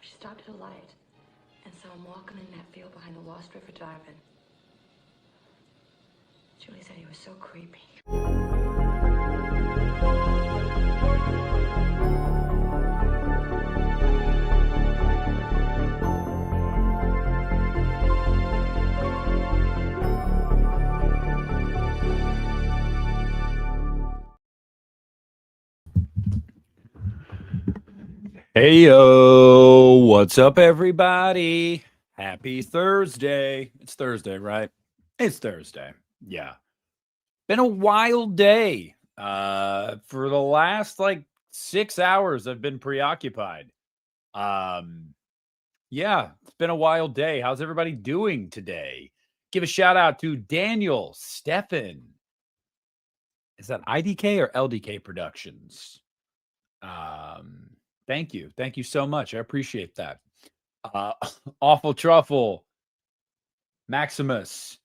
She stopped at a light and saw him walking in that field behind the Lost River Drive-In. Julie said he was so creepy. Hey yo, what's up everybody? Happy Thursday. It's Thursday, right? It's Thursday. Yeah. Been a wild day. For the last 6 hours I've been preoccupied. Yeah, it's been a wild day. How's everybody doing today? Give a shout out to Daniel Steffen. Is that IDK or LDK Productions? Thank you. Thank you so much. I appreciate that. Awful Truffle, Maximus,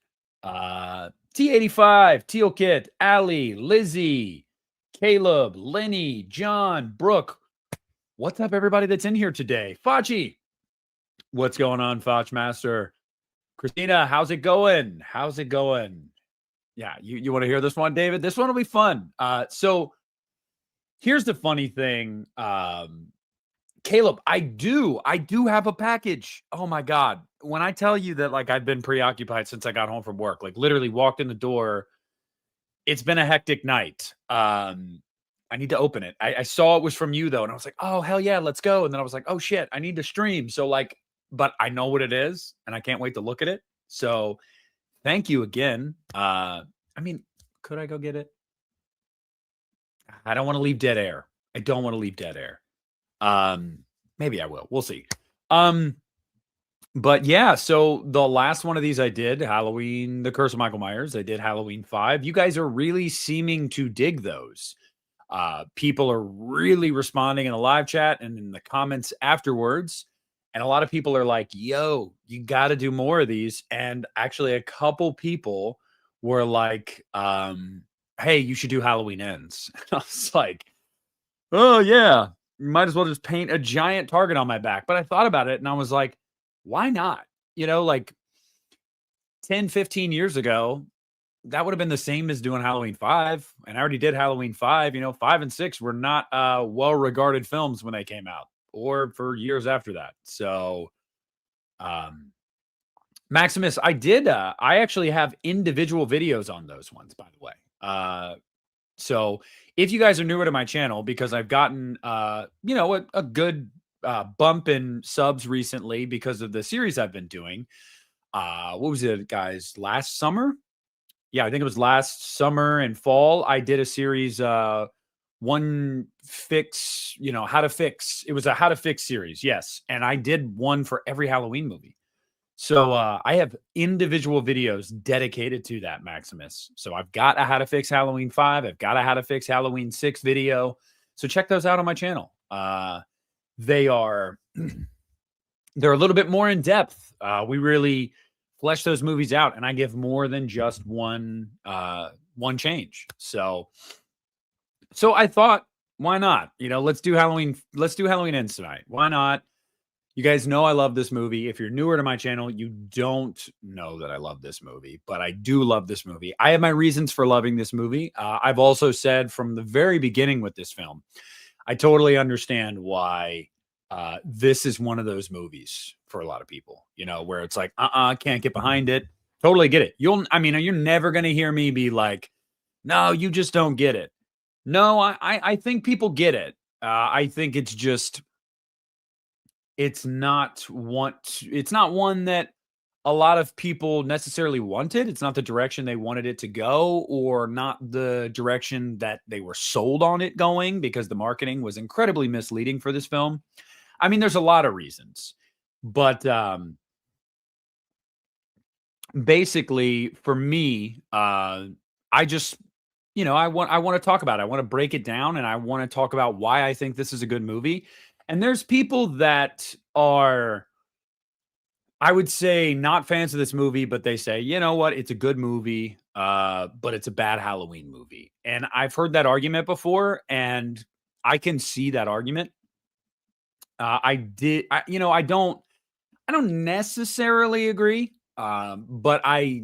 T85, Teal Kit, Ali, Lizzie, Caleb, Lenny, John, Brooke. What's up, everybody that's in here today? Fachi, what's going on, Fach Master? Christina, how's it going? How's it going? Yeah, you want to hear this one, David? This one will be fun. So here's the funny thing. Caleb, I do have a package. Oh my God. When I tell you that I've been preoccupied since I got home from work, literally walked in the door, it's been a hectic night. I need to open it. I saw it was from you though. And I was like, oh hell yeah, let's go. And then I was like, oh shit, I need to stream. So but I know what it is and I can't wait to look at it. So thank you again. Could I go get it? I don't want to leave dead air. Maybe I will. We'll see. But yeah, so the last one of these I did, Halloween, The Curse of Michael Myers. I did Halloween 5. You guys are really seeming to dig those. People are really responding in the live chat and in the comments afterwards. And a lot of people are like, yo, you got to do more of these. And actually a couple people were like, hey, you should do Halloween Ends. I was like, oh yeah, might as well just paint a giant target on my back. But I thought about it and I was like, why not? 10, 15 years ago, that would have been the same as doing Halloween 5. And I already did Halloween 5. 5 and 6 were not well-regarded films when they came out or for years after that. So, Maximus, I actually have individual videos on those ones, by the way. So if you guys are newer to my channel, because I've gotten, a good bump in subs recently because of the series I've been doing. What was it, guys? Last summer? Yeah, I think it was last summer and fall. I did a series, one fix, how to fix. It was a how to fix series. Yes. And I did one for every Halloween movie. So I have individual videos dedicated to that, Maximus. So I've got a how to fix Halloween 5. I've got a how to fix Halloween 6 video. So check those out on my channel. They're a little bit more in depth. We really flesh those movies out, and I give more than just one change. So I thought, why not? Let's do Halloween Ends tonight. Why not? You guys know I love this movie. If you're newer to my channel, you don't know that I love this movie, but I do love this movie. I have my reasons for loving this movie. I've also said from the very beginning with this film, I totally understand why this is one of those movies for a lot of people, where it's like, can't get behind it. Totally get it. You're never going to hear me be like, no, you just don't get it. No, I think people get it. I think it's just, it's not one that a lot of people necessarily wanted. It's not the direction they wanted it to go, or not the direction that they were sold on it going, because the marketing was incredibly misleading for this film. There's a lot of reasons, but basically for me, I just, I want to talk about it. I want to break it down, and I want to talk about why I think this is a good movie. And there's people that are, I would say, not fans of this movie, but they say, you know what, it's a good movie, but it's a bad Halloween movie. And I've heard that argument before, and I can see that argument. I don't necessarily agree, but I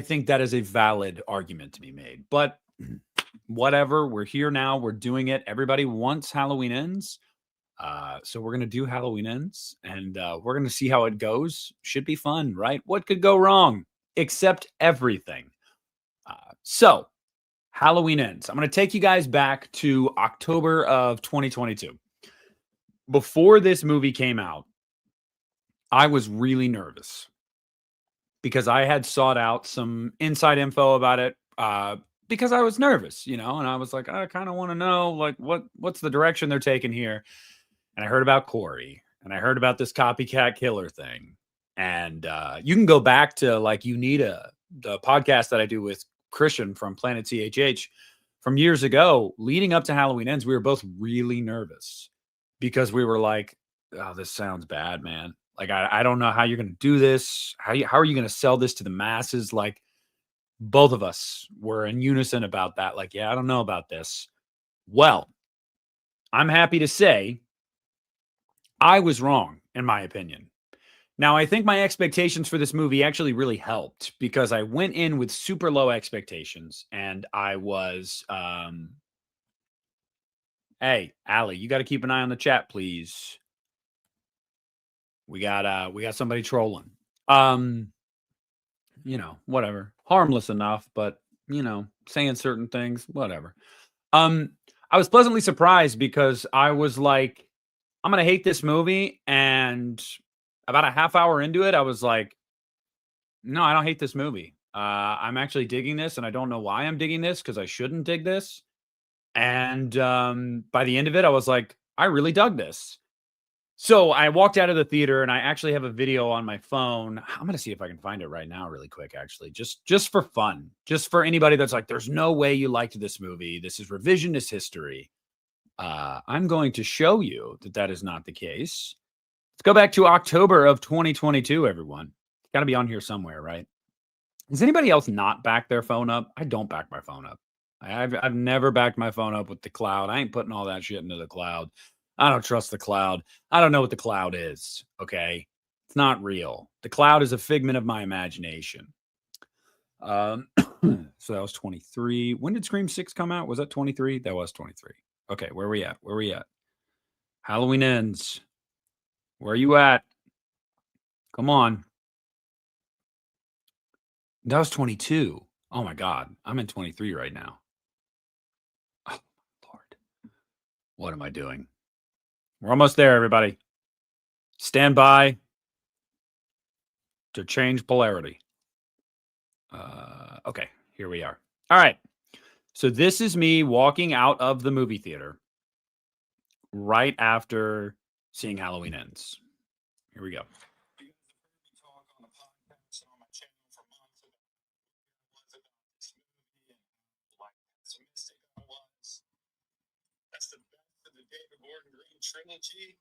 think that is a valid argument to be made. But whatever, we're here now. We're doing it. Everybody wants Halloween Ends. So we're going to do Halloween Ends, and we're going to see how it goes. Should be fun, right? What could go wrong? Except everything. So Halloween Ends. I'm going to take you guys back to October of 2022. Before this movie came out, I was really nervous because I had sought out some inside info about it because I was nervous, and I was like, I kind of want to know, like, what's the direction they're taking here. And I heard about Corey, and I heard about this copycat killer thing. And you can go back to like Unita, the podcast that I do with Christian from Planet CHH from years ago, leading up to Halloween Ends. We were both really nervous because we were like, oh, this sounds bad, man. Like, I don't know how you're going to do this. How are you going to sell this to the masses? Like, both of us were in unison about that. Like, yeah, I don't know about this. Well, I'm happy to say I was wrong, in my opinion. Now, I think my expectations for this movie actually really helped because I went in with super low expectations, and I was, hey, Allie, you got to keep an eye on the chat, please. We got somebody trolling. Whatever. Harmless enough, but saying certain things, whatever. I was pleasantly surprised because I was like, I'm going to hate this movie. And about a half hour into it, I was like, no, I don't hate this movie. I'm actually digging this, and I don't know why I'm digging this because I shouldn't dig this. And by the end of it, I was like, I really dug this. So I walked out of the theater, and I actually have a video on my phone. I'm going to see if I can find it right now really quick, actually, just for fun, just for anybody that's like, there's no way you liked this movie. This is revisionist history. I'm going to show you that is not the case. Let's go back to October of 2022, everyone. It's got to be on here somewhere, right? Does anybody else not back their phone up? I don't back my phone up. I've never backed my phone up with the cloud. I ain't putting all that shit into the cloud. I don't trust the cloud. I don't know what the cloud is, okay? It's not real. The cloud is a figment of my imagination. So that was 23. When did Scream 6 come out? Was that 23? That was 23. Okay, where are we at? Halloween Ends. Where are you at? Come on. That was 22. Oh my God. I'm in 23 right now. Oh, Lord. What am I doing? We're almost there, everybody. Stand by to change polarity. Okay, here we are. All right. So this is me walking out of the movie theater right after seeing Halloween Ends. Here we go. That's the best of the David Gordon Green trilogy.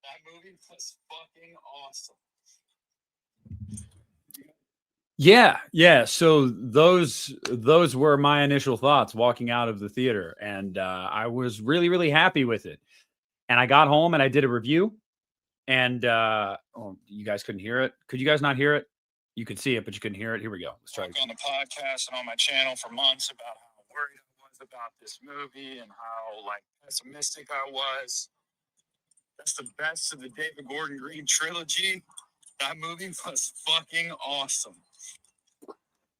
That movie was fucking awesome. Yeah. So those were my initial thoughts walking out of the theater, and I was really, really happy with it. And I got home and I did a review, and you guys couldn't hear it. Could you guys not hear it? You could see it, but you couldn't hear it. Here we go. Let's try it on the podcast and on my channel for months about how worried I was about this movie and how like pessimistic I was. That's the best of the David Gordon Green trilogy. That movie was fucking awesome.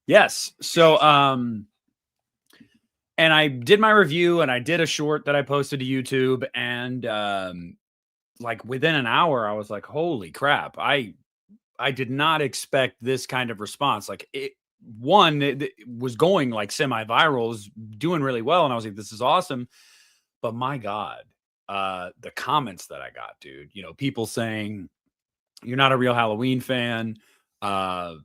Yes. So, and I did my review, and I did a short that I posted to YouTube, and like within an hour, I was like, holy crap. I did not expect this kind of response. Like it was going like semi-viral, was doing really well. And I was like, this is awesome. But my God, the comments that I got, dude, people saying you're not a real Halloween fan. There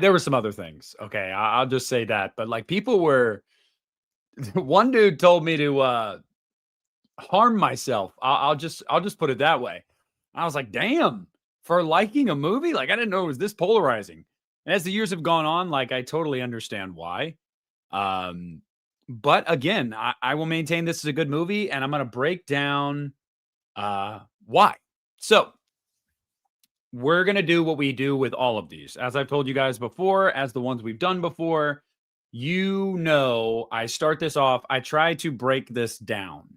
were some other things. Okay. I'll just say that, but like people were, one dude told me to, harm myself. I'll just put it that way. I was like, damn, for liking a movie? Like, I didn't know it was this polarizing. And as the years have gone on, like, I totally understand why. But again, I will maintain this is a good movie, and I'm going to break down why. So we're going to do what we do with all of these. As I've told you guys before, as the ones we've done before, I start this off, I try to break this down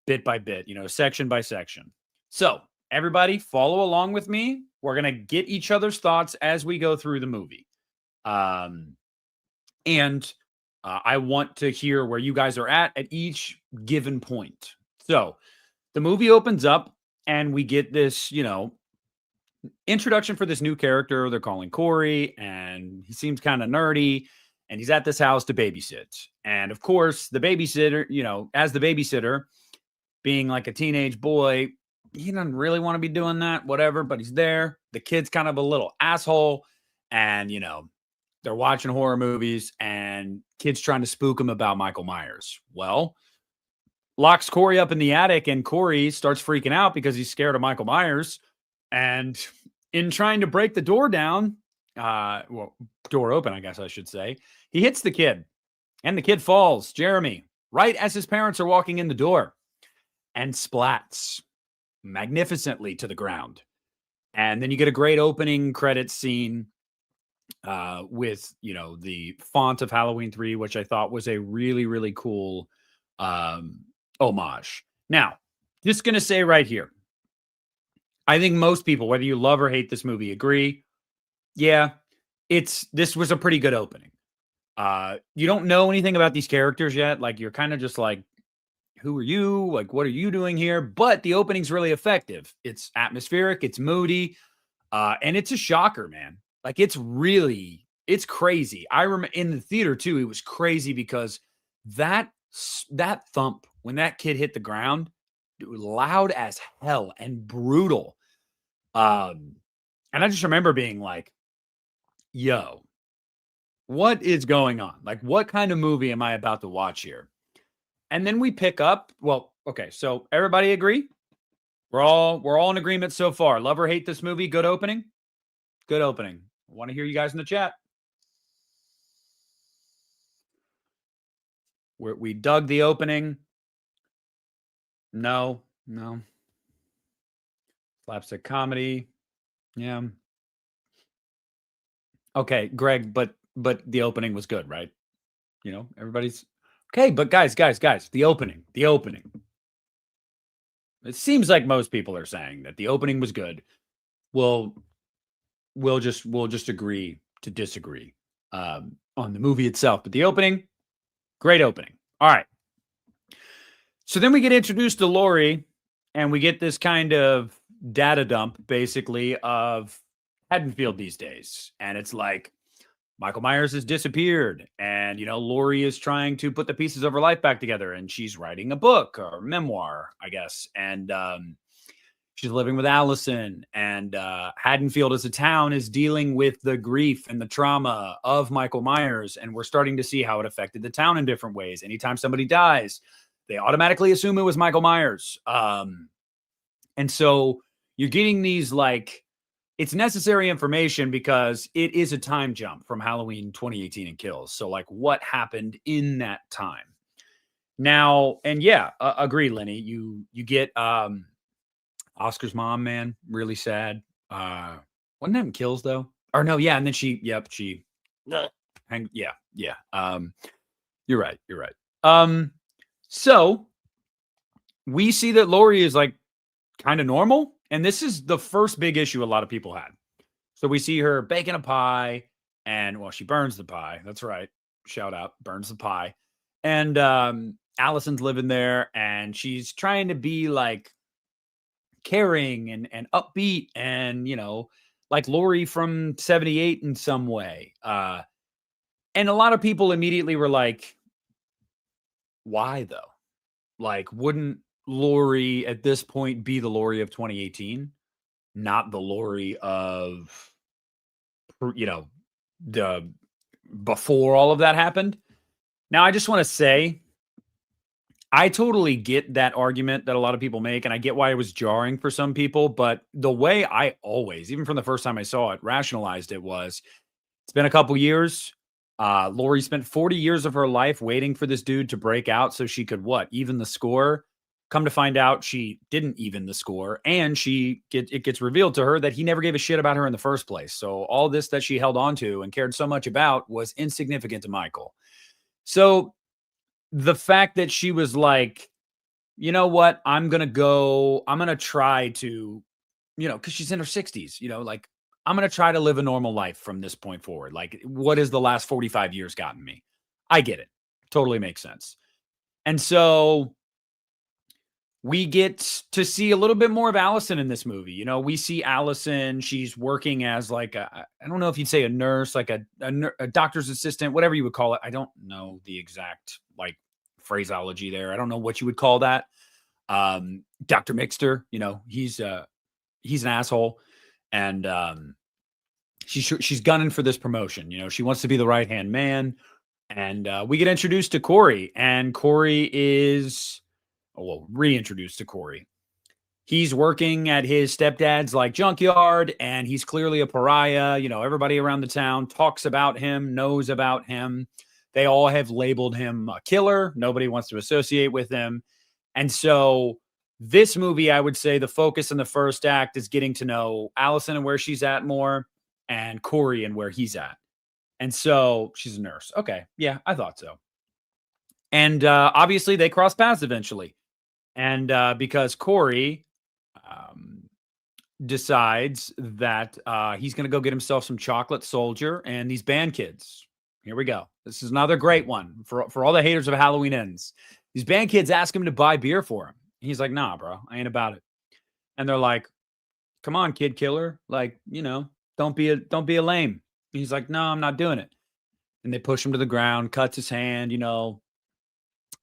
bit by bit, section by section. So everybody follow along with me. We're going to get each other's thoughts as we go through the movie. And I want to hear where you guys are at each given point. So the movie opens up and we get this, introduction for this new character they're calling Corey, and he seems kind of nerdy, and he's at this house to babysit. And of course, the babysitter, as the babysitter, being like a teenage boy, he doesn't really want to be doing that, whatever, but he's there. The kid's kind of a little asshole, and they're watching horror movies, and kid's trying to spook him about Michael Myers. Well, locks Corey up in the attic, and Corey starts freaking out because he's scared of Michael Myers. And in trying to break the door down, door open, I guess I should say, he hits the kid, and the kid falls, Jeremy, right as his parents are walking in the door, and splats magnificently to the ground. And then you get a great opening credits scene with, the font of Halloween 3, which I thought was a really, really cool homage. Now, just going to say right here, I think most people, whether you love or hate this movie, agree. Yeah, this was a pretty good opening. You don't know anything about these characters yet. Like, you're kind of just like, who are you? Like, what are you doing here? But the opening's really effective. It's atmospheric, it's moody, and it's a shocker, man. Like, it's crazy. I remember in the theater too, it was crazy because that thump when that kid hit the ground, loud as hell and brutal. And I just remember being like, yo, what is going on? Like, what kind of movie am I about to watch here? And then we pick up. Well, okay, so everybody agree? We're all in agreement so far. Love or hate this movie? Good opening? Good opening. I want to hear you guys in the chat. We dug the opening. No. Slapstick comedy. Yeah. Okay, Greg, but the opening was good, right? Everybody's okay, but guys, the opening. It seems like most people are saying that the opening was good. We'll just agree to disagree on the movie itself, but the opening, great opening. All right. So then we get introduced to Laurie, and we get this kind of data dump, basically, of Haddonfield these days. And it's like Michael Myers has disappeared, and, Laurie is trying to put the pieces of her life back together, and she's writing a book or memoir, I guess. And she's living with Allison, and Haddonfield as a town is dealing with the grief and the trauma of Michael Myers. And we're starting to see how it affected the town in different ways. Anytime somebody dies, they automatically assume it was Michael Myers. And so you're getting these, like, it's necessary information because it is a time jump from Halloween 2018 and Kills. So, like, what happened in that time? Now, and yeah, agree, Lenny. You get Oscar's mom, man, really sad. Wasn't that in Kills though? Or no, yeah, and then she. Yeah. You're right. So we see that Laurie is like kind of normal. And this is the first big issue a lot of people had. So we see her baking a pie, and she burns the pie. That's right. Shout out, burns the pie. And Allison's living there, and she's trying to be like caring and upbeat and, like Laurie from 78 in some way. And a lot of people immediately were like, why though? Like, wouldn't Laurie at this point be the Laurie of 2018, not the Laurie of, the before all of that happened? Now, I just want to say, I totally get that argument that a lot of people make, and I get why it was jarring for some people, but the way I always, even from the first time I saw it, rationalized it was, it's been a couple years. Lori spent 40 years of her life waiting for this dude to break out so she could what? Even the score. Come to find out, she didn't even the score, and it gets revealed to her that he never gave a shit about her in the first place. So all this that she held on to and cared so much about was insignificant to Michael. So the fact that she was like, you know what, I'm gonna try to, because she's in her 60s, like I'm gonna try to live a normal life from this point forward. Like, what has the last 45 years gotten me? I get it. Totally makes sense. And so we get to see a little bit more of Allison in this movie. We see Allison. She's working as like I don't know if you'd say a nurse, like a doctor's assistant, whatever you would call it. I don't know the exact like phraseology there. I don't know what you would call that. Dr. Mixter, he's an asshole, and she's gunning for this promotion. She wants to be the right hand man, and we get introduced to Corey, and Corey is. Oh, well, reintroduced to Corey. He's working at his stepdad's like junkyard, and he's clearly a pariah. Everybody around the town talks about him, knows about him. They all have labeled him a killer. Nobody wants to associate with him. And so this movie, I would say the focus in the first act is getting to know Allison and where she's at more, and Corey and where he's at. And so she's a nurse. Okay. Yeah, I thought so. And obviously they cross paths eventually. And because Corey decides that he's going to go get himself some chocolate soldier and these band kids. Here we go. This is another great one for all the haters of Halloween Ends. These band kids ask him to buy beer for him. He's like, nah, bro, I ain't about it. And they're like, come on, kid killer. Like, don't be a lame. And he's like, no, I'm not doing it. And they push him to the ground, cuts his hand, all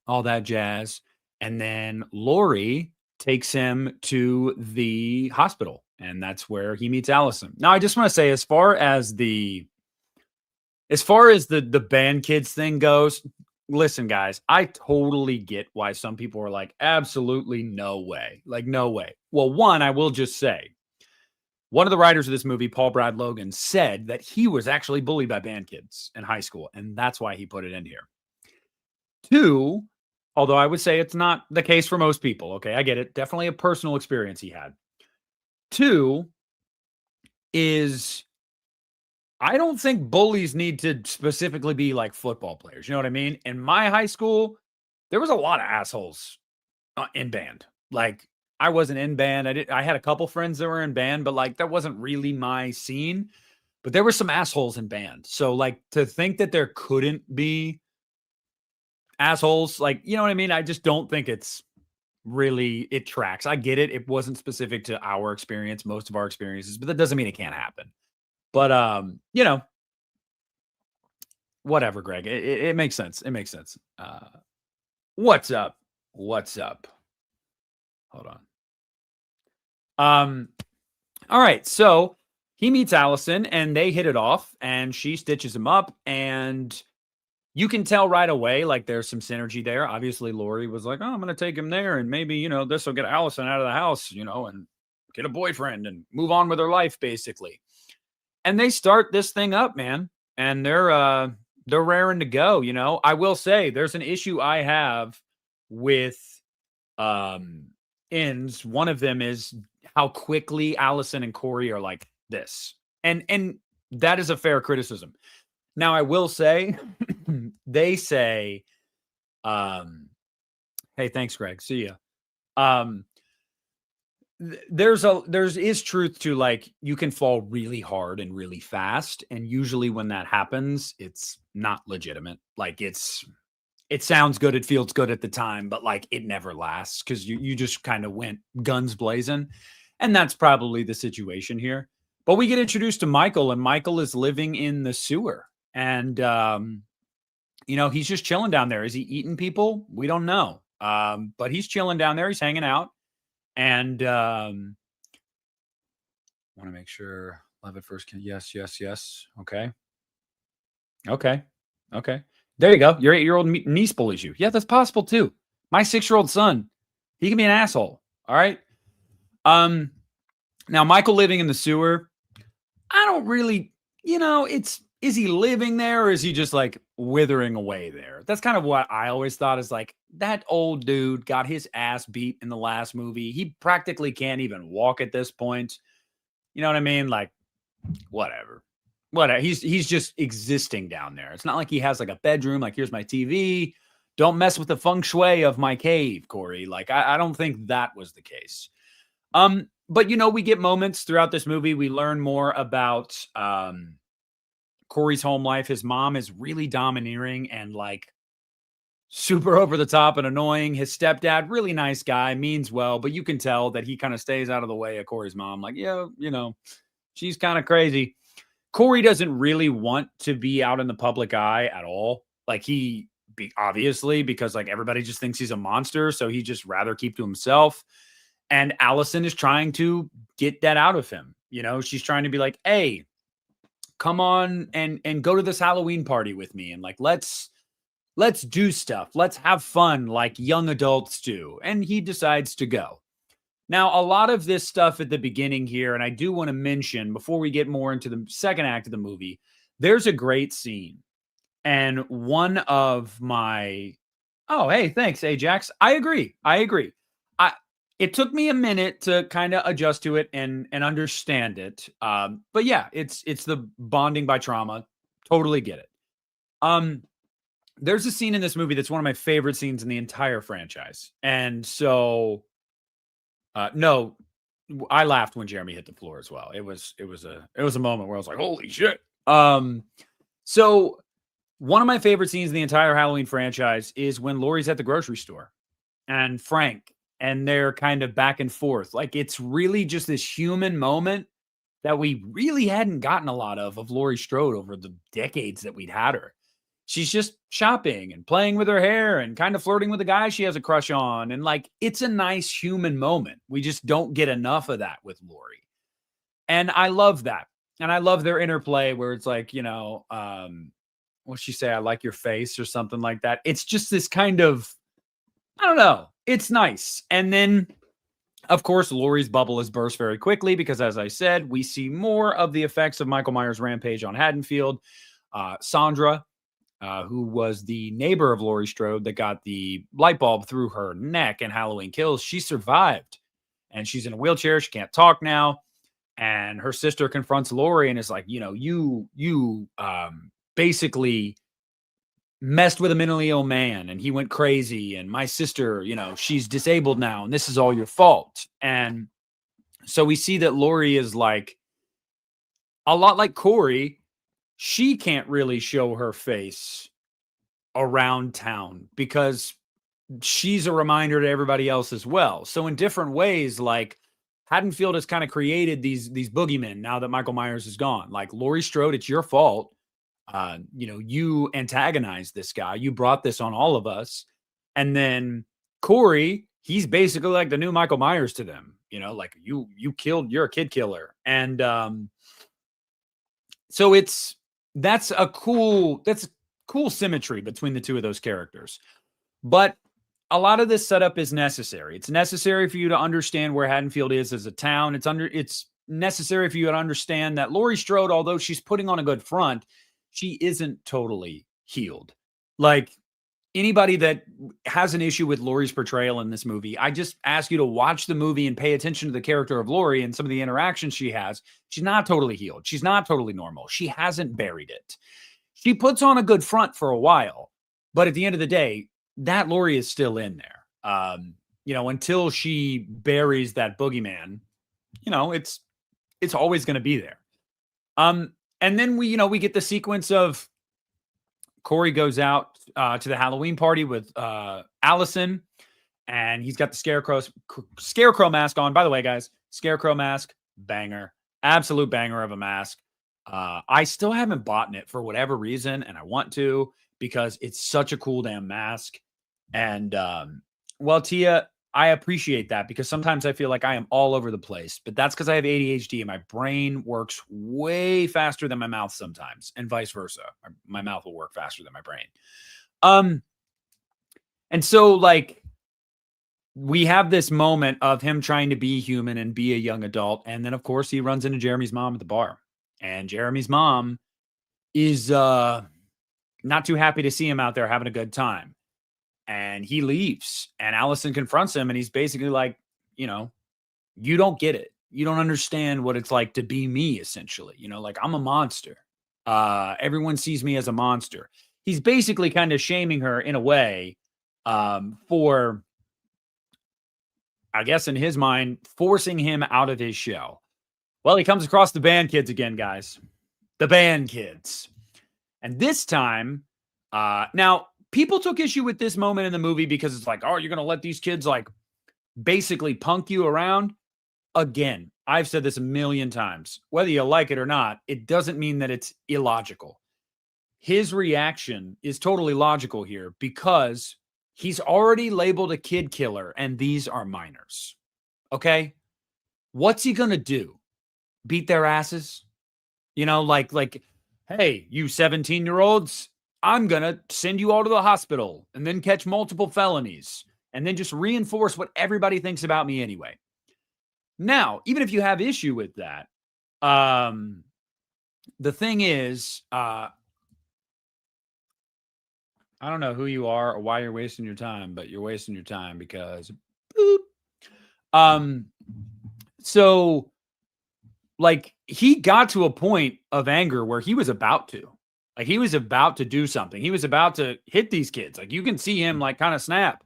that jazz. And then Lori takes him to the hospital, and that's where he meets Allison. Now, I just want to say, as far as the band kids thing goes, listen, guys, I totally get why some people are like, absolutely no way. Like, no way. Well, one, I will just say, one of the writers of this movie, Paul Brad Logan, said that he was actually bullied by band kids in high school, and that's why he put it in here. Two, although I would say it's not the case for most people. Okay, I get it. Definitely a personal experience he had. Two is I don't think bullies need to specifically be like football players. You know what I mean? In my high school, there was a lot of assholes in band. Like, I wasn't in band. I had a couple friends that were in band, but like that wasn't really my scene. But there were some assholes in band. So like to think that there couldn't be assholes, like, you know what I mean? I just don't think it tracks. I get it. It wasn't specific to our experience, most of our experiences, but that doesn't mean it can't happen. But, whatever, Greg. It makes sense. It makes sense. What's up? What's up? Hold on. All right. So he meets Allison and they hit it off, and she stitches him up, and you can tell right away, like, there's some synergy there. Obviously, Lori was like, oh, I'm going to take him there, and maybe, this will get Allison out of the house, and get a boyfriend and move on with her life, basically. And they start this thing up, man, and they're raring to go. I will say there's an issue I have with ends. One of them is how quickly Allison and Corey are like this, and that is a fair criticism. Now, I will say, they say, hey, thanks, Greg. See ya. There's truth to, like, you can fall really hard and really fast. And usually when that happens, it's not legitimate. Like, it sounds good. It feels good at the time, but like it never lasts because you just kind of went guns blazing. And that's probably the situation here. But we get introduced to Michael, and Michael is living in the sewer. And, he's just chilling down there. Is he eating people? We don't know. But he's chilling down there. He's hanging out. And want to make sure. Love it first. Yes. Okay. There you go. Your 8-year-old niece bullies you. Yeah, that's possible too. My 6-year-old son, he can be an asshole. All right. Now Michael living in the sewer, I don't really, is he living there or is he just like withering away there? That's kind of what I always thought is like that old dude got his ass beat in the last movie. He practically can't even walk at this point. You know what I mean? Like, whatever. Whatever. He's just existing down there. It's not like he has like a bedroom, like here's my TV. Don't mess with the feng shui of my cave, Corey. Like, I don't think that was the case. But we get moments throughout this movie. We learn more about Corey's home life. His mom is really domineering and like super over the top and annoying. His stepdad, really nice guy, means well, but you can tell that he kind of stays out of the way of Corey's mom. Like, yeah, she's kind of crazy. Corey doesn't really want to be out in the public eye at all. Like obviously, because like everybody just thinks he's a monster. So he just rather keep to himself. And Allison is trying to get that out of him. She's trying to be like, hey, come on and go to this Halloween party with me. And like, let's do stuff. Let's have fun like young adults do. And he decides to go. Now, a lot of this stuff at the beginning here, and I do want to mention before we get more into the second act of the movie, there's a great scene. And one of my, oh, hey, thanks, Ajax. I agree. It took me a minute to kind of adjust to it and understand it. But yeah, it's the bonding by trauma. Totally get it. There's a scene in this movie that's one of my favorite scenes in the entire franchise. And so, no, I laughed when Jeremy hit the floor as well. It was a moment where I was like, holy shit. So one of my favorite scenes in the entire Halloween franchise is when Laurie's at the grocery store and Frank, and they're kind of back and forth. Like, it's really just this human moment that we really hadn't gotten a lot of Laurie Strode over the decades that we'd had her. She's just shopping and playing with her hair and kind of flirting with a guy she has a crush on. And like, it's a nice human moment. We just don't get enough of that with Laurie. And I love that. And I love their interplay where it's like, what'd she say? I like your face or something like that. It's just this kind of, I don't know. It's nice. And then, of course, Laurie's bubble is burst very quickly because, as I said, we see more of the effects of Michael Myers' rampage on Haddonfield. Sandra, who was the neighbor of Laurie Strode that got the light bulb through her neck in Halloween Kills, she survived. And she's in a wheelchair. She can't talk now. And her sister confronts Laurie and is like, you basically messed with a mentally ill man and he went crazy. And my sister, she's disabled now and this is all your fault. And so we see that Laurie is like a lot like Corey. She can't really show her face around town because she's a reminder to everybody else as well. So in different ways, like Haddonfield has kind of created these boogeymen now that Michael Myers is gone. Like, Laurie Strode, it's your fault. You antagonized this guy. You brought this on all of us. And then Corey, he's basically like the new Michael Myers to them. Like you're a kid killer. And so that's cool symmetry between the two of those characters. But a lot of this setup is necessary. It's necessary for you to understand where Haddonfield is as a town. It's necessary for you to understand that Laurie Strode, although she's putting on a good front, she isn't totally healed. Like, anybody that has an issue with Laurie's portrayal in this movie, I just ask you to watch the movie and pay attention to the character of Laurie and some of the interactions she has. She's not totally healed. She's not totally normal. She hasn't buried it. She puts on a good front for a while, but at the end of the day, that Laurie is still in there. Until she buries that boogeyman, it's always going to be there. And then we get the sequence of Corey goes out to the Halloween party with Allison, and he's got the scarecrow mask on. By the way, guys, scarecrow mask, banger, absolute banger of a mask. I still haven't bought it for whatever reason, and I want to because it's such a cool damn mask. And Tia, I appreciate that because sometimes I feel like I am all over the place, but that's because I have ADHD and my brain works way faster than my mouth sometimes, and vice versa. My mouth will work faster than my brain. And so like we have this moment of him trying to be human and be a young adult. And then of course he runs into Jeremy's mom at the bar, and Jeremy's mom is not too happy to see him out there having a good time. And he leaves, and Allison confronts him, and he's basically like, you know, you don't get it. You don't understand what it's like to be me, essentially. You know, like, I'm a monster. Everyone sees me as a monster. He's basically kind of shaming her in a way, for, I guess in his mind, forcing him out of his show. Well, he comes across the band kids again, guys. The band kids. And this time, now people took issue with this moment in the movie because it's like, oh, you're going to let these kids like basically punk you around. Again, I've said this a million times. Whether you like it or not, it doesn't mean that it's illogical. His reaction is totally logical here because he's already labeled a kid killer and these are minors. Okay? What's he going to do? Beat their asses? You know, like, hey, you 17-year-olds, I'm going to send you all to the hospital and then catch multiple felonies and then just reinforce what everybody thinks about me anyway. Now, even if you have issue with that, the thing is, I don't know who you are or why you're wasting your time, but you're wasting your time because boop. So like he got to a point of anger where he was about to. Like he was about to do something. He was about to hit these kids. Like you can see him like kind of snap.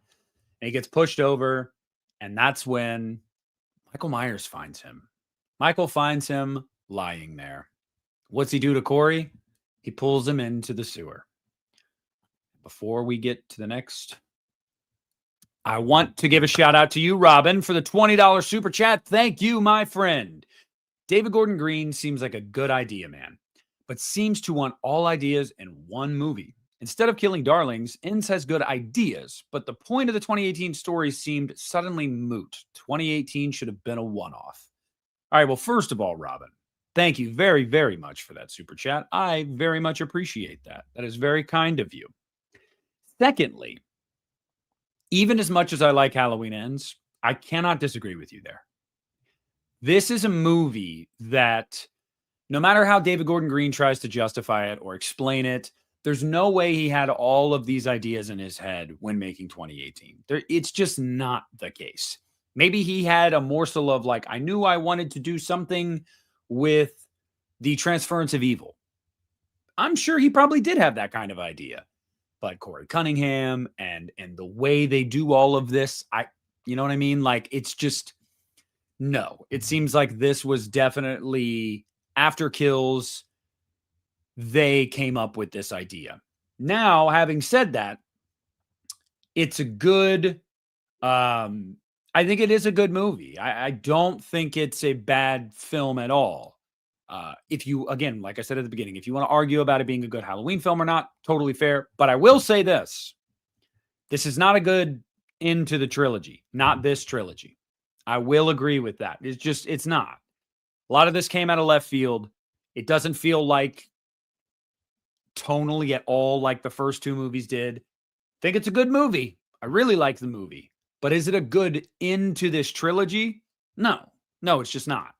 And he gets pushed over. And that's when Michael Myers finds him. Michael finds him lying there. What's he do to Corey? He pulls him into the sewer. Before we get to the next, I want to give a shout out to you, Robin, for the $20 super chat. Thank you, my friend. David Gordon Green seems like a good idea, man, but seems to want all ideas in one movie. Instead of killing darlings, Inns has good ideas, but the point of the 2018 story seemed suddenly moot. 2018 should have been a one-off. All right, well, first of all, Robin, thank you very, very much for that super chat. I very much appreciate that. That is very kind of you. Secondly, even as much as I like Halloween Ends, I cannot disagree with you there. This is a movie that no matter how David Gordon Green tries to justify it or explain it, there's no way he had all of these ideas in his head when making 2018. It's just not the case. Maybe he had a morsel of like, I knew I wanted to do something with the transference of evil. I'm sure he probably did have that kind of idea. But Corey Cunningham and the way they do all of this, you know what I mean? Like, it's just, no. It seems like this was definitely after Kills, they came up with this idea. Now, having said that, it's a good, I think it is a good movie. I don't think it's a bad film at all. If you, again, like I said at the beginning, if you want to argue about it being a good Halloween film or not, totally fair. But I will say this. This is not a good end to the trilogy. Not this trilogy. I will agree with that. It's not. A lot of this came out of left field. It doesn't feel like tonally at all like the first two movies did. Think it's a good movie. I really like the movie. But is it a good end to this trilogy? No. No, it's just not.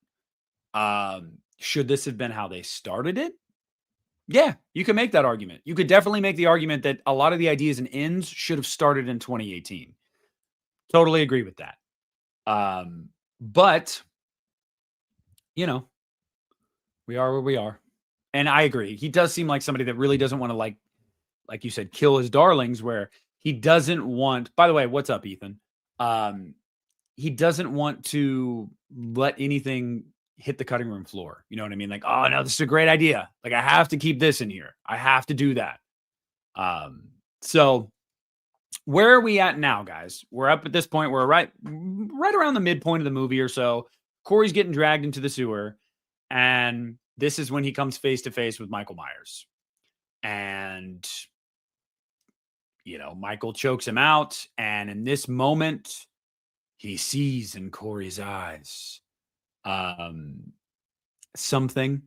Should this have been how they started it? Yeah, you can make that argument. You could definitely make the argument that a lot of the ideas and ends should have started in 2018. Totally agree with that. But, you know, we are where we are. And I agree. He does seem like somebody that really doesn't want to, like you said, kill his darlings, where he doesn't want, by the way, what's up, Ethan? He doesn't want to let anything hit the cutting room floor. You know what I mean? Like, oh no, this is a great idea. Like, I have to keep this in here. I have to do that. So where are we at now, guys? We're up at this point. We're right around the midpoint of the movie or so. Corey's getting dragged into the sewer, and this is when he comes face to face with Michael Myers. And, you know, Michael chokes him out. And in this moment, he sees in Corey's eyes something,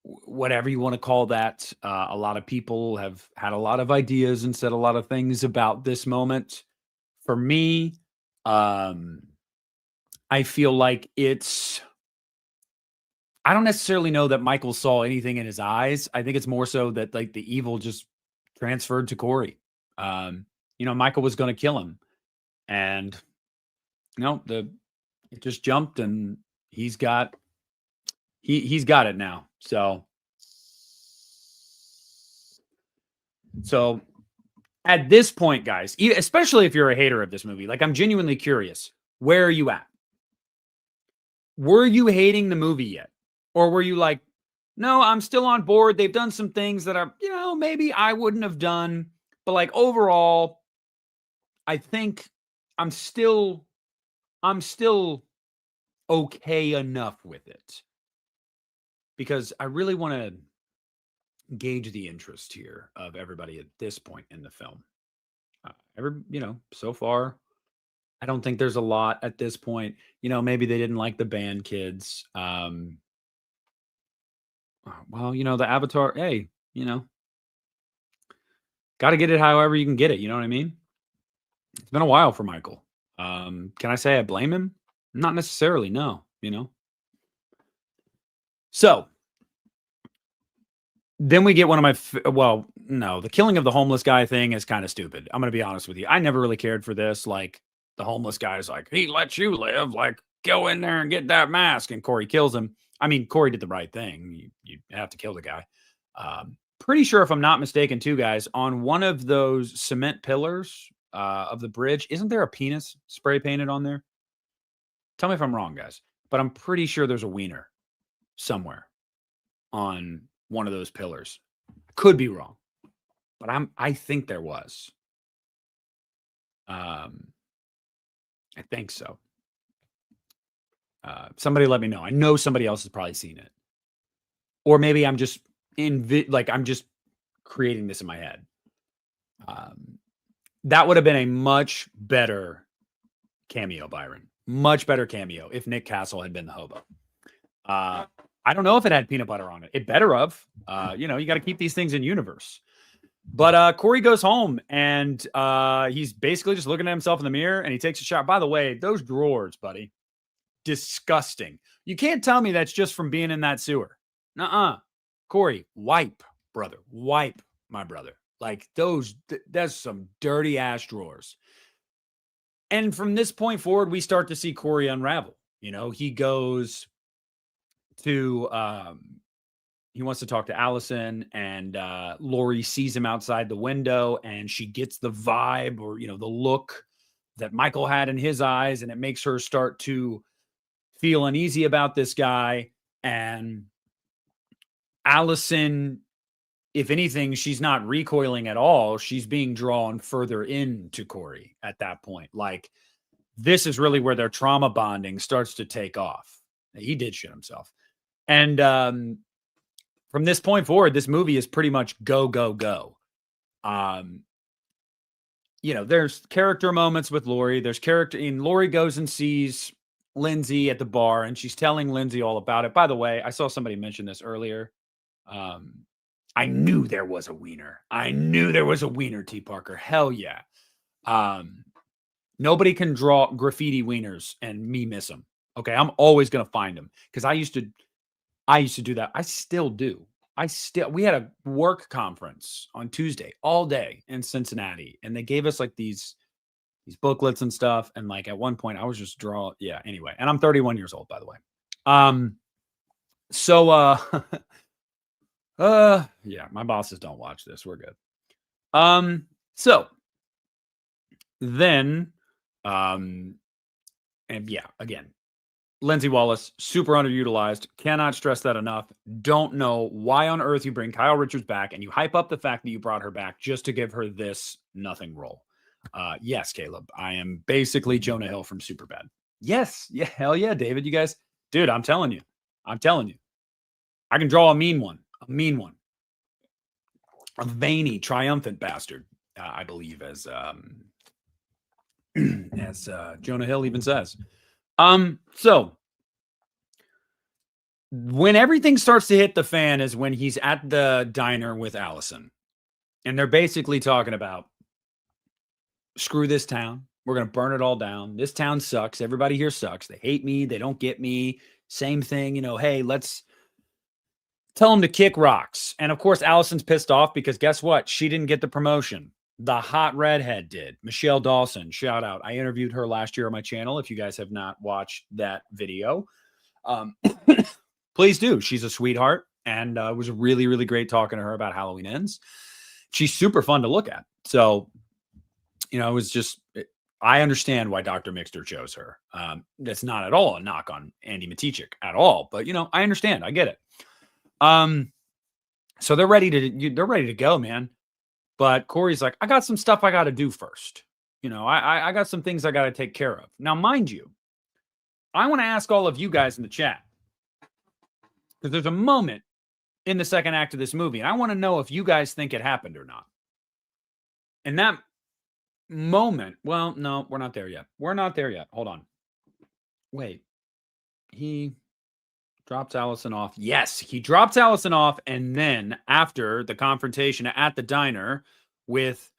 whatever you want to call that. A lot of people have had a lot of ideas and said a lot of things about this moment. For me, I feel like it's I don't necessarily know that Michael saw anything in his eyes. I think it's more so that like the evil just transferred to Corey. Michael was going to kill him, and it just jumped, and he's got it now. So at this point, guys, especially if you're a hater of this movie, like I'm genuinely curious, where are you at? Were you hating the movie yet? Or were you like, no, I'm still on board. They've done some things that are, maybe I wouldn't have done. But like overall, I think I'm still okay enough with it. Because I really want to gauge the interest here of everybody at this point in the film. So far, I don't think there's a lot at this point. Maybe they didn't like the band kids. Well, the Avatar, hey, got to get it however you can get it. You know what I mean? It's been a while for Michael. Can I say I blame him? Not necessarily, no, So then we get one of my, the killing of the homeless guy thing is kind of stupid. I'm going to be honest with you. I never really cared for this. Like the homeless guy is like, he lets you live, like go in there and get that mask. And Corey kills him. I mean, Corey did the right thing. You have to kill the guy. Pretty sure if I'm not mistaken too, guys, on one of those cement pillars of the bridge, isn't there a penis spray painted on there? Tell me if I'm wrong, guys, but I'm pretty sure there's a wiener somewhere on one of those pillars. Could be wrong, but I think there was. I think so. Somebody let me know. I know somebody else has probably seen it, or maybe I'm just I'm just creating this in my head. That would have been a much better cameo, Byron. Much better cameo if Nick Castle had been the hobo. I don't know if it had peanut butter on it. It better have. You got to keep these things in universe. But Corey goes home, and he's basically just looking at himself in the mirror, and he takes a shot. By the way, those drawers, buddy, disgusting. You can't tell me that's just from being in that sewer. Nuh-uh. Corey, wipe, brother. Wipe, my brother. Like that's some dirty ass drawers. And from this point forward, we start to see Corey unravel. He goes to he wants to talk to Allison, and Lori sees him outside the window, and she gets the vibe or the look that Michael had in his eyes, and it makes her start to feel uneasy about this guy. And Allison, if anything, she's not recoiling at all. She's being drawn further into Corey at that point. Like, this is really where their trauma bonding starts to take off. He did shit himself. And from this point forward, this movie is pretty much go, go, go. There's character moments with Lori. Lori goes and sees Lindsay at the bar, and she's telling Lindsay all about it. By the way, I saw somebody mention this earlier. I knew there was a wiener. T. Parker. Hell yeah. Nobody can draw graffiti wieners and me miss them. Okay, I'm always gonna find them because I used to do that. I still do. We had a work conference on Tuesday all day in Cincinnati, and they gave us like these booklets and stuff. And like at one point, I was just anyway. And I'm 31 years old, by the way. Yeah, my bosses don't watch this. We're good. So then, and yeah, again, Lindsay Wallace, super underutilized. Cannot stress that enough. Don't know why on earth you bring Kyle Richards back and you hype up the fact that you brought her back just to give her this nothing role. Yes, Caleb, I am basically Jonah Hill from Superbad. Yes. Yeah. Hell yeah, David. You guys, dude, I'm telling you, I can draw a mean one, a veiny, triumphant bastard. I believe as Jonah Hill even says. So when everything starts to hit the fan is when he's at the diner with Allison, and they're basically talking about, screw this town. We're going to burn it all down. This town sucks. Everybody here sucks. They hate me. They don't get me. Same thing. Hey, let's Tell him to kick rocks. And of course, Allison's pissed off because guess what? She didn't get the promotion. The hot redhead did. Michelle Dawson, shout out. I interviewed her last year on my channel. If you guys have not watched that video, please do. She's a sweetheart. And it was really, really great talking to her about Halloween Ends. She's super fun to look at. So, you know, it was just, I understand why Dr. Mixter chose her. That's not at all a knock on Andy Matichik at all. But, you know, I understand. I get it. So they're ready to go, man. But Corey's like, I got some stuff I got to do first. You know, I got some things I got to take care of. Now, mind you, I want to ask all of you guys in the chat, because there's a moment in the second act of this movie, and I want to know if you guys think it happened or not. And that moment, well, no, we're not there yet. We're not there yet. Hold on. Wait. He drops Allison off. Yes, he drops Allison off. And then after the confrontation at the diner with,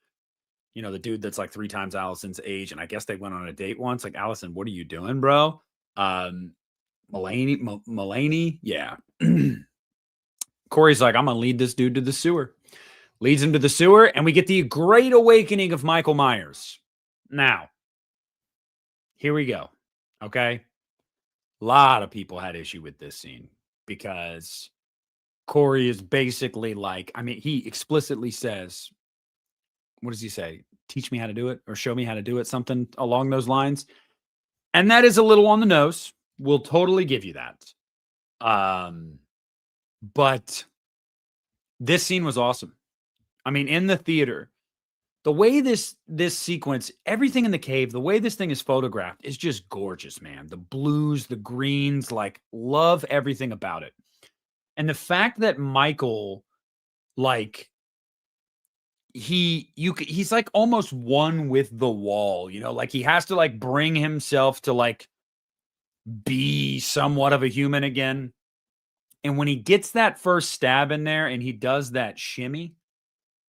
you know, the dude that's like 3 times Allison's age, and I guess they went on a date once. Like, Allison, what are you doing, bro? Mulaney, yeah. Corey's like, I'm gonna lead this dude to the sewer. Leads him to the sewer, and we get the great awakening of Michael Myers. Now, here we go. Okay. A lot of people had issue with this scene because Corey is basically like, I mean, he explicitly says, what does he say? Teach me how to do it or show me how to do it. Something along those lines. And that is a little on the nose. We'll totally give you that. But this scene was awesome. I mean, in the theater, the way this sequence, everything in the cave, the way this thing is photographed is just gorgeous, man. The blues, the greens, like, love everything about it. And the fact that Michael, like, he's like almost one with the wall, you know, like he has to like bring himself to like be somewhat of a human again. And when he gets that first stab in there and he does that shimmy,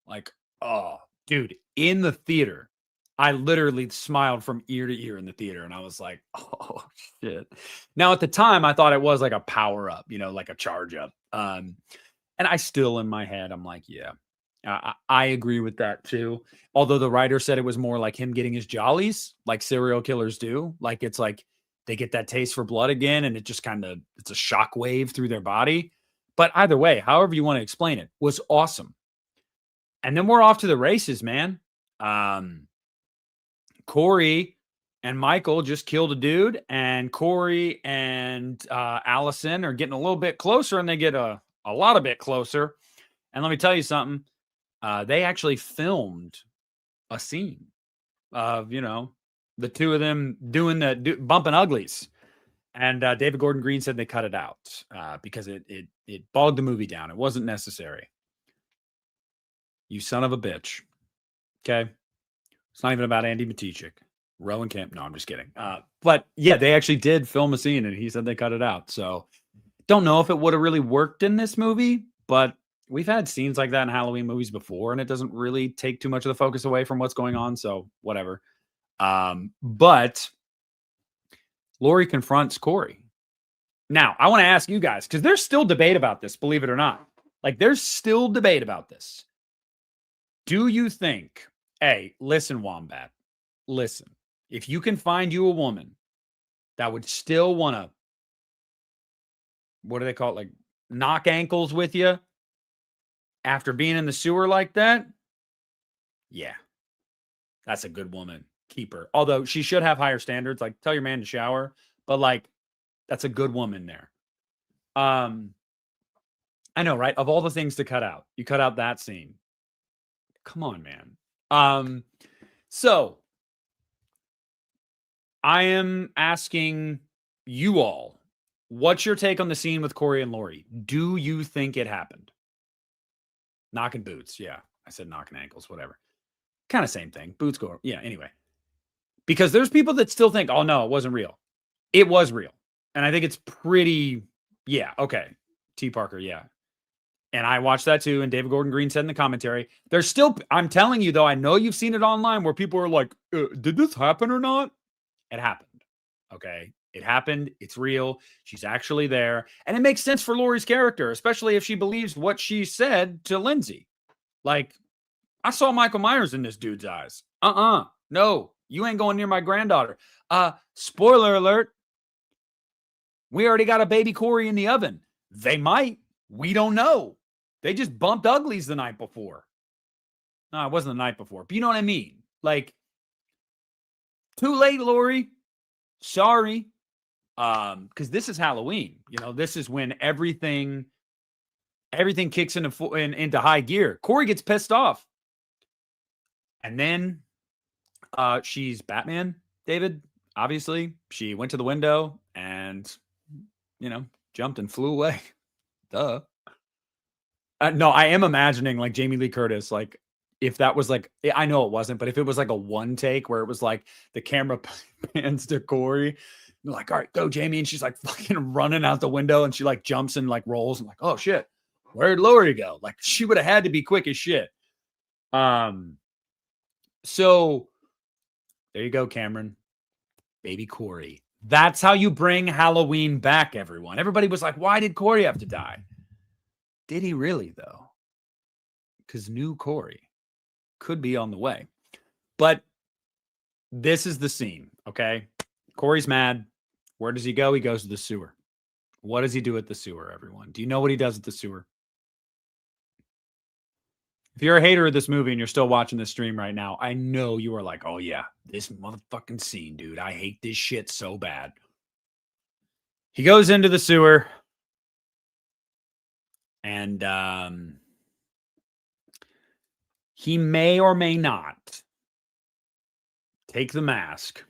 like, oh, dude, in the theater, I literally smiled from ear to ear in the theater. And I was like, oh, shit. Now, at the time, I thought it was like a power up, you know, like a charge up. And I still, in my head, I'm like, yeah, I agree with that too. Although the writer said it was more like him getting his jollies, like serial killers do. Like, it's like they get that taste for blood again, and it just kind of, it's a shock wave through their body. But either way, however you want to explain it, was awesome. And then we're off to the races, man. Corey and Michael just killed a dude, and Corey and Allison are getting a little bit closer, and they get a lot of bit closer. And let me tell you something. They actually filmed a scene of, you know, the two of them doing bumping uglies. And David Gordon Green said they cut it out because it bogged the movie down. It wasn't necessary. You son of a bitch. Okay. It's not even about Andy Matichik. Rowan Camp. No, I'm just kidding. But yeah, they actually did film a scene and he said they cut it out. So don't know if it would have really worked in this movie, but we've had scenes like that in Halloween movies before, and it doesn't really take too much of the focus away from what's going on. So whatever. But Laurie confronts Corey. Now, I want to ask you guys, because there's still debate about this, believe it or not. Like, there's still debate about this. Do you think, hey, listen, Wombat, listen, if you can find you a woman that would still want to, what do they call it? Like, knock ankles with you after being in the sewer like that? Yeah, that's a good woman. Keep her. Although she should have higher standards, like tell your man to shower, but like, that's a good woman there. I know, right? Of all the things to cut out, you cut out that scene. Come on, man. So I am asking you all, what's your take on the scene with Corey and Laurie? Do you think it happened? Knocking boots. Yeah. I said knocking ankles, whatever. Kind of same thing. Boots go. Yeah. Anyway, because there's people that still think, oh no, it wasn't real. It was real. And I think it's pretty, yeah. Okay. T. Parker. Yeah. And I watched that too. And David Gordon Green said in the commentary, there's still, I'm telling you though, I know you've seen it online where people are like, did this happen or not? It happened. Okay. It happened. It's real. She's actually there. And it makes sense for Laurie's character, especially if she believes what she said to Lindsay. Like, I saw Michael Myers in this dude's eyes. No, you ain't going near my granddaughter. Spoiler alert. We already got a baby Corey in the oven. They might. We don't know. They just bumped uglies the night before. No, it wasn't the night before. But you know what I mean? Like, too late, Laurie. Sorry. Because this is Halloween. You know, this is when everything kicks into high gear. Corey gets pissed off. And then she's Batman, David. Obviously, she went to the window and, you know, jumped and flew away. Duh. No, I am imagining like Jamie Lee Curtis, like if that was like, I know it wasn't, but if it was like a one take where it was like the camera pans to Corey, they're like, all right, go Jamie. And she's like fucking running out the window and she like jumps and like rolls and like, oh shit, where'd Laurie go? Like she would have had to be quick as shit. So there you go, Cameron. Baby Corey. That's how you bring Halloween back, everyone. Everybody was like, why did Corey have to die? Did he really, though? Because new Corey could be on the way. But this is the scene, okay? Corey's mad. Where does he go? He goes to the sewer. What does he do at the sewer, everyone? Do you know what he does at the sewer? If you're a hater of this movie and you're still watching this stream right now, I know you are like, oh yeah, this motherfucking scene, dude. I hate this shit so bad. He goes into the sewer and he may or may not take the mask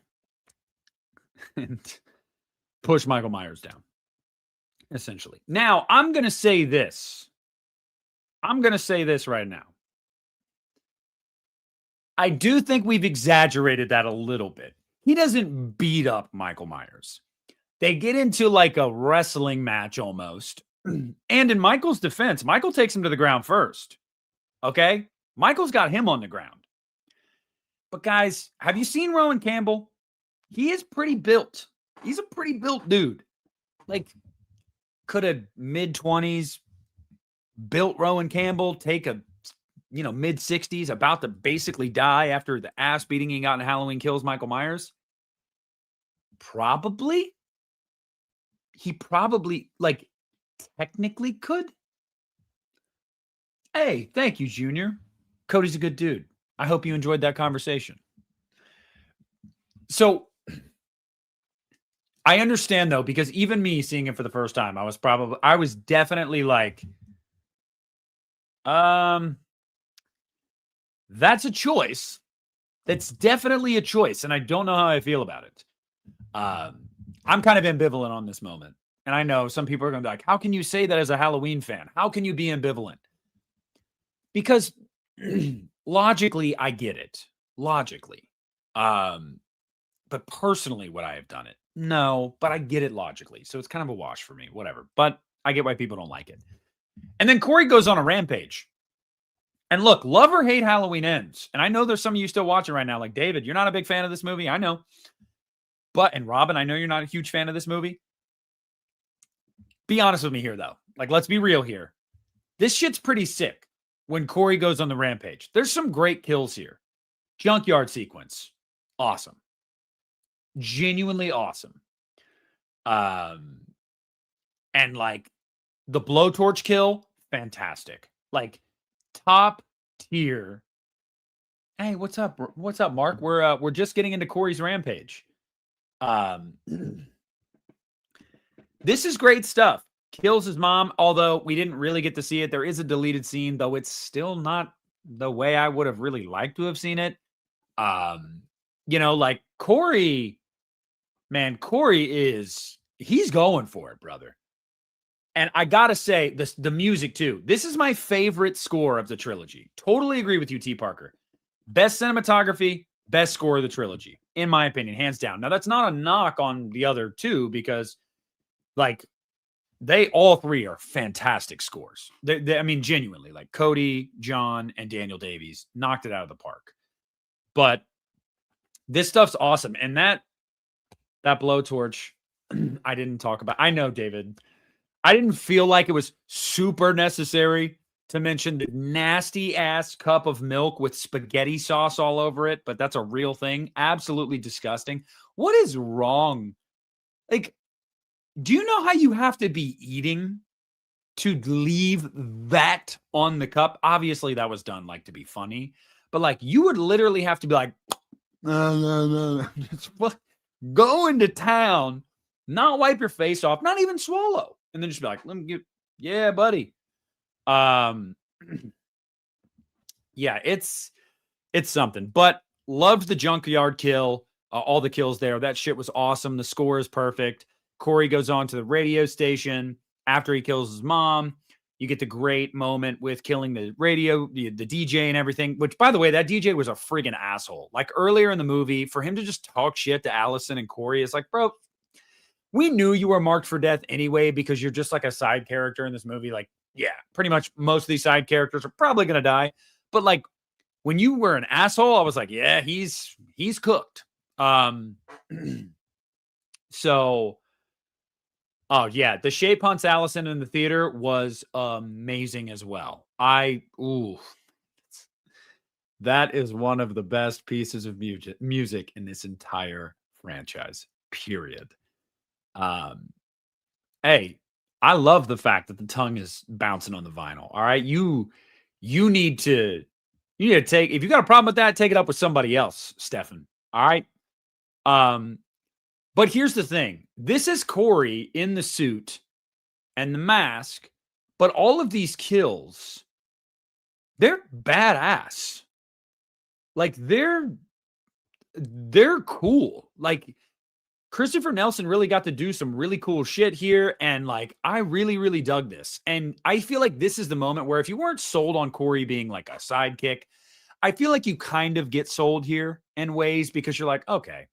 and push Michael Myers down, essentially. Now, I'm going to say this. I'm going to say this right now. I do think we've exaggerated that a little bit. He doesn't beat up Michael Myers. They get into like a wrestling match almost. And in Michael's defense, Michael takes him to the ground first. Okay? Michael's got him on the ground. But guys, have you seen Rowan Campbell? He is pretty built. He's a pretty built dude. Like, could a mid-20s built Rowan Campbell take a mid-60s, about to basically die after the ass beating he got in Halloween Kills Michael Myers? Probably. He probably, like, technically could. Hey, thank you, Junior. Cody's a good dude. I hope you enjoyed that conversation. So, I understand, though, because even me seeing it for the first time, I was definitely like, that's a choice. That's definitely a choice. And I don't know how I feel about it. I'm kind of ambivalent on this moment. And I know some people are going to be like, how can you say that as a Halloween fan? How can you be ambivalent? Because logically, I get it. Logically. But personally, would I have done it? No, but I get it logically. So it's kind of a wash for me. Whatever. But I get why people don't like it. And then Corey goes on a rampage. And look, love or hate Halloween Ends. And I know there's some of you still watching right now. Like, David, you're not a big fan of this movie. I know. And Robin, I know you're not a huge fan of this movie. Be honest with me here, though. Like, let's be real here. This shit's pretty sick when Corey goes on the rampage. There's some great kills here. Junkyard sequence. Awesome. Genuinely awesome. And, like, the blowtorch kill, fantastic. Like, top tier. Hey, what's up? What's up, Mark? We're just getting into Corey's rampage. This is great stuff. Kills his mom, although we didn't really get to see it. There is a deleted scene, though it's still not the way I would have really liked to have seen it. Like Corey, man, he's going for it, brother. And I gotta say, the music too. This is my favorite score of the trilogy. Totally agree with you, T. Parker. Best cinematography, best score of the trilogy, in my opinion, hands down. Now, that's not a knock on the other two because, like, they all three are fantastic scores. I mean, genuinely, like Cody, John, and Daniel Davies knocked it out of the park. But this stuff's awesome, and that blowtorch, I didn't talk about. I know, David. I didn't feel like it was super necessary to mention the nasty ass cup of milk with spaghetti sauce all over it, but that's a real thing. Absolutely disgusting. What is wrong? Like, do you know how you have to be eating to leave that on the cup? Obviously, that was done like to be funny, but like you would literally have to be like, no. Just go into town, not wipe your face off, not even swallow, and then just be like, let me get, yeah, buddy. Yeah, it's something, but loved the junkyard kill, all the kills there. That shit was awesome. The score is perfect. Corey goes on to the radio station after he kills his mom. You get the great moment with killing the radio, the DJ and everything, which, by the way, that DJ was a friggin' asshole. Like earlier in the movie, for him to just talk shit to Allison and Corey is like, bro, we knew you were marked for death anyway because you're just like a side character in this movie. Like, yeah, pretty much most of these side characters are probably going to die. But like, when you were an asshole, I was like, yeah, he's cooked. So, oh yeah, the Shape Hunts Allison in the theater was amazing as well. That is one of the best pieces of music in this entire franchise. Period. Hey, I love the fact that the tongue is bouncing on the vinyl. All right, you need to take, if you got a problem with that, take it up with somebody else, Stefan. All right. But here's the thing. This is Corey in the suit and the mask, but all of these kills, they're badass. Like they're cool. Like Christopher Nelson really got to do some really cool shit here. And like, I really, really dug this. And I feel like this is the moment where if you weren't sold on Corey being like a sidekick, I feel like you kind of get sold here in ways because you're like, okay,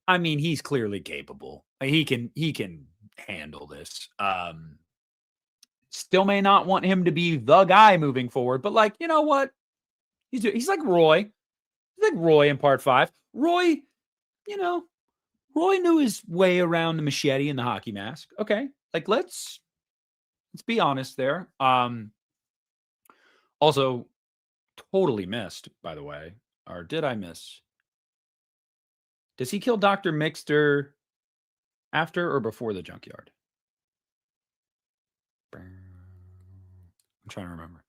I mean, he's clearly capable. He can handle this. Still may not want him to be the guy moving forward, but like, you know what? He's like Roy. He's like Roy in part 5. Roy, Roy knew his way around the machete and the hockey mask. Okay. Like let's be honest there. Also totally missed, by the way. Or did I miss? Does he kill Dr. Mixter after or before the junkyard? I'm trying to remember.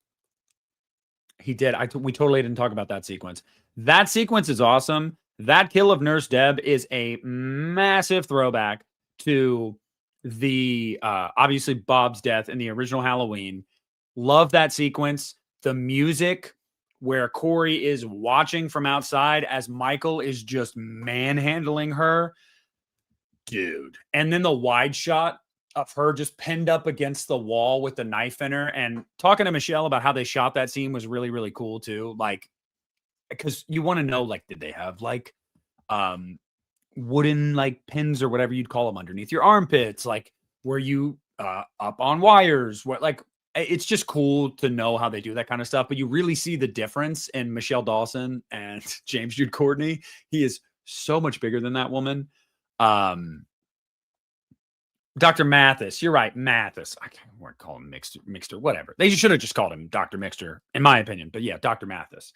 He did. We totally didn't talk about that sequence. That sequence is awesome. That kill of Nurse Deb is a massive throwback to the obviously Bob's death in the original Halloween. Love that sequence. The music where Corey is watching from outside as Michael is just manhandling her. Dude. And then the wide shot of her just pinned up against the wall with the knife in her. And talking to Michelle about how they shot that scene was really, really cool too. Like, because you want to know, like, did they have like wooden like pins or whatever you'd call them underneath your armpits? Like, were you up on wires? What, like, it's just cool to know how they do that kind of stuff. But you really see the difference in Michelle Dawson and James Jude Courtney. He is so much bigger than that woman. Dr. Mathis, you're right, Mathis. I can't call him Mixter, whatever. They should have just called him Dr. Mixter, in my opinion. But yeah, Dr. Mathis.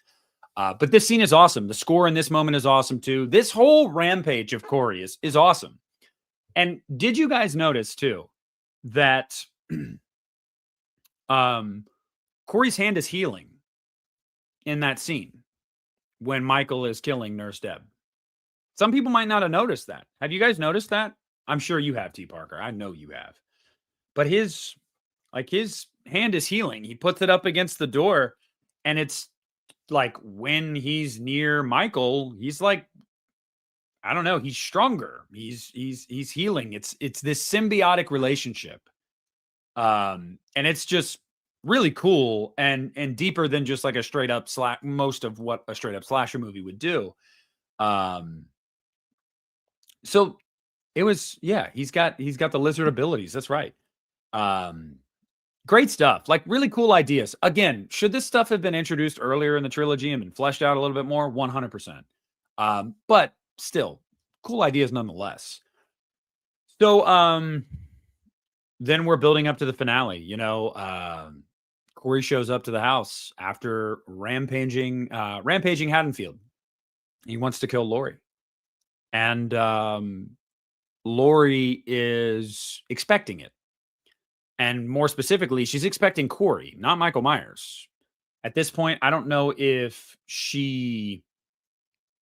But this scene is awesome. The score in this moment is awesome too. This whole rampage of Corey is awesome. And did you guys notice too that Corey's hand is healing in that scene when Michael is killing Nurse Deb? Some people might not have noticed that. Have you guys noticed that? I'm sure you have, T. Parker. I know you have. But his hand is healing. He puts it up against the door, and it's like when he's near Michael, he's like, I don't know, he's stronger. He's healing. It's this symbiotic relationship. And it's just really cool and deeper than just like a straight up most of what a straight up slasher movie would do. So it was, yeah, he's got the lizard abilities. That's right. Great stuff. Like really cool ideas. Again, should this stuff have been introduced earlier in the trilogy and been fleshed out a little bit more? 100%. But still, cool ideas nonetheless. So then we're building up to the finale. Corey shows up to the house after rampaging Haddonfield. He wants to kill Lori. And Lori is expecting it. And more specifically, she's expecting Corey, not Michael Myers. At this point, I don't know if she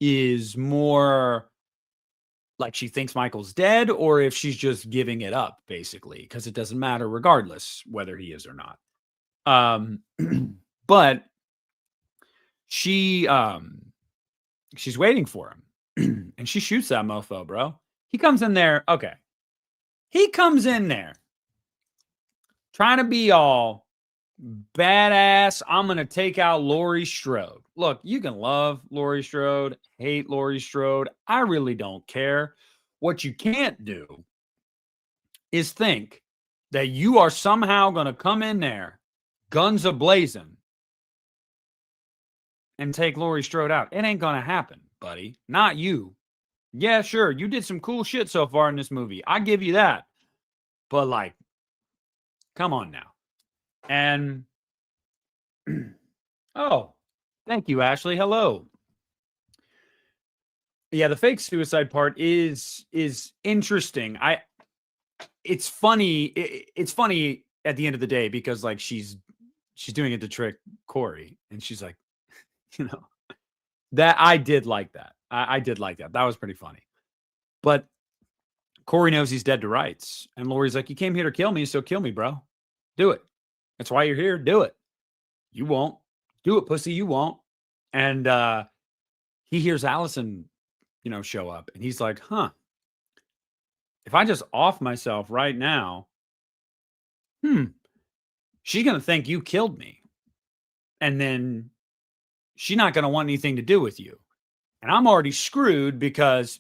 is more like she thinks Michael's dead or if she's just giving it up, basically, because it doesn't matter regardless whether he is or not. But she's waiting for him. And she shoots that mofo, bro. He comes in there. Okay. He comes in there trying to be all badass. I'm going to take out Laurie Strode. Look, you can love Laurie Strode, hate Laurie Strode. I really don't care. What you can't do is think that you are somehow going to come in there, guns a-blazing, and take Laurie Strode out. It ain't going to happen, buddy. Not you. Yeah, sure, you did some cool shit so far in this movie. I give you that. But, like, come on now. And, oh, thank you, Ashley. Hello. Yeah, the fake suicide part is interesting. It's funny. It's funny at the end of the day because, like, she's doing it to trick Corey. And she's like, that I did like that. I did like that. That was pretty funny. But Corey knows he's dead to rights. And Laurie's like, you came here to kill me, so kill me, bro. Do it. That's why you're here. Do it. You won't. Do it, pussy. You won't. And he hears Allison, show up. And he's like, if I just off myself right now, she's going to think you killed me. And then she's not going to want anything to do with you. And I'm already screwed because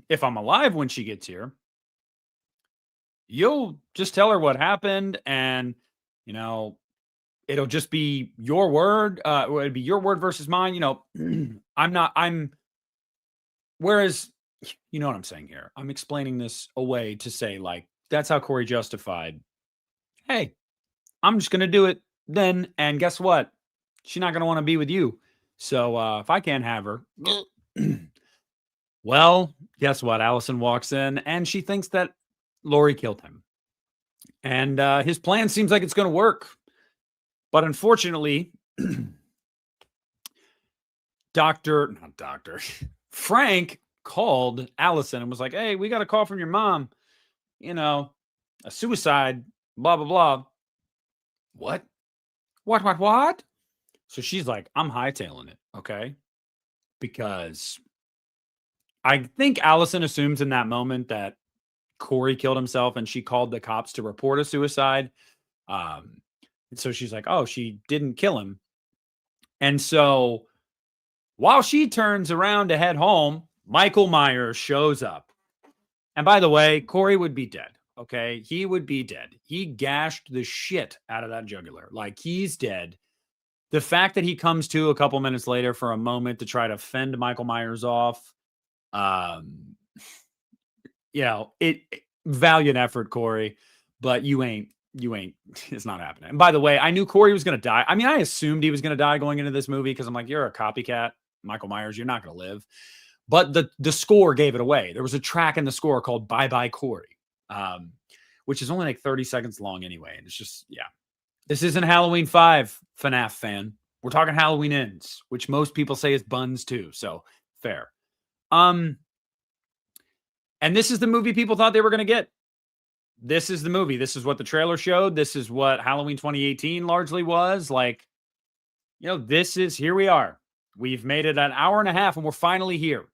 if I'm alive when she gets here, you'll just tell her what happened and, it'll just be your word. It'd be your word versus mine. Whereas, you know what I'm saying here? I'm explaining this away to say, like, that's how Corey justified, hey, I'm just going to do it then. And guess what? She's not going to want to be with you. So if I can't have her, well, guess what? Allison walks in and she thinks that Laurie killed him. And his plan seems like it's going to work. But unfortunately, Frank called Allison and was like, hey, we got a call from your mom. A suicide, blah, blah, blah. What? What? So she's like, I'm hightailing it, okay? Because I think Allison assumes in that moment that Corey killed himself and she called the cops to report a suicide. And so she's like, oh, she didn't kill him. And so while she turns around to head home, Michael Myers shows up. And by the way, Corey would be dead, okay? He would be dead. He gashed the shit out of that jugular. Like, he's dead. The fact that he comes to a couple minutes later for a moment to try to fend Michael Myers off, valiant effort, Corey, but you ain't, it's not happening. And by the way, I knew Corey was going to die. I mean, I assumed he was going to die going into this movie because I'm like, you're a copycat, Michael Myers, you're not going to live. But the score gave it away. There was a track in the score called Bye Bye Corey, which is only like 30 seconds long anyway. And it's just, yeah. This isn't Halloween 5, FNAF fan. We're talking Halloween Ends, which most people say is buns too. So fair. And this is the movie people thought they were going to get. This is the movie. This is what the trailer showed. This is what Halloween 2018 largely was. Like, here we are. We've made it an hour and a half and we're finally here.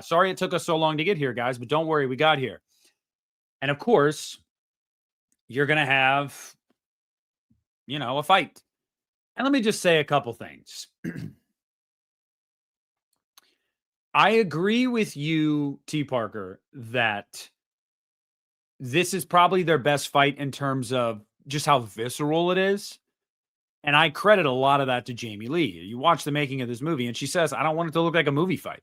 Sorry it took us so long to get here, guys, but don't worry, we got here. And of course, you're going to have, a fight. And let me just say a couple things. I agree with you, T. Parker, that this is probably their best fight in terms of just how visceral it is. And I credit a lot of that to Jamie Lee. You watch the making of this movie and she says, I don't want it to look like a movie fight.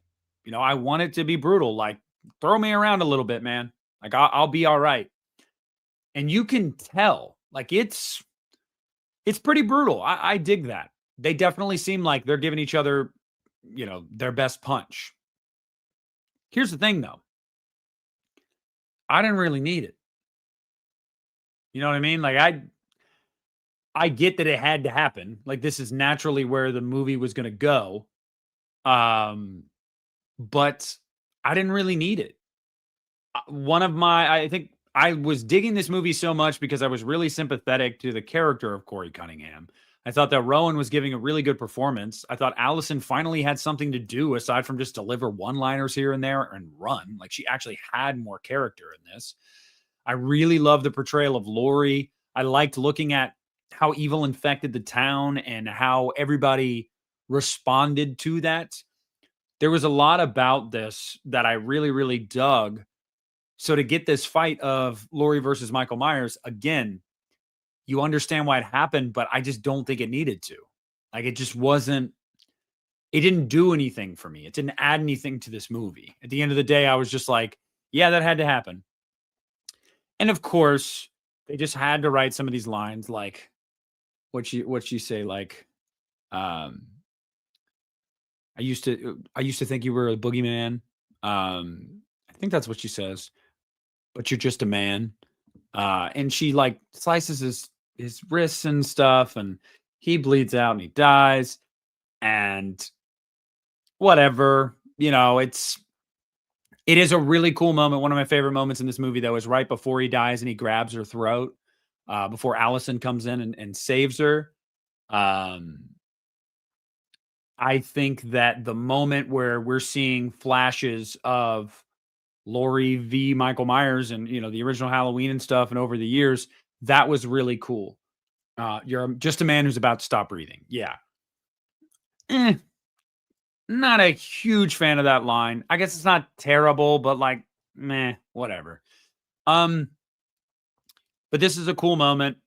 I want it to be brutal. Like, throw me around a little bit, man. Like I'll be all right. And you can tell, like it's pretty brutal. I dig that. They definitely seem like they're giving each other, their best punch. Here's the thing though. I didn't really need it. You know what I mean? Like I get that it had to happen. Like this is naturally where the movie was going to go. But I didn't really need it. I think I was digging this movie so much because I was really sympathetic to the character of Corey Cunningham. I thought that Rowan was giving a really good performance. I thought Allison finally had something to do aside from just deliver one-liners here and there and run. Like she actually had more character in this. I really love the portrayal of Laurie. I liked looking at how evil infected the town and how everybody responded to that. There was a lot about this that I really, really dug. So to get this fight of Laurie versus Michael Myers, again, you understand why it happened, but I just don't think it needed to. Like it just wasn't, it didn't do anything for me. It didn't add anything to this movie. At the end of the day, I was just like, yeah, that had to happen. And of course, they just had to write some of these lines like what you say, like, I used to think you were a boogeyman. I think that's what she says, but you're just a man. And she like slices his wrists and stuff, and he bleeds out and he dies. And whatever, it is a really cool moment. One of my favorite moments in this movie, though, is right before he dies and he grabs her throat before Allison comes in and saves her. I think that the moment where we're seeing flashes of Laurie v. Michael Myers and, the original Halloween and stuff and over the years, that was really cool. You're just a man who's about to stop breathing. Yeah. Not a huge fan of that line. I guess it's not terrible, but like, meh, whatever. But this is a cool moment.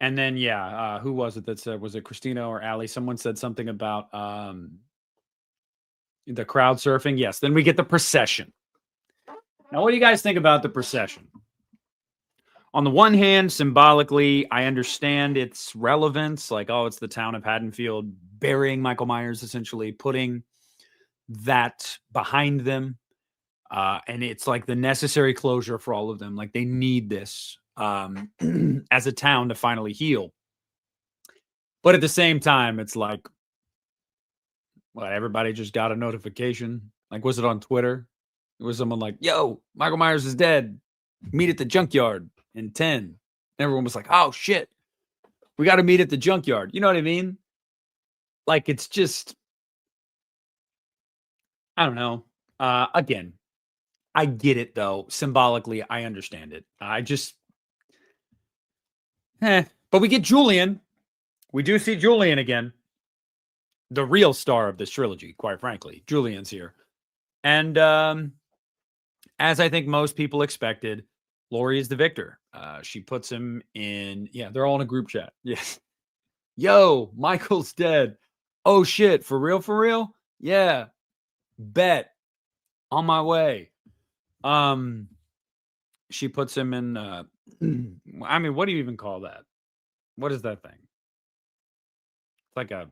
And then, yeah, who was it that said, was it Christina or Allie? Someone said something about the crowd surfing. Yes. Then we get the procession. Now, what do you guys think about the procession? On the one hand, symbolically, I understand its relevance. Like, oh, it's the town of Haddonfield burying Michael Myers, essentially putting that behind them. And it's like the necessary closure for all of them. Like they need this as a town to finally heal. But at the same time, it's like, what, everybody just got a notification. Like, was it on Twitter? It was someone like, yo, Michael Myers is dead. Meet at the junkyard in 10. Everyone was like, oh, shit. We got to meet at the junkyard. You know what I mean? Like, it's just, I don't know. Again, I get it, though. Symbolically, I understand it. But we get Julian. We do see Julian again. The real star of this trilogy, quite frankly. Julian's here. And as I think most people expected, Laurie is the victor. She puts him in, they're all in a group chat. Yes. Yo, Michael's dead. Oh, shit. For real? For real? Yeah. Bet. On my way. She puts him in, I mean, what do you even call that? What is that thing? It's like a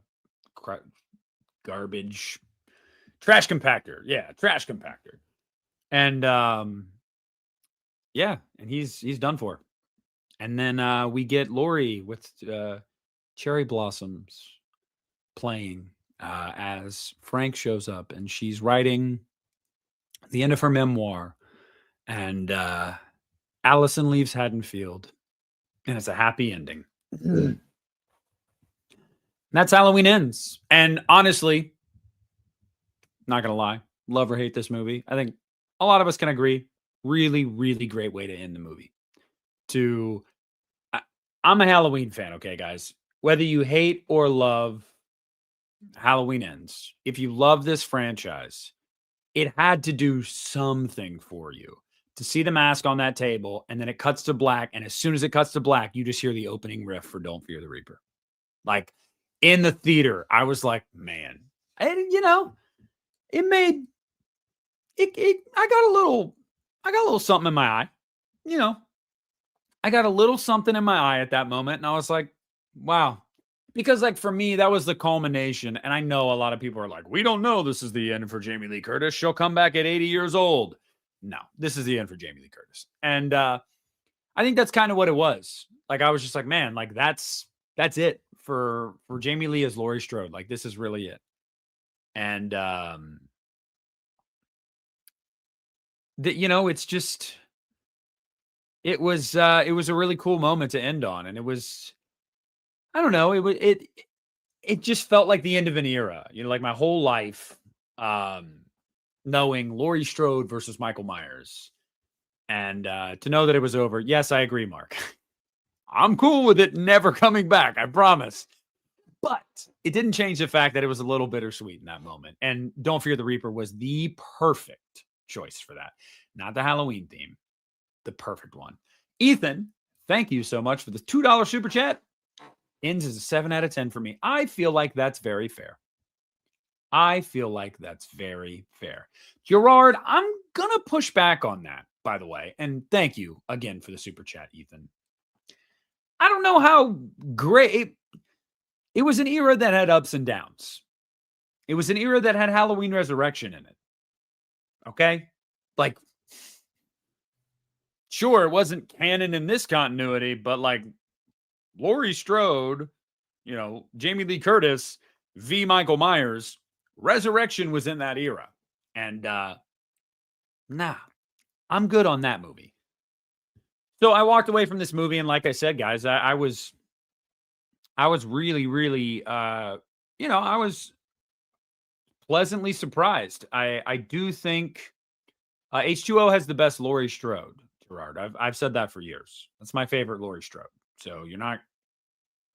garbage trash compactor. Yeah, trash compactor. And and he's done for. And then we get Laurie with cherry blossoms playing as Frank shows up, and she's writing the end of her memoir. And Allison leaves Haddonfield, and it's a happy ending. That's Halloween Ends. And honestly, not going to lie, love or hate this movie. I think a lot of us can agree. Really, really great way to end the movie. I'm a Halloween fan, okay, guys? Whether you hate or love Halloween Ends, if you love this franchise, it had to do something for you. To see the mask on that table, and then it cuts to black, and as soon as it cuts to black, you just hear the opening riff for Don't Fear the Reaper. Like, in the theater, I was like, man, it made it. I I got a little something in my eye. You know, I got a little something in my eye at that moment. And I was like, wow. Because, like, for me, that was the culmination. And I know a lot of people are like, we don't know this is the end for Jamie Lee Curtis. She'll come back at 80 years old. No, this is the end for Jamie Lee Curtis. And I think that's kind of what it was. Like, I was just like, man, like, that's it for Jamie Lee as Laurie Strode. Like, this is really it. And, it's just, it was a really cool moment to end on. And it was, I don't know, it just felt like the end of an era, like my whole life, knowing Laurie Strode versus Michael Myers, and to know that it was over. Yes, I agree, Mark. I'm cool with it never coming back, I promise. But it didn't change the fact that it was a little bittersweet in that moment. And Don't Fear the Reaper was the perfect choice for that. Not the Halloween theme, the perfect one. Ethan, thank you so much for the $2 super chat. Ends as a 7 out of 10 for me. I feel like that's very fair. Gerard, I'm going to push back on that, by the way. And thank you again for the super chat, Ethan. I don't know how great. It was an era that had ups and downs. It was an era that had Halloween Resurrection in it. Okay? Like, sure, it wasn't canon in this continuity, but like Laurie Strode, Jamie Lee Curtis v. Michael Myers, Resurrection was in that era. And I'm good on that movie. So I walked away from this movie, and like I said, guys, I was really, really, I was pleasantly surprised. I do think H2O has the best Laurie Strode, Gerard. I've said that for years. That's my favorite Laurie Strode. So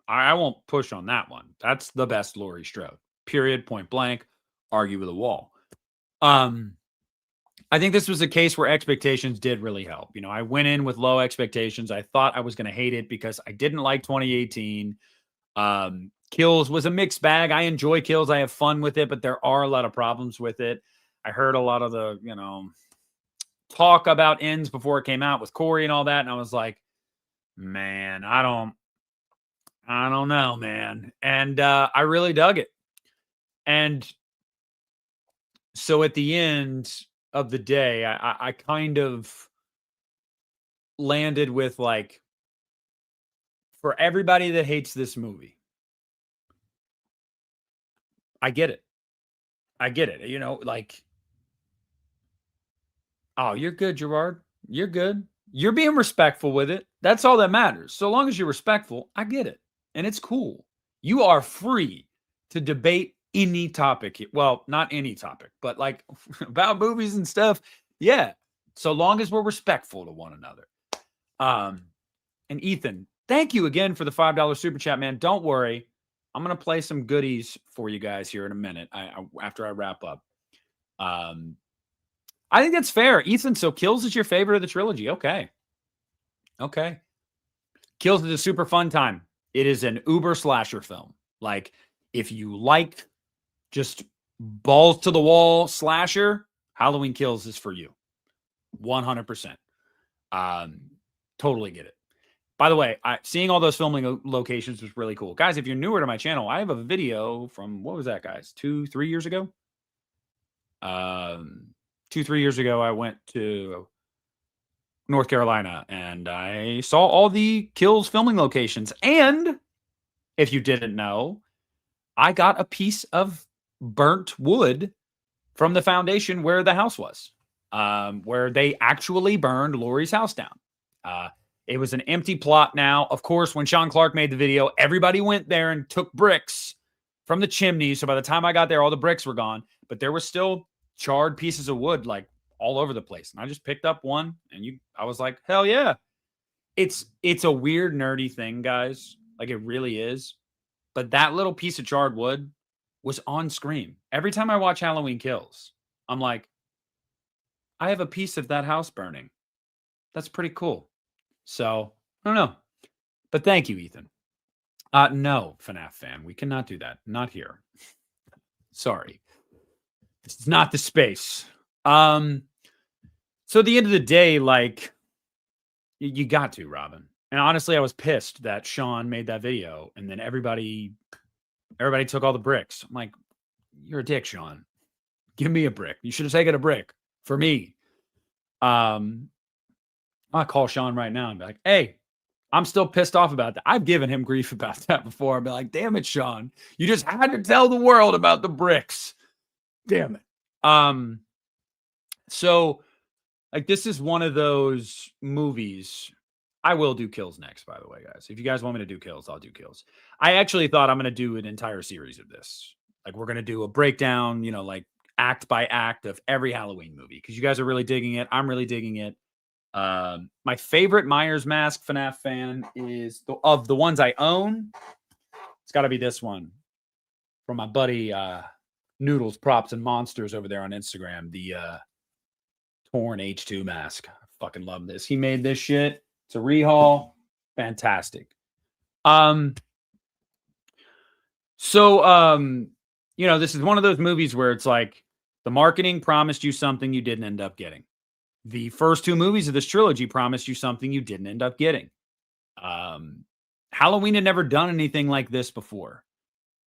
I won't push on that one. That's the best Laurie Strode. Period. Point blank. Argue with a wall. I think this was a case where expectations did really help. I went in with low expectations. I thought I was going to hate it because I didn't like 2018. Kills was a mixed bag. I enjoy Kills. I have fun with it, but there are a lot of problems with it. I heard a lot of the, talk about ends before it came out with Corey and all that. And I was like, man, I don't know, man. And I really dug it. And so at the end of the day, I kind of landed with like, for everybody that hates this movie, I get it. Like, oh, you're good, Gerard. You're good. You're being respectful with it. That's all that matters. So long as you're respectful, I get it. And it's cool. You are free to debate any topic. Well, not any topic, but like about movies and stuff. Yeah. So long as we're respectful to one another. And Ethan, thank you again for the $5 super chat, man. Don't worry. I'm going to play some goodies for you guys here in a minute after I wrap up. I think that's fair. Ethan, so Kills is your favorite of the trilogy. Okay. Kills is a super fun time. It is an uber slasher film. Like, if you like just balls to the wall slasher, Halloween Kills is for you. 100%. Totally get it. By the way, seeing all those filming locations was really cool. Guys, if you're newer to my channel, I have a video from, what was that, guys? 2-3 years ago? 2-3 years ago, I went to North Carolina and I saw all the Kills filming locations. And if you didn't know, I got a piece of burnt wood from the foundation where the house was, where they actually burned Laurie's house down. It was an empty plot now. Of course, when Sean Clark made the video, everybody went there and took bricks from the chimney. So by the time I got there, all the bricks were gone, but there were still charred pieces of wood like all over the place. And I just picked up one and I was like, hell yeah. It's a weird, nerdy thing, guys. Like, it really is. But that little piece of charred wood was on screen. Every time I watch Halloween Kills, I'm like, I have a piece of that house burning. That's pretty cool. So, I don't know. But thank you, Ethan. No, FNAF fan. We cannot do that. Not here. Sorry. It's not the space. So So at the end of the day, like, you got to, Robin. And honestly, I was pissed that Sean made that video and then everybody took all the bricks. I'm like, you're a dick, Sean. Give me a brick. You should have taken a brick for me. I'll call Sean right now and be like, hey, I'm still pissed off about that. I've given him grief about that before. I'll be like, damn it, Sean. You just had to tell the world about the bricks. Damn it. So like this is one of those movies. I will do kills next, by the way, guys. If you guys want me to do kills, I'll do kills. I actually thought I'm going to do an entire series of this. Like we're going to do a breakdown, like act by act of every Halloween movie because you guys are really digging it. I'm really digging it. My favorite Myers Mask FNAF fan is of the ones I own. It's got to be this one from my buddy Noodles Props and Monsters over there on Instagram. The torn H2 mask. I fucking love this. He made this shit. It's a rehaul. Fantastic. This is one of those movies where it's like the marketing promised you something you didn't end up getting. The first two movies of this trilogy promised you something you didn't end up getting. Halloween had never done anything like this before.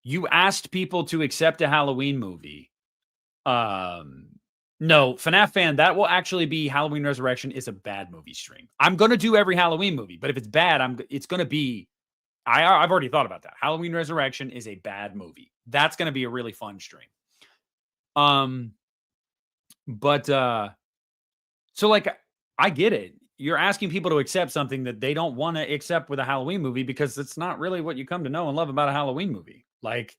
You asked people to accept a Halloween movie. No, FNAF fan, that will actually be Halloween Resurrection is a bad movie stream. I'm going to do every Halloween movie, but if it's bad, it's going to be, I've already thought about that. Halloween Resurrection is a bad movie. That's going to be a really fun stream. So like, I get it. You're asking people to accept something that they don't want to accept with a Halloween movie because it's not really what you come to know and love about a Halloween movie. Like,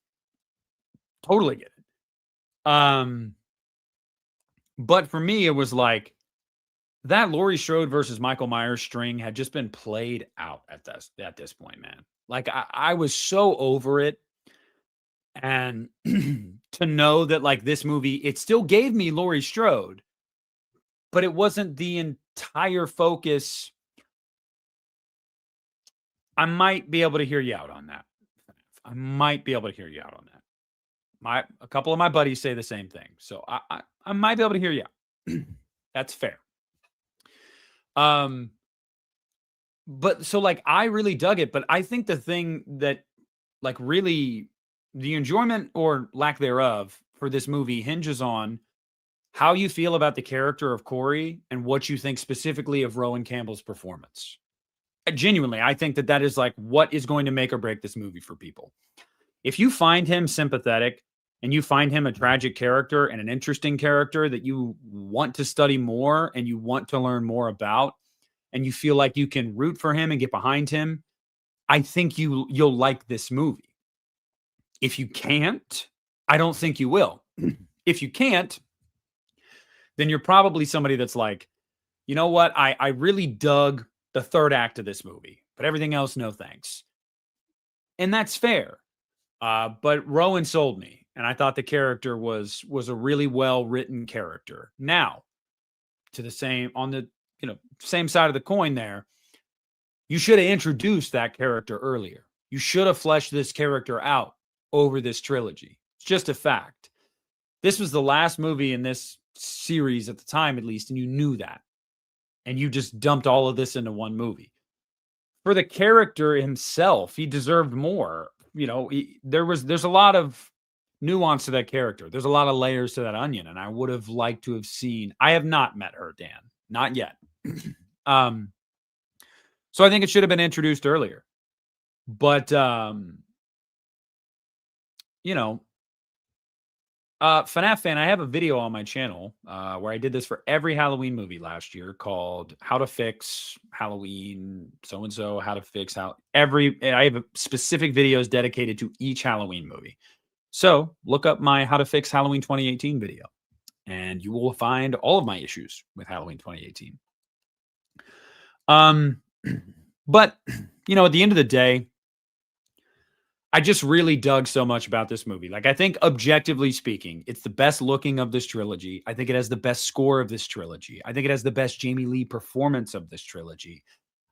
totally get it. But for me, it was like that Laurie Strode versus Michael Myers string had just been played out at this point, man. Like I was so over it. And to know that like this movie, it still gave me Laurie Strode, but it wasn't the entire focus. I might be able to hear you out on that. A couple of my buddies say the same thing. So I might be able to hear you out. That's fair. But so like, I really dug it, but I think the thing that like really the enjoyment or lack thereof for this movie hinges on how you feel about the character of Corey and what you think specifically of Rowan Campbell's performance. Genuinely, I think that is like what is going to make or break this movie for people. If you find him sympathetic and you find him a tragic character and an interesting character that you want to study more and you want to learn more about, and you feel like you can root for him and get behind him, I think you'll like this movie. If you can't, I don't think you will. If you can't, then you're probably somebody that's like, you know what? I really dug the third act of this movie, but everything else, no thanks. And that's fair. But Rowan sold me, and I thought the character was a really well-written character. Now, to the same side of the coin there, you should have introduced that character earlier. You should have fleshed this character out over this trilogy. It's just a fact. This was the last movie in this series at the time, at least, and you knew that. And you just dumped all of this into one movie. For the character himself, he deserved more. There's a lot of nuance to that character. There's a lot of layers to that onion, and I would have liked to have seen. I have not met her, Dan, not yet. So I think it should have been introduced earlier. But FNAF fan, I have a video on my channel where I did this for every Halloween movie last year called How to Fix Halloween, so-and-so, how to fix I have specific videos dedicated to each Halloween movie. So look up my How to Fix Halloween 2018 video, and you will find all of my issues with Halloween 2018. But, at the end of the day, I just really dug so much about this movie. Like, I think objectively speaking, it's the best looking of this trilogy. I think it has the best score of this trilogy. I think it has the best Jamie Lee performance of this trilogy.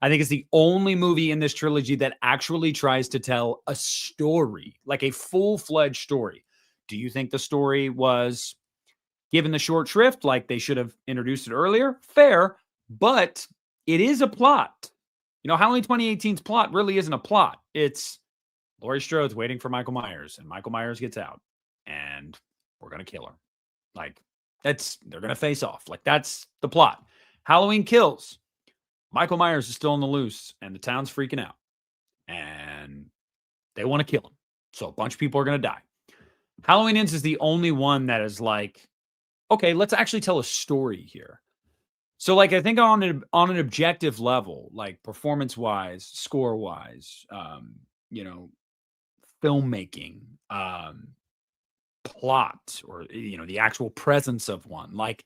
I think it's the only movie in this trilogy that actually tries to tell a story, like a full-fledged story. Do you think the story was given the short shrift, like they should have introduced it earlier. Fair, but it is a plot. You know, Halloween 2018's plot really isn't a plot. It's Laurie Strode's waiting for Michael Myers, and Michael Myers gets out, and we're gonna kill her. Like, they're gonna face off. Like, that's the plot. Halloween Kills. Michael Myers is still on the loose, and the town's freaking out, and they want to kill him. So a bunch of people are gonna die. Halloween Ends is the only one that is like, okay, let's actually tell a story here. So, like, I think on an objective level, like performance wise, score wise, you know, filmmaking, plot, or you know, the actual presence of one, like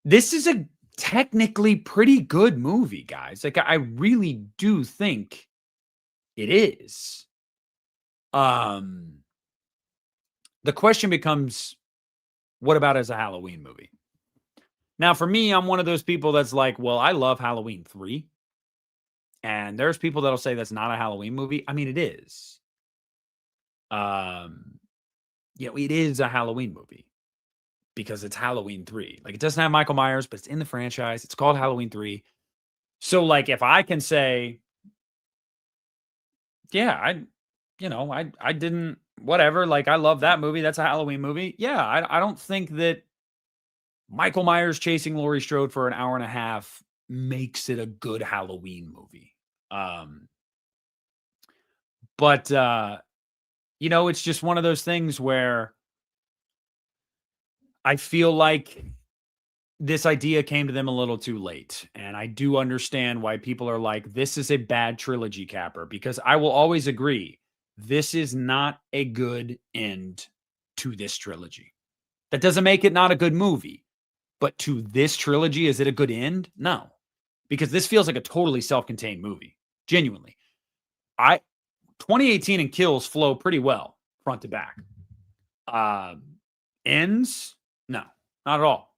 this is a technically pretty good movie, guys. Like, I really do think it is. The question becomes, what about as a Halloween movie? Now, for me, I'm one of those people that's like, well, I love Halloween 3. And there's people that'll say that's not a Halloween movie. I mean, it is. Yeah, it is a Halloween movie because it's Halloween 3. Like, it doesn't have Michael Myers, but it's in the franchise. It's called Halloween 3. So, like, if I can say, yeah, I didn't, whatever, like, I love that movie. That's a Halloween movie. Yeah, I don't think that Michael Myers chasing Laurie Strode for an hour and a half makes it a good Halloween movie. But you know, it's just one of those things where I feel like this idea came to them a little too late. And I do understand why people are like, this is a bad trilogy capper, because I will always agree, this is not a good end to this trilogy. That doesn't make it not a good movie. But to this trilogy, is it a good end? No, because this feels like a totally self-contained movie. Genuinely. 2018 and Kills flow pretty well front to back. Ends? No, not at all.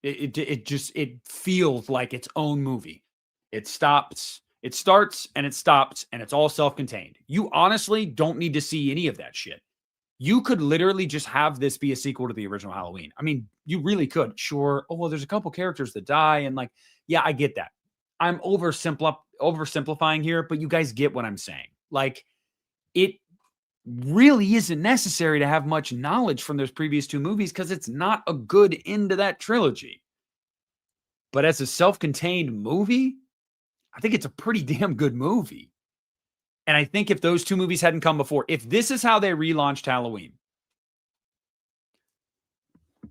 It feels like its own movie. It starts and it stops, and it's all self-contained. You honestly don't need to see any of that shit. You could literally just have this be a sequel to the original Halloween. I mean, you really could. Sure. Oh, well, there's a couple characters that die, and like, yeah, I get that. I'm oversimplifying here, but you guys get what I'm saying. Like, it really isn't necessary to have much knowledge from those previous two movies because it's not a good end to that trilogy. But as a self-contained movie, I think it's a pretty damn good movie. And I think if those two movies hadn't come before, if this is how they relaunched Halloween,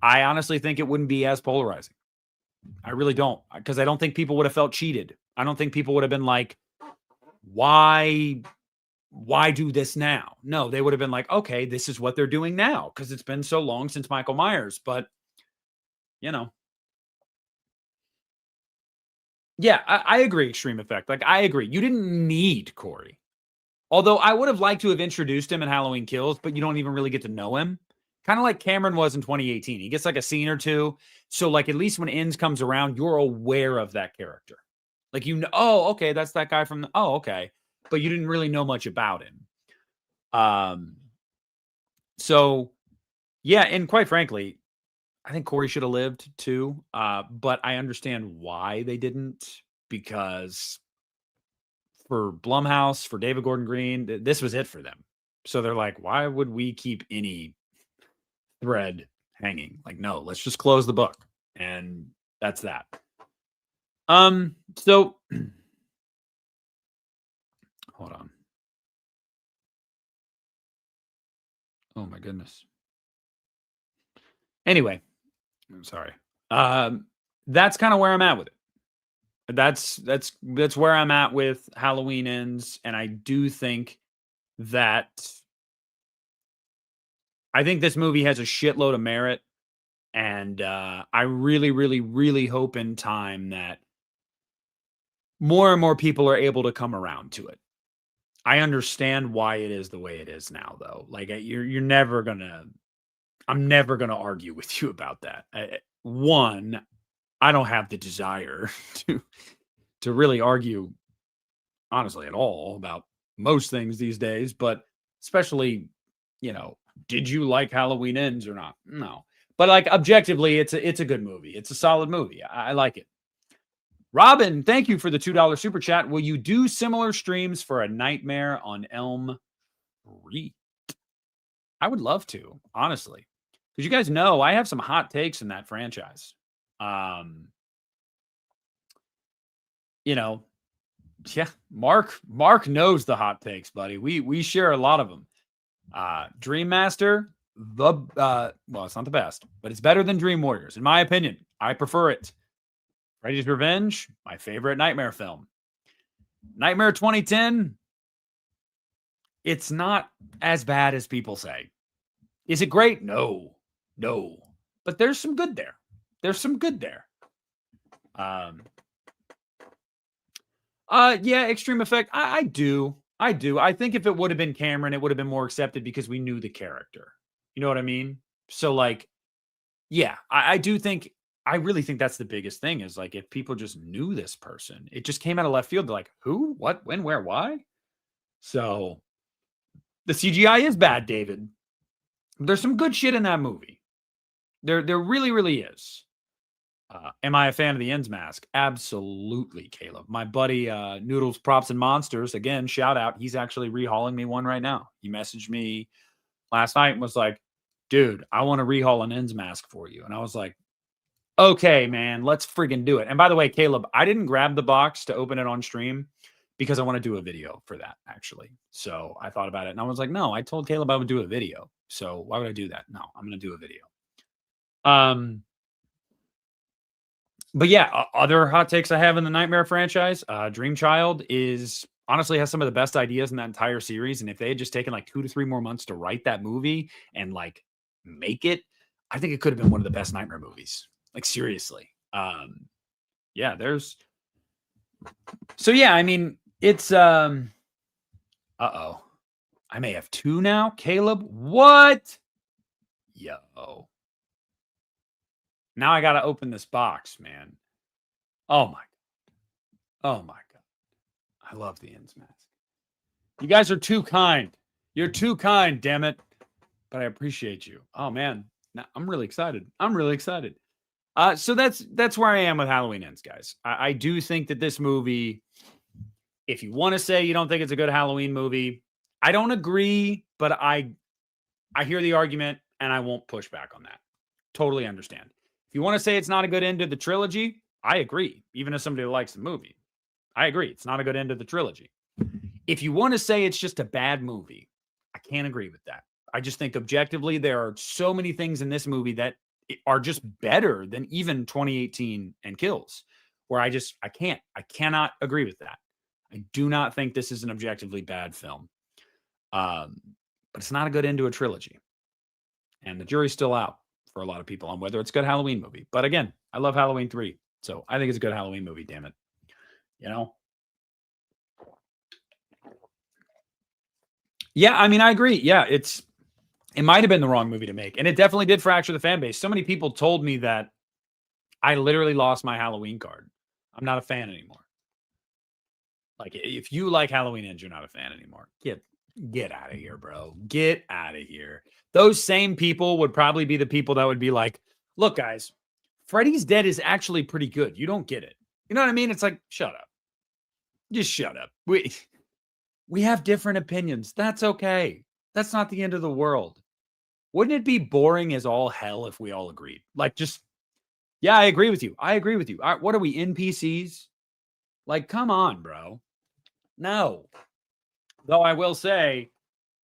I honestly think it wouldn't be as polarizing. I really don't, because I don't think people would have felt cheated. I don't think people would have been like, why do this now? No, they would have been like, okay, this is what they're doing now because it's been so long since Michael Myers. But, you know. Yeah, I agree, Extreme Effect. Like, I agree. You didn't need Corey. Although I would have liked to have introduced him in Halloween Kills, but you don't even really get to know him. Kind of like Cameron was in 2018. He gets like a scene or two. So, like, at least when Ends comes around, you're aware of that character. Like, you know, oh, okay, that's that guy from oh, okay. But you didn't really know much about him. So, yeah, and quite frankly, I think Corey should have lived too. But I understand why they didn't, because for Blumhouse, for David Gordon Green, this was it for them. So they're like, why would we keep any thread hanging? Like, no, let's just close the book. And that's that. So hold on. Oh my goodness. Anyway, I'm sorry. That's kind of where I'm at with it. That's where I'm at with Halloween Ends, and I do think that I think this movie has a shitload of merit, and I really, really, really hope in time that more and more people are able to come around to it. I understand why it is the way it is now, though. Like, you're never gonna, I'm never gonna argue with you about that. One, I don't have the desire to really argue, honestly, at all about most things these days, but especially, you know, did you like Halloween Ends or not? No. But like objectively, it's a good movie. It's a solid movie. I like it. Robin, thank you for the $2 super chat. Will you do similar streams for A Nightmare on Elm Street? I would love to, honestly. Because you guys know I have some hot takes in that franchise. You know, yeah, Mark knows the hot takes, buddy. We share a lot of them. Dream Master, well, it's not the best, but it's better than Dream Warriors, in my opinion. I prefer it. Freddy's Revenge, my favorite Nightmare film. Nightmare 2010, it's not as bad as people say. Is it great? No. But there's some good there. Yeah, Extreme Effect. I do. I think if it would have been Cameron, it would have been more accepted because we knew the character. You know what I mean? So like, yeah, I do think, I really think that's the biggest thing is like, if people just knew this person, it just came out of left field. They're like, who, what, when, where, why? So the CGI is bad, David. There's some good shit in that movie. There really, really is. Am I a fan of the Ends mask? Absolutely, Caleb. My buddy Noodles Props and Monsters, again, shout out. He's actually rehauling me one right now. He messaged me last night and was like, dude, I want to rehaul an Ends mask for you. And I was like, okay, man, let's friggin' do it. And by the way, Caleb, I didn't grab the box to open it on stream because I want to do a video for that, actually. So I thought about it and I was like, no, I told Caleb I would do a video. So why would I do that? No, I'm going to do a video. But yeah, other hot takes I have in the Nightmare franchise, Dream Child is honestly has some of the best ideas in that entire series. And if they had just taken like 2 to 3 more months to write that movie and like make it, I think it could have been one of the best Nightmare movies. Like seriously. Yeah, so yeah, I mean, it's I may have 2 now. Caleb, what? Yo. Now I got to open this box, man. Oh my God. I love the Ends mask. You guys are too kind. You're too kind, damn it. But I appreciate you. Oh man. Now, I'm really excited. So that's where I am with Halloween Ends, guys. I do think that this movie, if you want to say you don't think it's a good Halloween movie, I don't agree, but I hear the argument and I won't push back on that. Totally understand. If you want to say it's not a good end to the trilogy, I agree. Even as somebody who likes the movie, I agree. It's not a good end to the trilogy. If you want to say it's just a bad movie, I can't agree with that. I just think objectively, there are so many things in this movie that are just better than even 2018 and Kills, where I cannot agree with that. I do not think this is an objectively bad film. But it's not a good end to a trilogy. And the jury's still out for a lot of people on whether it's a good Halloween movie. But again, I love Halloween 3. So I think it's a good Halloween movie, damn it. You know? Yeah, I mean, I agree. Yeah, it might have been the wrong movie to make. And it definitely did fracture the fan base. So many people told me that I literally lost my Halloween card. I'm not a fan anymore. Like, if you like Halloween Ends, you're not a fan anymore. Get out of here, bro. Get out of here. Those same people would probably be the people that would be like, look, guys, Freddy's Dead is actually pretty good. You don't get it. You know what I mean? It's like, shut up. Just shut up. We have different opinions. That's okay. That's not the end of the world. Wouldn't it be boring as all hell if we all agreed? Like, just, yeah, I agree with you. What are we, NPCs? Like, come on, bro. No. Though I will say,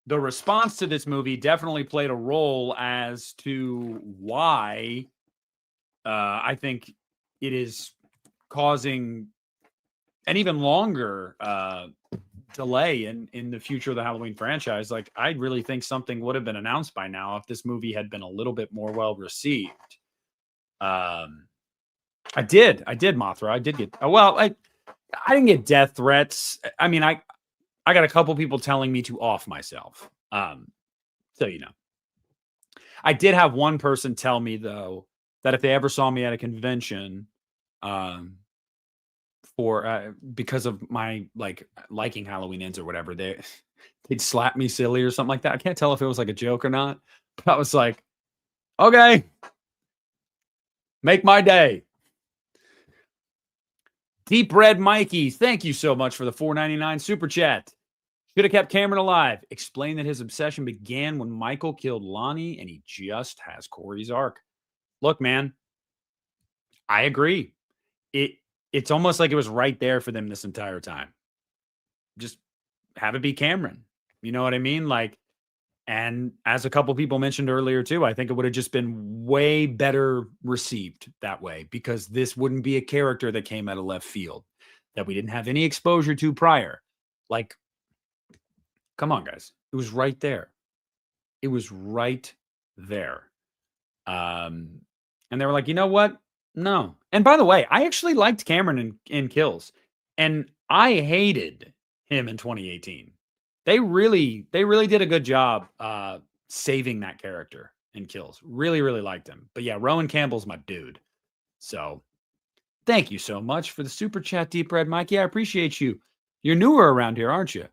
the response to this movie definitely played a role as to why I think it is causing an even longer delay in the future of the Halloween franchise. Like, I really think something would have been announced by now if this movie had been a little bit more well received. I did, Mothra. I did get, I didn't get death threats. I mean, I got a couple people telling me to off myself. So, you know, I did have one person tell me though, that if they ever saw me at a convention, because of my liking Halloween Ends or whatever, they'd slap me silly or something like that. I can't tell if it was like a joke or not, but I was like, okay, Make my day. Deep Red Mikey, thank you so much for the $4.99 super chat. Should have kept Cameron alive. Explain that his obsession began when Michael killed Lonnie and he just has Corey's arc. Look, man, I agree. It's almost like it was right there for them this entire time. Just have it be Cameron. You know what I mean? Like, and as a couple people mentioned earlier too, I think it would have just been way better received that way because this wouldn't be a character that came out of left field that we didn't have any exposure to prior. Like, come on, guys. It was right there. It was right there. And they were like, you know what? No. And by the way, I actually liked Cameron in Kills. And I hated him in 2018. They really did a good job saving that character in Kills. Really, really liked him. But yeah, Rowan Campbell's my dude. So thank you so much for the super chat, Deep Red Mikey. I appreciate you. You're newer around here, aren't you?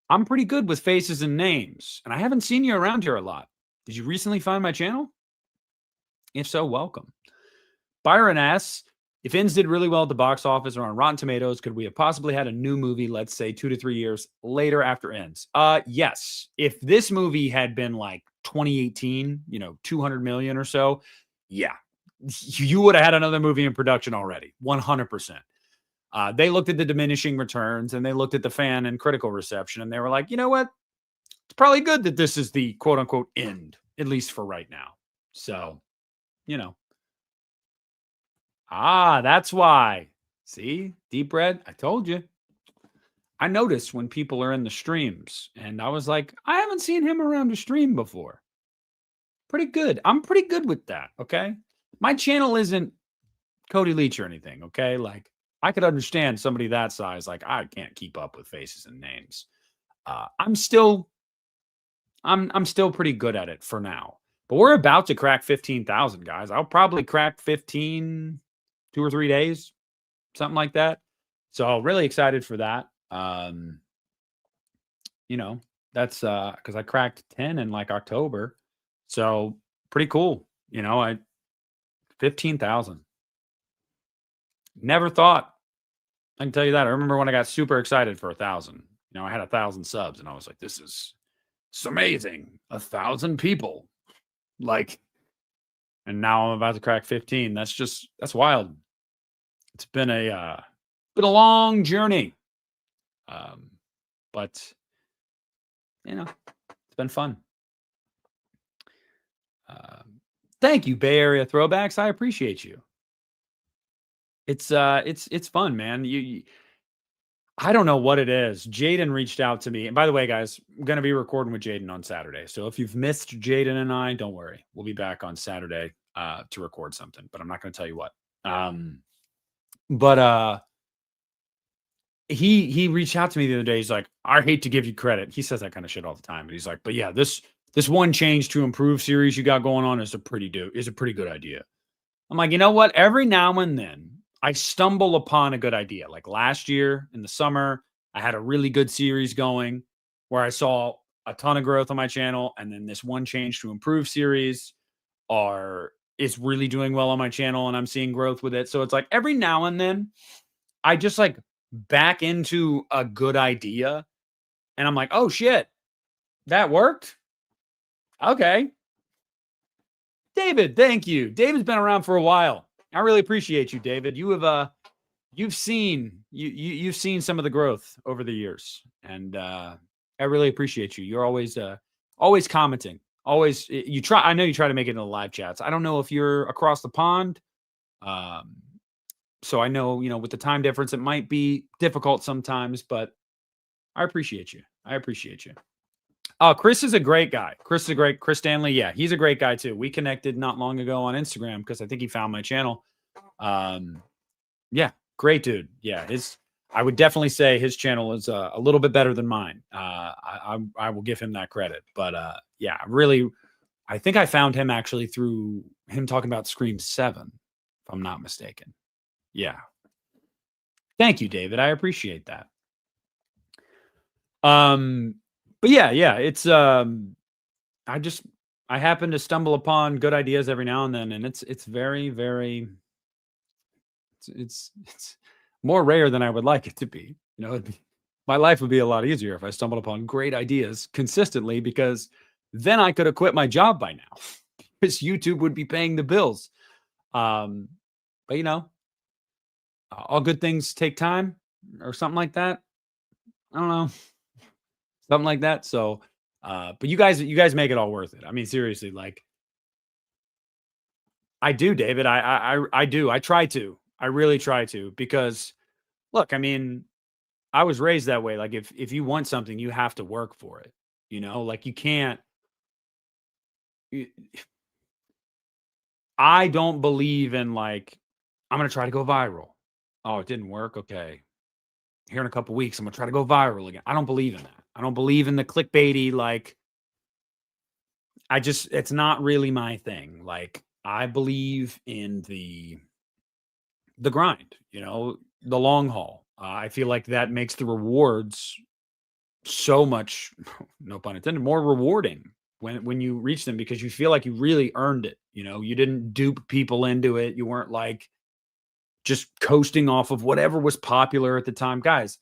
I'm pretty good with faces and names, and I haven't seen you around here a lot. Did you recently find my channel? If so, welcome. Byron asks, if Ends did really well at the box office or on Rotten Tomatoes, could we have possibly had a new movie, let's say 2 to 3 years later after Ends? Yes. If this movie had been like 2018, 200 million or so, yeah, you would have had another movie in production already, 100%. They looked at the diminishing returns and they looked at the fan and critical reception and they were like, you know what? It's probably good that this is the quote unquote end, at least for right now. So, that's why. See, Deep Red, I told you. I noticed when people are in the streams and I was like, I haven't seen him around a stream before. Pretty good. I'm pretty good with that. Okay. My channel isn't Cody Leach or anything. Okay. Like, I could understand somebody that size. Like, I can't keep up with faces and names. I'm still pretty good at it for now. But we're about to crack 15,000, guys. I'll probably crack 15, 2 or 3 days, something like that. So really excited for that. That's because I cracked 10 in like October. So pretty cool. 15,000. Never thought. I can tell you that. I remember when I got super excited for 1,000. I had 1,000 subs and I was like, this is amazing. 1,000 people. Like, and now I'm about to crack 15. That's wild. It's been a long journey. But it's been fun. Thank you, Bay Area Throwbacks. I appreciate you. It's fun, man. I don't know what it is. Jaden reached out to me. And by the way, guys, I'm going to be recording with Jaden on Saturday. So if you've missed Jaden and I, don't worry. We'll be back on Saturday to record something, but I'm not going to tell you what. But he reached out to me the other day. He's like, I hate to give you credit. He says that kind of shit all the time. But he's like, but yeah, this one change to improve series you got going on is a pretty good idea. I'm like, you know what? Every now and then I stumble upon a good idea. Like last year in the summer, I had a really good series going where I saw a ton of growth on my channel. And then this one change to improve series is really doing well on my channel and I'm seeing growth with it. So it's like every now and then I just like back into a good idea and I'm like, oh shit, that worked. Okay. David, thank you. David's been around for a while. I really appreciate you, David. You've seen some of the growth over the years, and I really appreciate you. You're always commenting. Always you try. I know you try to make it in the live chats. I don't know if you're across the pond, so I know with the time difference it might be difficult sometimes, but I appreciate you. Oh, Chris is a great guy. Chris Stanley. Yeah, he's a great guy too. We connected not long ago on Instagram because I think he found my channel. Yeah, great dude. Yeah, I would definitely say his channel is a little bit better than mine. I will give him that credit. But yeah, really, I think I found him actually through him talking about Scream 7, if I'm not mistaken. Yeah. Thank you, David. I appreciate that. But yeah, it's I I happen to stumble upon good ideas every now and then, and it's very, very it's more rare than I would like it to be. You know, my life would be a lot easier if I stumbled upon great ideas consistently, because then I could have quit my job by now. Because YouTube would be paying the bills. But you know, all good things take time or something like that. I don't know, something like that. So, but you guys make it all worth it. I mean, seriously, like I do, David. I do. I try to. I really try to, because look, I mean, I was raised that way. Like if you want something, you have to work for it. You know, like you can't. y- I don't believe in like I'm gonna try to go viral. Oh, it didn't work. Okay, here in a couple weeks, I'm gonna try to go viral again. I don't believe in that. I don't believe in the clickbaity. Like it's not really my thing. Like I believe in the grind. You know, the long haul. I feel like that makes the rewards so much, no pun intended, more rewarding when you reach them, because you feel like you really earned it. You know, you didn't dupe people into it. You weren't like just coasting off of whatever was popular at the time. Guys,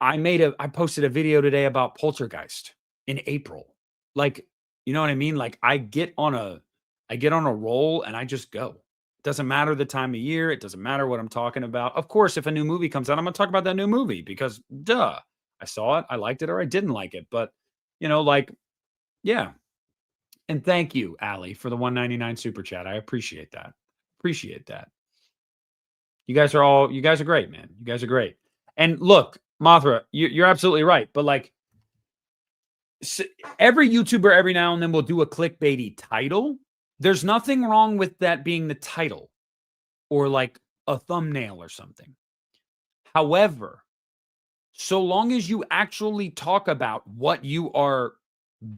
I posted a video today about Poltergeist in April. Like, you know what I mean? Like I get on a roll and I just go. Doesn't matter the time of year, it doesn't matter what I'm talking about. Of course, if a new movie comes out, I'm gonna talk about that new movie because duh. I saw it, I liked it or I didn't like it. But like, yeah. And thank you, Allie, for the 199 super chat. I appreciate that. Appreciate that. You guys are great, man. You guys are great. And look, Mothra, you're absolutely right. But like every YouTuber every now and then will do a clickbaity title. There's nothing wrong with that being the title or like a thumbnail or something. However, so long as you actually talk about what you are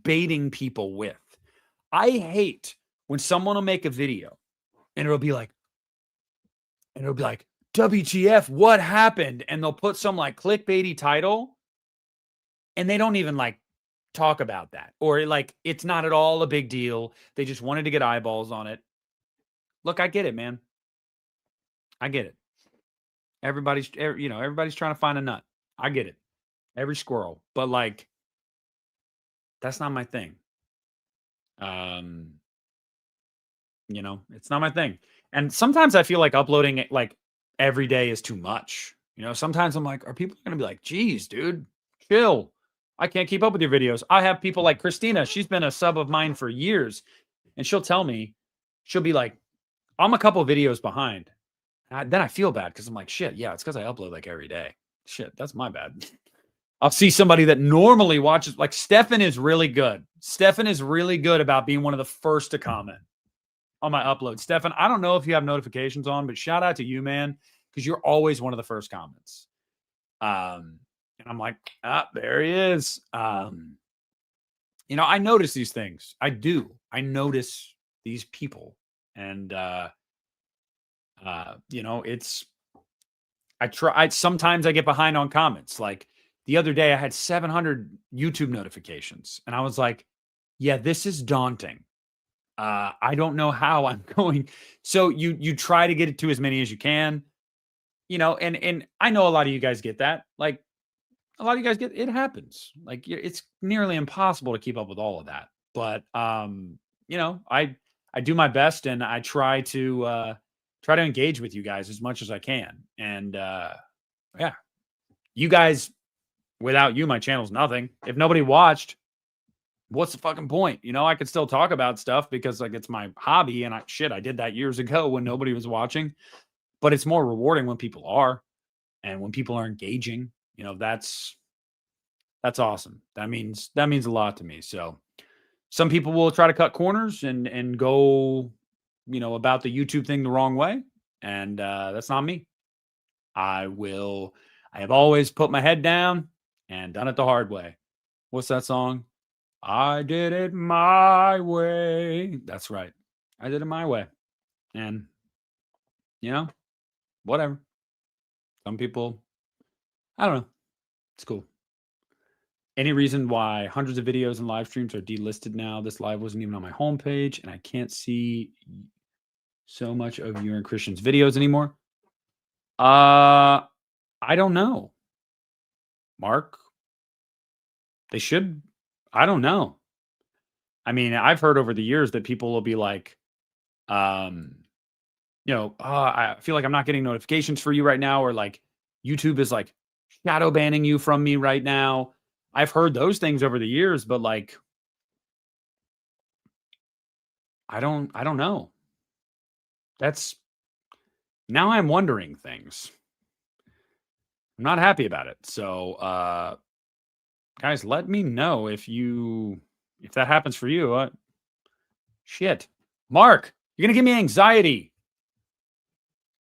baiting people with. I hate when someone will make a video and it'll be like, WTF, what happened? And they'll put some like clickbaity title and they don't even like talk about that. Or like it's not at all a big deal. They just wanted to get eyeballs on it. Look, I get it, man. I get it. Everybody's trying to find a nut. I get it. Every squirrel. But like that's not my thing. Um, it's not my thing. And sometimes I feel like uploading it like every day is too much. Sometimes I'm like, are people going to be like, geez, dude, chill. I can't keep up with your videos. I have people like Christina. She's been a sub of mine for years. And she'll tell me, she'll be like, I'm a couple videos behind. Then I feel bad because I'm like, shit, yeah, it's because I upload like every day. Shit, that's my bad. I'll see somebody that normally watches, like Stefan is really good. Stefan is really good about being one of the first to comment on my upload. Stefan, I don't know if you have notifications on, but shout out to you, man, because you're always one of the first comments. And I'm like, there he is. I notice these things. I do. I notice these people. And sometimes I get behind on comments. Like the other day I had 700 YouTube notifications and I was like, yeah, this is daunting. I don't know how I'm going. So you try to get it to as many as you can, and I know a lot of you guys get that. Like a lot of you guys get it happens. Like it's nearly impossible to keep up with all of that. But I do my best and I try to engage with you guys as much as I can. And yeah, you guys, without you, my channel's nothing. If nobody watched, what's the fucking point? I could still talk about stuff because like it's my hobby and I did that years ago when nobody was watching, but it's more rewarding when people are and when people are engaging, that's awesome. That means a lot to me. So some people will try to cut corners and go, about the YouTube thing the wrong way. And that's not me. I have always put my head down and done it the hard way. What's that song? I did it my way. That's right. I did it my way. And, whatever. Some people, I don't know. It's cool. Any reason why hundreds of videos and live streams are delisted now? This live wasn't even on my homepage, and I can't see so much of you and Christian's videos anymore. I don't know. Mark, they should. I don't know. I mean, I've heard over the years that people will be like, I feel like I'm not getting notifications for you right now, or like YouTube is like shadow banning you from me right now. I've heard those things over the years, but like, I don't know. That's now I'm wondering things. I'm not happy about it. So, guys, let me know if that happens for you. Shit. Mark, you're going to give me anxiety.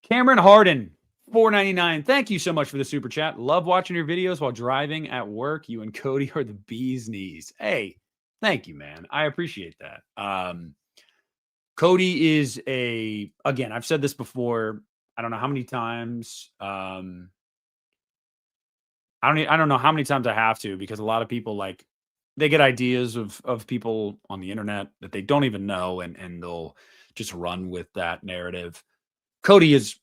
Cameron Harden, $4.99. Thank you so much for the super chat. Love watching your videos while driving at work. You and Cody are the bee's knees. Hey, thank you, man. I appreciate that. Cody is again, I've said this before. I don't know how many times. I don't know how many times I have to, because a lot of people like they get ideas of people on the internet that they don't even know, and they'll just run with that narrative. Cody is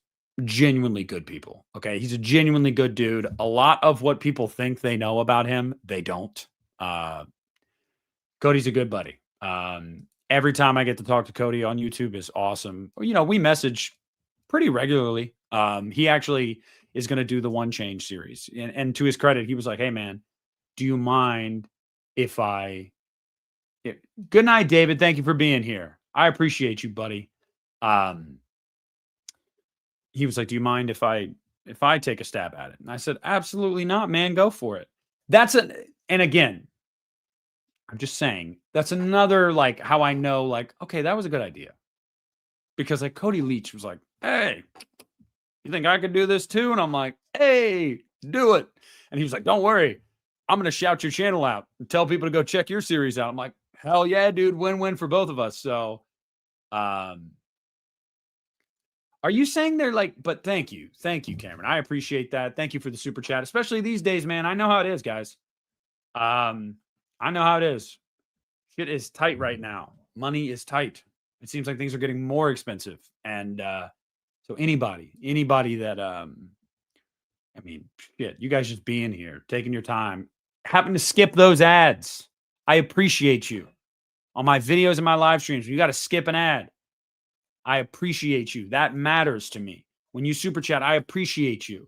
genuinely good people. Okay. He's a genuinely good dude. A lot of what people think they know about him, they don't. Cody's a good buddy. Every time I get to talk to Cody on YouTube is awesome. We message pretty regularly. He actually is going to do the One Change series. And to his credit, he was like, hey man, do you mind if good night, David. Thank you for being here. I appreciate you, buddy. He was like, do you mind if I take a stab at it? And I said, absolutely not, man. Go for it. And again, I'm just saying, that's another, like, how I know, like, okay, that was a good idea. Because like Cody Leach was like, hey, you think I could do this too? And I'm like, hey, do it. And he was like, don't worry, I'm going to shout your channel out and tell people to go check your series out. I'm like, hell yeah, dude, win-win for both of us. So, are you saying they're like, but thank you, Cameron. I appreciate that. Thank you for the super chat, especially these days, man. I know how it is, guys. I know how it is. Shit is tight right now. Money is tight. It seems like things are getting more expensive. And so anybody that, I mean, shit, you guys just being here, taking your time, happen to skip those ads. I appreciate you. On my videos and my live streams, you got to skip an ad. I appreciate you. That matters to me. When you super chat, I appreciate you.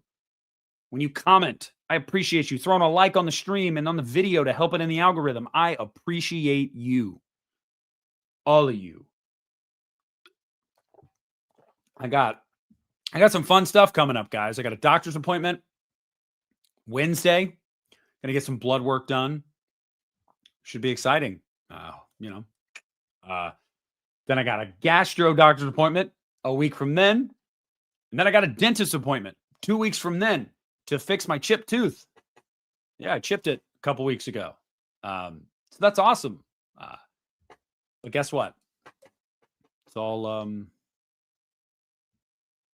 When you comment, I appreciate you. Throwing a like on the stream and on the video to help it in the algorithm. I appreciate you. All of you. I got some fun stuff coming up, guys. I got a doctor's appointment Wednesday. Gonna get some blood work done. Should be exciting. Then I got a gastro doctor's appointment a week from then. And then I got a dentist appointment 2 weeks from then to fix my chipped tooth. Yeah, I chipped it a couple weeks ago. So that's awesome. But guess what? It's all good.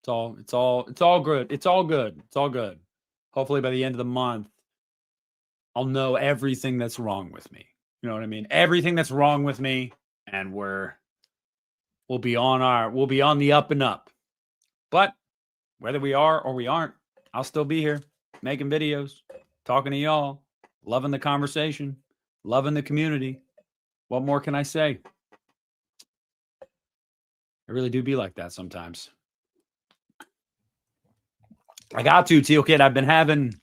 It's all good. It's all good. Hopefully by the end of the month, I'll know everything that's wrong with me. You know what I mean? Everything that's wrong with me, and we'll be on the up and up. But whether we are or we aren't, I'll still be here making videos, talking to y'all, loving the conversation, loving the community. What more can I say? I really do be like that sometimes. I got to, Teal Kid. I've been having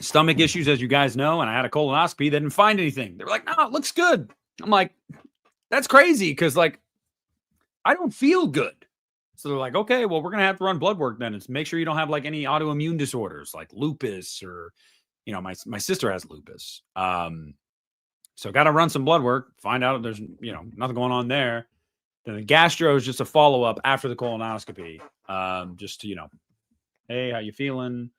stomach issues, as you guys know, and I had a colonoscopy. They didn't find anything. They were like, no, it looks good. I'm like, that's crazy, because like, I don't feel good. So they're like, okay, well, we're going to have to run blood work then and make sure you don't have like any autoimmune disorders like lupus, or, my sister has lupus. So got to run some blood work, find out if there's, nothing going on there. Then the gastro is just a follow-up after the colonoscopy. Just to, hey, how you feeling?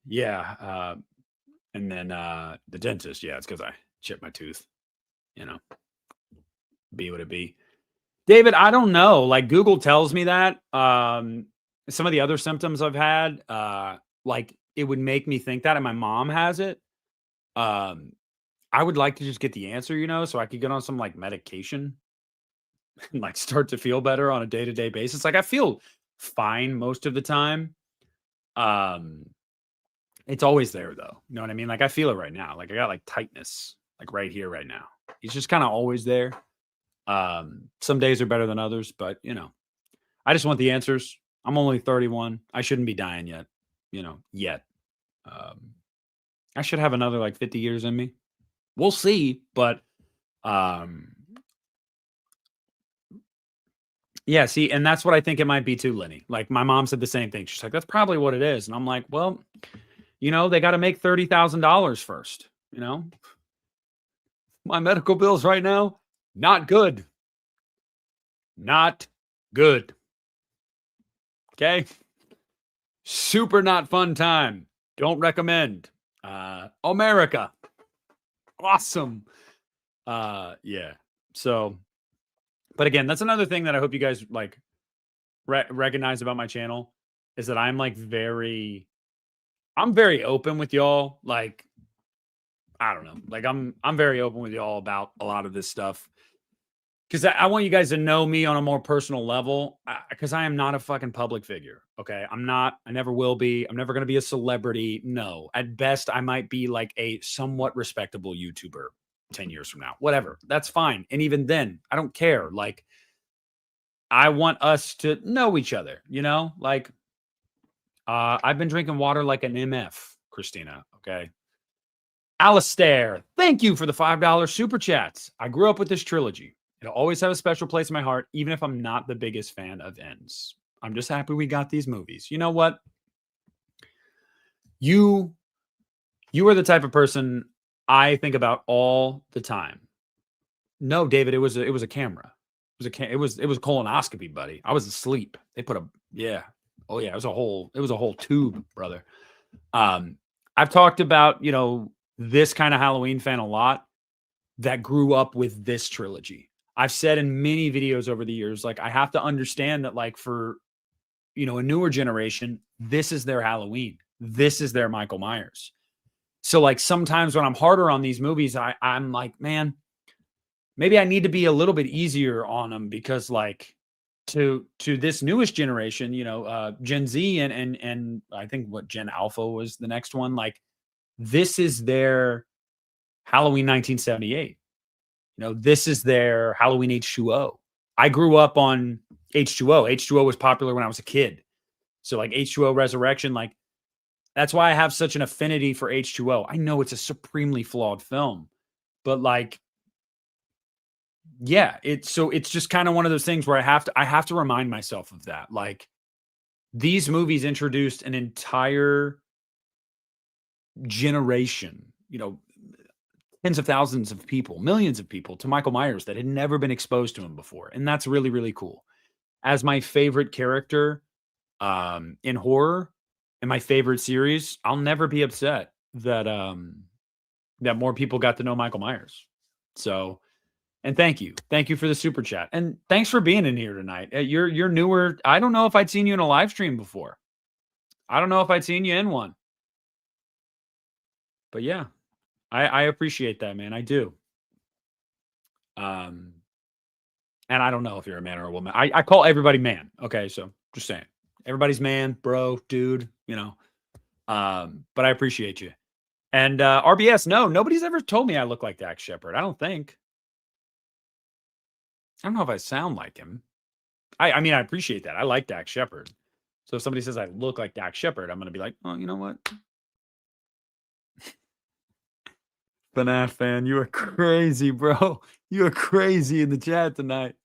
Yeah. And then the dentist, yeah, it's because I chipped my tooth. Be what it be. David, I don't know. Like Google tells me that. Some of the other symptoms I've had, like it would make me think that, and my mom has it. I would like to just get the answer, so I could get on some like medication and like start to feel better on a day-to-day basis. Like I feel fine most of the time. Um, it's always there though. You know what I mean? Like I feel it right now. Like I got like tightness like right here right now. It's just kind of always there. Some days are better than others, but I just want the answers. I'm only 31. I shouldn't be dying yet, yet. I should have another like 50 years in me. We'll see, but yeah, see, and that's what I think it might be too, Lenny. Like my mom said the same thing. She's like, that's probably what it is. And I'm like, well, they got to make $30,000 first, My medical bills right now, not good. Not good. Okay. Super not fun time. Don't recommend. America. Awesome. Yeah. So, but again, that's another thing that I hope you guys like recognize about my channel is that I'm very open with y'all. Like, I don't know. Like I'm very open with y'all about a lot of this stuff. Because I want you guys to know me on a more personal level, because I am not a fucking public figure. Okay. I'm not. I never will be. I'm never going to be a celebrity. No. At best, I might be like a somewhat respectable YouTuber 10 years from now. Whatever. That's fine. And even then, I don't care. Like, I want us to know each other, Like, I've been drinking water like an MF, Christina. Okay. Alistair, thank you for the $5 super chats. I grew up with this trilogy. It'll always have a special place in my heart, even if I'm not the biggest fan of ends. I'm just happy we got these movies. You know what? You are the type of person I think about all the time. No, David, it was a camera. It was colonoscopy, buddy. I was asleep. They put yeah. Oh yeah, it was a whole tube, brother. I've talked about, this kind of Halloween fan a lot that grew up with this trilogy. I've said in many videos over the years, like I have to understand that like for, a newer generation, this is their Halloween. This is their Michael Myers. So like sometimes when I'm harder on these movies, I'm like, man, maybe I need to be a little bit easier on them because like to this newest generation, Gen Z and I think what Gen Alpha was the next one. Like this is their Halloween 1978. This is their Halloween H2O. I grew up on H2O. H2O was popular when I was a kid. So like H2O Resurrection, like that's why I have such an affinity for H2O. I know it's a supremely flawed film, but like, yeah, it's just kind of one of those things where I have to remind myself of that. Like these movies introduced an entire generation, tens of thousands of people, millions of people to Michael Myers that had never been exposed to him before. And that's really, really cool. As my favorite character in horror and my favorite series, I'll never be upset that that more people got to know Michael Myers. So, and thank you. Thank you for the super chat. And thanks for being in here tonight. You're newer. I don't know if I'd seen you in a live stream before. I don't know if I'd seen you in one. But yeah. I appreciate that, man. I do. And I don't know if you're a man or a woman. I call everybody man. Okay, so just saying. Everybody's man, bro, dude, but I appreciate you. And RBS, no, nobody's ever told me I look like Dax Shepard. I don't think. I don't know if I sound like him. I mean, I appreciate that. I like Dax Shepard. So if somebody says I look like Dax Shepard, I'm going to be like, oh, you know what? FNAF fan, you are crazy, bro. You are crazy in the chat tonight.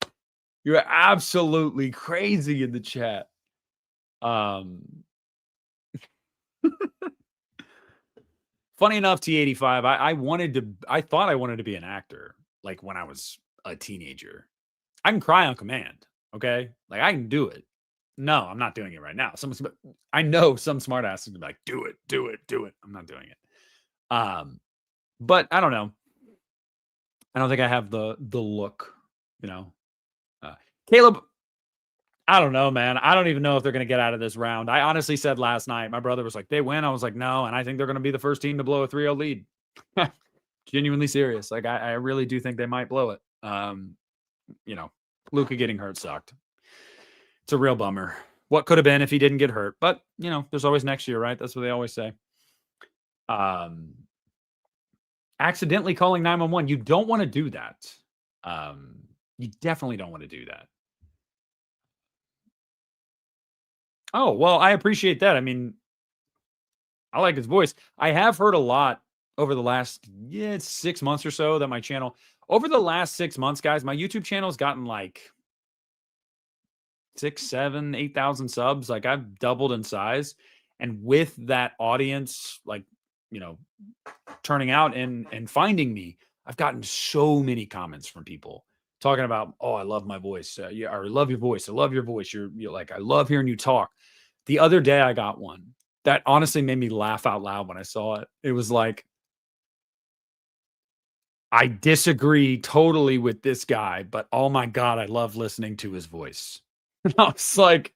You are absolutely crazy in the chat. Funny enough, T85, I thought I wanted to be an actor, like when I was a teenager. I can cry on command, okay? Like I can do it. No, I'm not doing it right now. I know some smart ass is gonna be like, do it, do it, do it. I'm not doing it. But I don't know. I don't think I have the look, Caleb, I don't know, man. I don't even know if they're going to get out of this round. I honestly said last night, my brother was like, they win. I was like, no. And I think they're going to be the first team to blow a 3-0 lead. Genuinely serious. Like, I really do think they might blow it. You know, Luka getting hurt sucked. It's a real bummer. What could have been if he didn't get hurt? But, you know, there's always next year, right? That's what they always say. Accidentally calling 911. You don't want to do that. You definitely don't want to do that. Oh, well, I appreciate that. I mean, I like his voice. I have heard a lot over the last 6 months or so that my channel, over the last 6 months, guys, my YouTube channel has gotten like 6, 7, 8,000 subs. Like I've doubled in size. And with that audience, like, you know, turning out and finding me, I've gotten so many comments from people talking about, oh, I love my voice. Yeah, or I love your voice. I love your voice. You're like, I love hearing you talk. The other day I got one that honestly made me laugh out loud when I saw it. It was like, I disagree totally with this guy, but oh my God, I love listening to his voice. And I was like,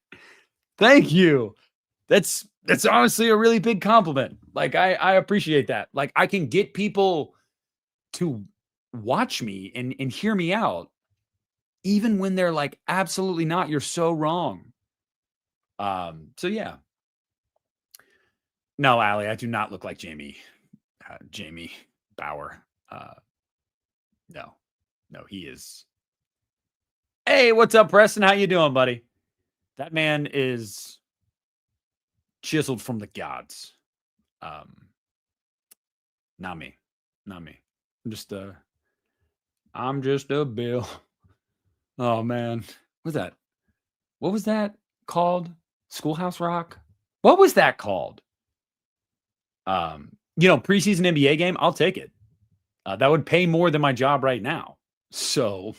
thank you. That's honestly a really big compliment. Like I appreciate that. Like I can get people to watch me and hear me out, even when they're like, absolutely not. You're so wrong. So yeah. No, Allie, I do not look like Jamie Bauer. No, he is. Hey, what's up, Preston? How you doing, buddy? That man is chiseled from the gods. Not me. I'm just a Bill. Oh man. What was that called? Schoolhouse Rock? What was that called? Preseason NBA game, I'll take it. That would pay more than my job right now. So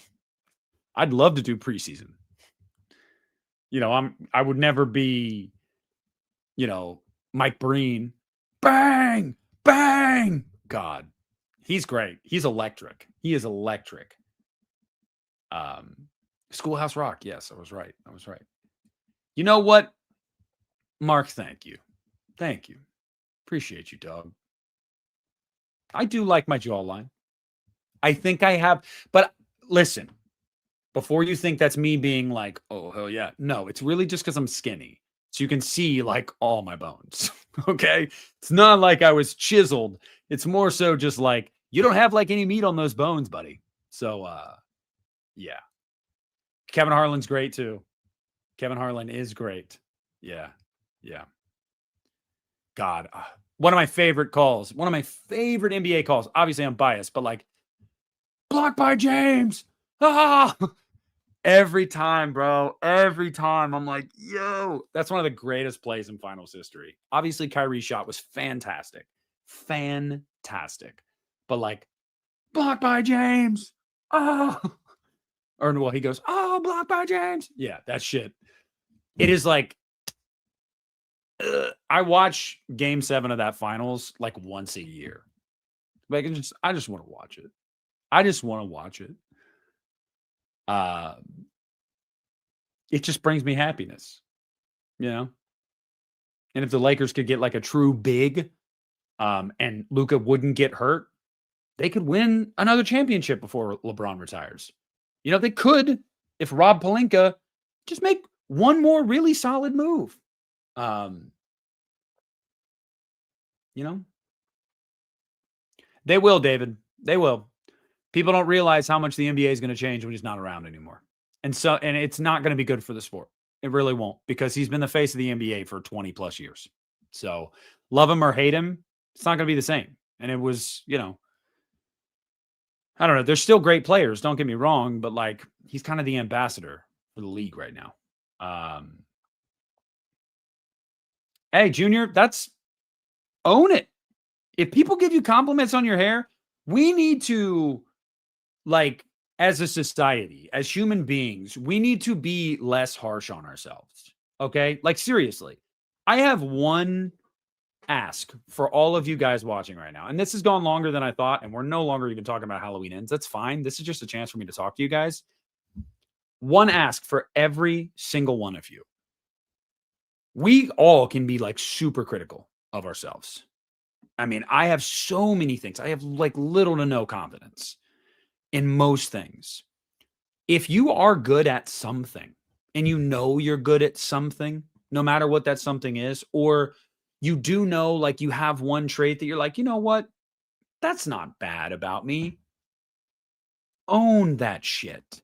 I'd love to do preseason. I would never be, Mike Breen. Bang, bang. God, he's great. He's electric. He is electric. Schoolhouse Rock. Yes, I was right. You know what? Mark, thank you. Appreciate you, dog. I do like my jawline. I think I have, but listen, before you think that's me being like, oh, hell yeah. No, it's really just because I'm skinny. So you can see like all my bones. Okay. It's not like I was chiseled. It's more so just like, you don't have like any meat on those bones, buddy. So, yeah. Kevin Harlan's great too. Kevin Harlan is great. Yeah. God, one of my favorite calls, one of my favorite NBA calls. Obviously, I'm biased, but like, blocked by James. Ah, every time, bro. Every time I'm like, yo, that's one of the greatest plays in finals history. Obviously, Kyrie's shot was fantastic. But like, blocked by James. Oh, or well, he goes, oh, blocked by James. Yeah, that shit. It is like, I watch game 7 of that finals like once a year. Like, I just want to watch it. It just brings me happiness, And if the Lakers could get like a true big, and Luka wouldn't get hurt, they could win another championship before LeBron retires. They could if Rob Pelinka just make one more really solid move. They will, David. They will. People don't realize how much the NBA is going to change when he's not around anymore. And it's not going to be good for the sport. It really won't, because he's been the face of the NBA for 20 plus years. So love him or hate him, it's not going to be the same. And it was, I don't know. There's still great players. Don't get me wrong, but like, he's kind of the ambassador for the league right now. Hey, Junior, own it. If people give you compliments on your hair, we need to, like, as a society, as human beings, we need to be less harsh on ourselves. Okay? Like, seriously. I have one ask for all of you guys watching right now. And this has gone longer than I thought, and we're no longer even talking about Halloween ends. That's fine. This is just a chance for me to talk to you guys. one ask for every single one of you. We all can be like super critical of ourselves. I mean, I have so many things. I have like little to no confidence in most things. If you are good at something and you know you're good at something, no matter what that something is, or you do know like you have one trait that you're like, you know what? That's not bad about me. Own that shit.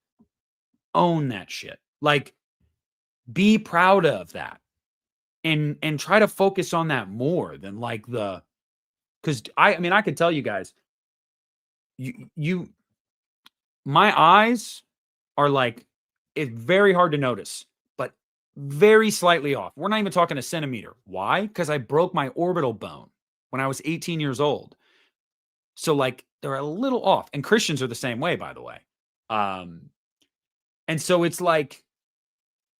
Own that shit. Like, be proud of that and try to focus on that more than like because I mean I could tell you guys, you my eyes are like, it's very hard to notice, but very slightly off. We're not even talking a centimeter. Why? Because I broke my orbital bone when I was 18 years old. So like they're a little off. And Christians are the same way, by the way. And so it's like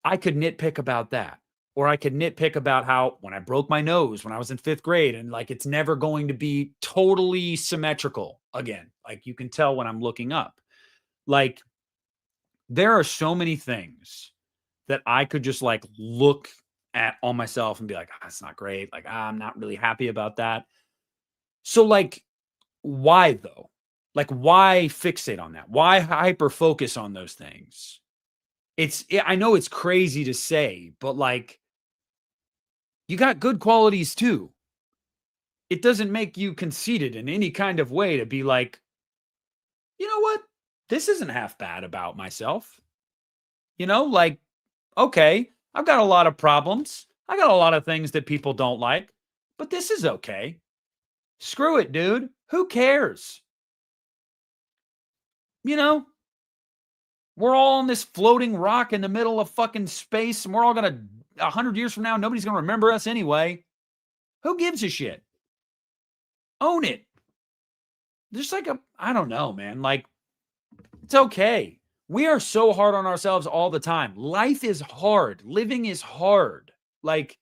I could nitpick about that. Or I could nitpick about how when I broke my nose when I was in 5th grade, and like it's never going to be totally symmetrical again. Like you can tell when I'm looking up. Like there are so many things that I could just like look at on myself and be like, that's not great. Like, I'm not really happy about that. So, like, why though? Like, why fixate on that? Why hyper focus on those things? I know it's crazy to say, but like, you got good qualities too. It doesn't make you conceited in any kind of way to be like, you know what? This isn't half bad about myself. Like, okay, I've got a lot of problems. I got a lot of things that people don't like, but this is okay. Screw it, dude. Who cares? We're all on this floating rock in the middle of fucking space, and we're all going to, 100 years from now, nobody's going to remember us anyway. Who gives a shit? Own it. Just like I don't know, man. Like, it's okay. We are so hard on ourselves all the time. Life is hard. Living is hard. Like,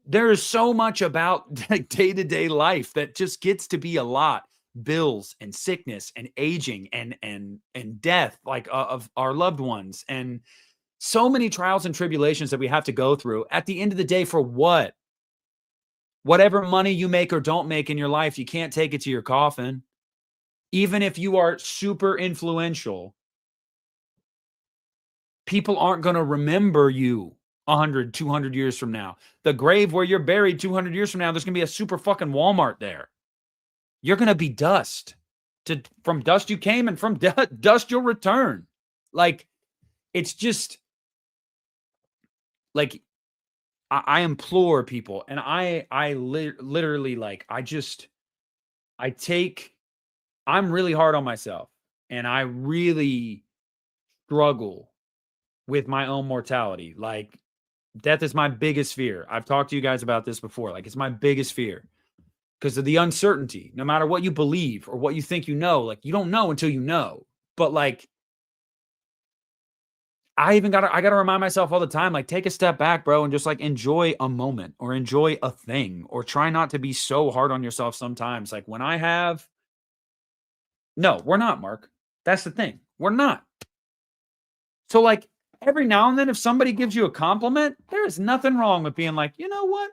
there is so much about day-to-day life that just gets to be a lot. Bills and sickness and aging and death, like of our loved ones, and so many trials and tribulations that we have to go through. At the end of the day, for what? Whatever money you make or don't make in your life, you can't take it to your coffin. Even if you are super influential, people aren't going to remember you 100, 200 years from now. The grave where you're buried 200 years from now, there's going to be a super fucking Walmart there. You're going to be dust. From dust you came, and from dust you'll return. Like, it's just like, I implore people, and I literally, like, I'm really hard on myself, and I really struggle with my own mortality. Like, death is my biggest fear. I've talked to you guys about this before. Like, it's my biggest fear because of the uncertainty. No matter what you believe or what you think you know, like, you don't know until you know. But like, I gotta remind myself all the time, like, take a step back, bro, and just like enjoy a moment or enjoy a thing, or try not to be so hard on yourself sometimes. Like, no, we're not, Mark. That's the thing. We're not. So like, every now and then, if somebody gives you a compliment, there is nothing wrong with being like, you know what?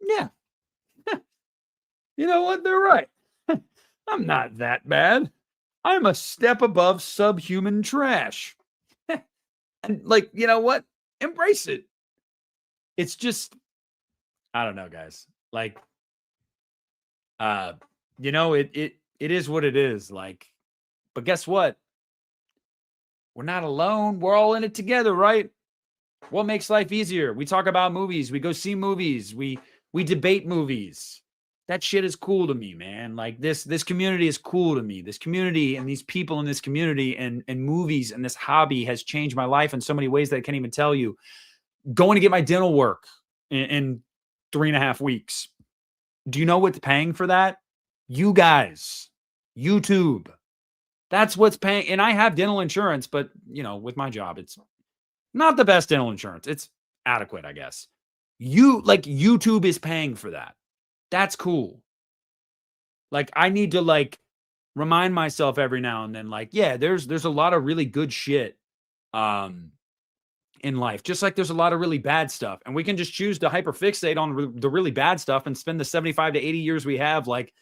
Yeah. You know what? They're right. I'm not that bad. I'm a step above subhuman trash. And like, you know what? Embrace it. It's just, I don't know, guys. Like, it is what it is. Like, but guess what? We're not alone. We're all in it together, right? What makes life easier? We talk about movies. We go see movies. We debate movies. That shit is cool to me, man. Like, this community is cool to me. This community and these people in this community and movies and this hobby has changed my life in so many ways that I can't even tell you. Going to get my dental work in 3.5 weeks. Do you know what's paying for that? You guys, YouTube. That's what's paying. And I have dental insurance, but with my job, it's not the best dental insurance. It's adequate, I guess. YouTube is paying for that. That's cool. Like, I need to like remind myself every now and then, like, yeah, there's a lot of really good shit in life, just like there's a lot of really bad stuff, and we can just choose to hyperfixate on the really bad stuff and spend the 75 to 80 years we have like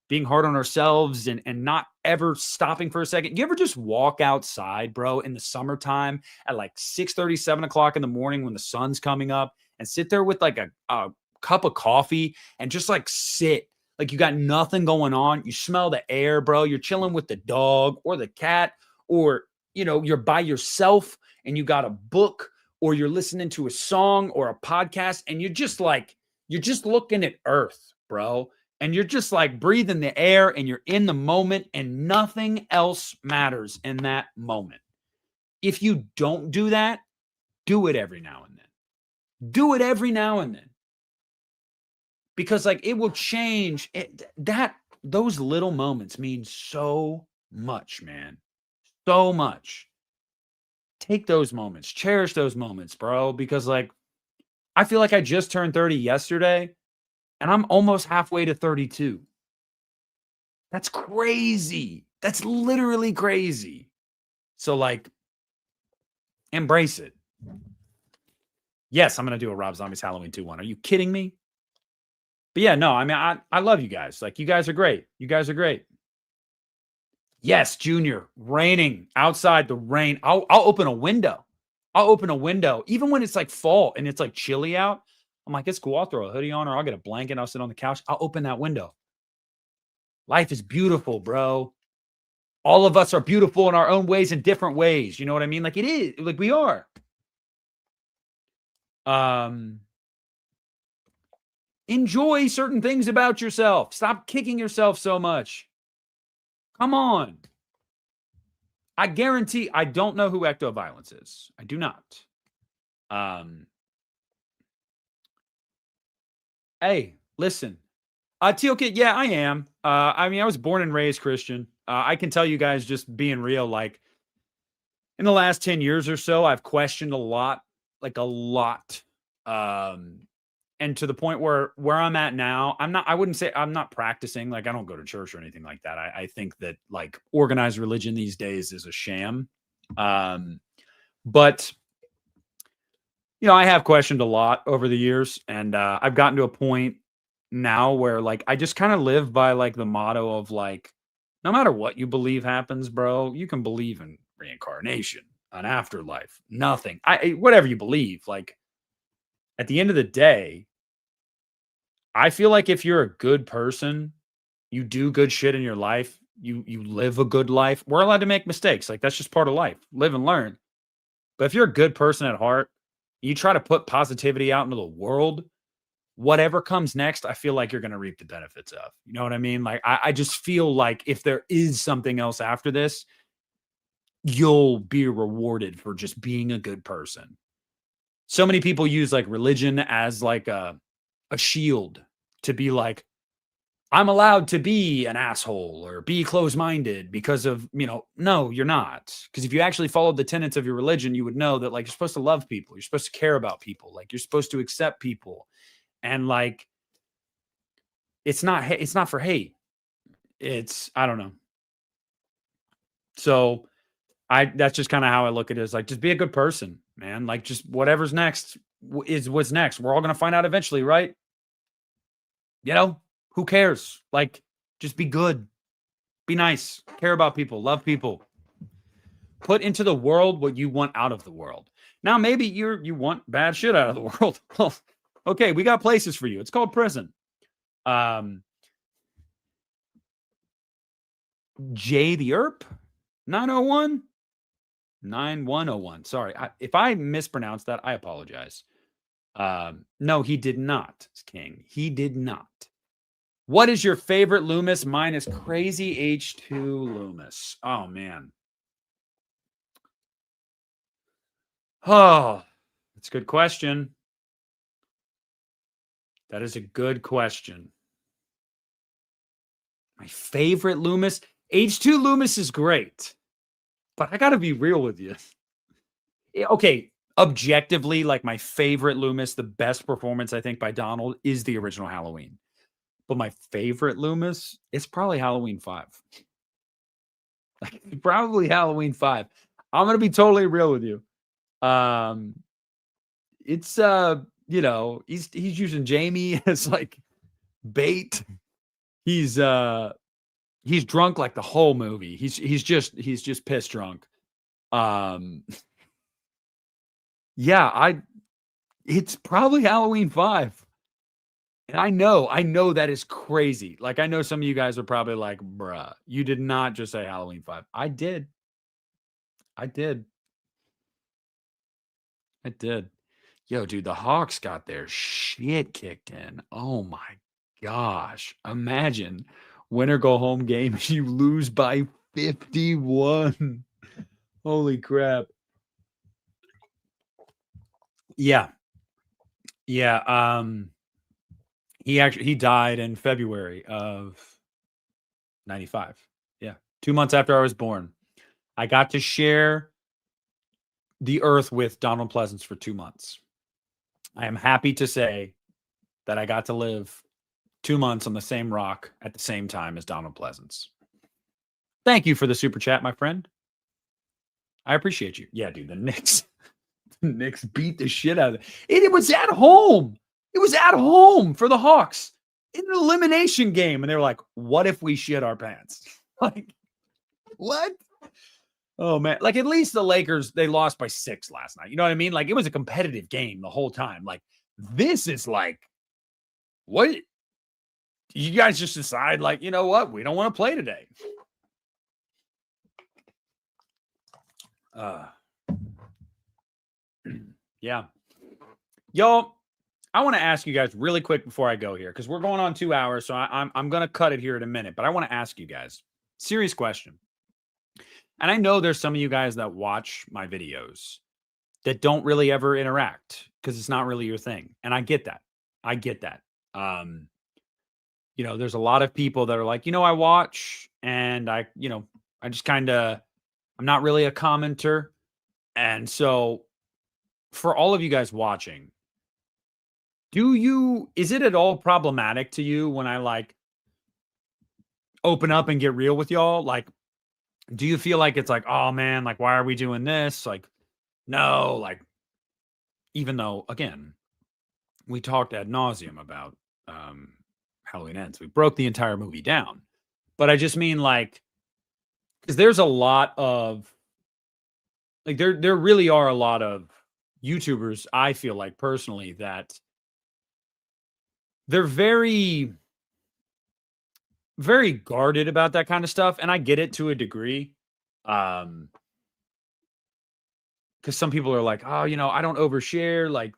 being hard on ourselves and not ever stopping for a second. You ever just walk outside, bro, in the summertime at like 6:30, 7 o'clock in the morning when the sun's coming up and sit there with like a cup of coffee and just like sit like you got nothing going on. You smell the air, bro. You're chilling with the dog or the cat, or, you know, you're by yourself and you got a book or you're listening to a song or a podcast and you're just looking at Earth, bro. And you're just like breathing the air and you're in the moment and nothing else matters in that moment. If you don't do that, do it every now and then. Do it every now and then. Because like it will change those little moments mean so much, man. So much. Take those moments, cherish those moments, bro, because like I feel like I just turned 30 yesterday and I'm almost halfway to 32. That's crazy. That's literally crazy. So like embrace it. Yes, I'm going to do a Rob Zombie's Halloween 2-1. Are you kidding me? But yeah, no, I mean, I love you guys. Like, you guys are great. You guys are great. Yes, Junior, raining outside, the rain. I'll open a window. I'll open a window. Even when it's like fall and it's like chilly out, I'm like, it's cool. I'll throw a hoodie on or I'll get a blanket. I'll sit on the couch. I'll open that window. Life is beautiful, bro. All of us are beautiful in our own ways, in different ways. You know what I mean? Like it is, like we are. Enjoy certain things about yourself. Stop kicking yourself so much. Come on. I guarantee I don't know who Ecto Violence is. I do not. Hey, listen. Teal Kid, yeah, I am. I mean, I was born and raised Christian. I can tell you guys, just being real, like in the last 10 years or so, I've questioned a lot, like a lot. And to the point where I'm at now, I wouldn't say I'm not practicing. Like I don't go to church or anything like that. I think that like organized religion these days is a sham. But you know, I have questioned a lot over the years, and I've gotten to a point now where like I just kind of live by like the motto of like, no matter what you believe happens, bro, you can believe in reincarnation, an afterlife, nothing. Whatever you believe, like at the end of the day, I feel like if you're a good person, you do good shit in your life, you live a good life. We're allowed to make mistakes. Like that's just part of life. Live and learn. But if you're a good person at heart, you try to put positivity out into the world, whatever comes next, I feel like you're going to reap the benefits of. You know what I mean? Like I just feel like if there is something else after this, you'll be rewarded for just being a good person. So many people use like religion as like a shield to be like, I'm allowed to be an asshole or be closed-minded because of, you know, no, you're not. Because if you actually followed the tenets of your religion, you would know that like you're supposed to love people. You're supposed to care about people. Like you're supposed to accept people. And like, it's not for hate. It's, I don't know. So that's just kind of how I look at it, is like, just be a good person, man. Like just whatever's next is what's next. We're all going to find out eventually, right? You know, who cares? Like, just be good, be nice, care about people, love people. Put into the world what you want out of the world. Now, maybe you want bad shit out of the world. Well, okay, we got places for you. It's called prison. Jay the Earp, 901, 9101. Sorry, if I mispronounced that, I apologize. No, he did not, King. He did not. What is your favorite Loomis? Mine is Crazy H2 Loomis. Oh, man. Oh, that's a good question. That is a good question. My favorite Loomis? H2 Loomis is great. But I got to be real with you. Okay, objectively, like my favorite Loomis, the best performance, I think, by Donald is the original Halloween. But my favorite Loomis is probably Halloween 5. Like, probably Halloween 5. I'm gonna be totally real with you. It's you know, he's using Jamie as like bait. He's drunk like the whole movie. He's just piss drunk. Um yeah, it's probably Halloween 5. And I know that is crazy. Like I know some of you guys are probably like, "Bruh, you did not just say Halloween 5." I did. I did. I did. Yo, dude, the Hawks got their shit kicked in. Oh my gosh. Imagine winner go home game, you lose by 51. Holy crap. Yeah. Yeah. He died in February of 95. Yeah. 2 months after I was born. I got to share the earth with Donald Pleasance for 2 months. I am happy to say that I got to live 2 months on the same rock at the same time as Donald Pleasance. Thank you for the super chat, my friend. I appreciate you. Yeah, dude, the Knicks. The Knicks beat the shit out of it. It was at home. It was at home for the Hawks in an elimination game. And they were like, what if we shit our pants? Like, what? Oh, man. Like, at least the Lakers, they lost by 6 last night. You know what I mean? Like, it was a competitive game the whole time. Like, this is like, what? You guys just decide, like, you know what? We don't want to play today. Yeah. Yo, I want to ask you guys really quick before I go here, because we're going on 2 hours, so I'm going to cut it here in a minute. But I want to ask you guys, serious question. And I know there's some of you guys that watch my videos that don't really ever interact because it's not really your thing. And I get that. I get that. You know, there's a lot of people that are like, you know, I watch and I just kind of, I'm not really a commenter. And so for all of you guys watching, is it at all problematic to you when I like open up and get real with y'all? Like, do you feel like it's like, oh man, like, why are we doing this? Like, no, like, even though, again, we talked ad nauseum about Halloween Ends. We broke the entire movie down. But I just mean like, because there's a lot of, like, there really are a lot of YouTubers, I feel like personally, that they're very, very guarded about that kind of stuff. And I get it to a degree. Because some people are like, oh, you know, I don't overshare. Like,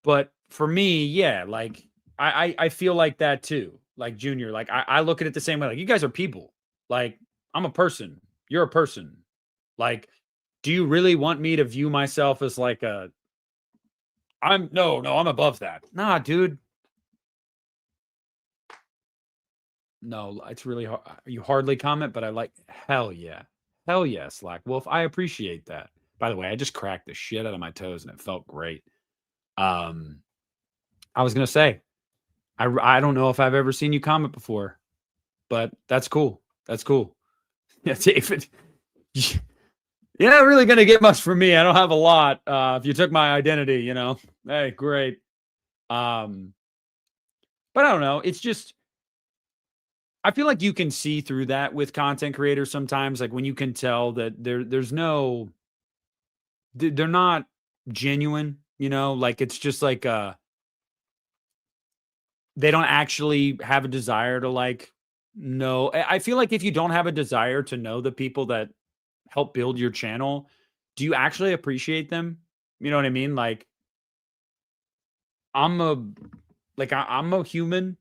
but for me, yeah, like I feel like that too. Like Junior, like I look at it the same way. Like, you guys are people. Like, I'm a person. You're a person. Like, do you really want me to view myself as like no, I'm above that. Nah, dude. No, it's really hard. You hardly comment, but I like, hell yeah. Hell yeah, Slack Wolf. I appreciate that. By the way, I just cracked the shit out of my toes and it felt great. I was gonna say, I don't know if I've ever seen you comment before, but that's cool. That's cool. Yeah, David. You're not really gonna get much from me. I don't have a lot. If you took my identity, you know, hey, great. But I don't know. It's just, I feel like you can see through that with content creators sometimes. Like when you can tell that there's no, they're not genuine. You know, like it's just like they don't actually have a desire to like know. I feel like if you don't have a desire to know the people that help build your channel, do you actually appreciate them? You know what I mean? Like I'm a I'm a human.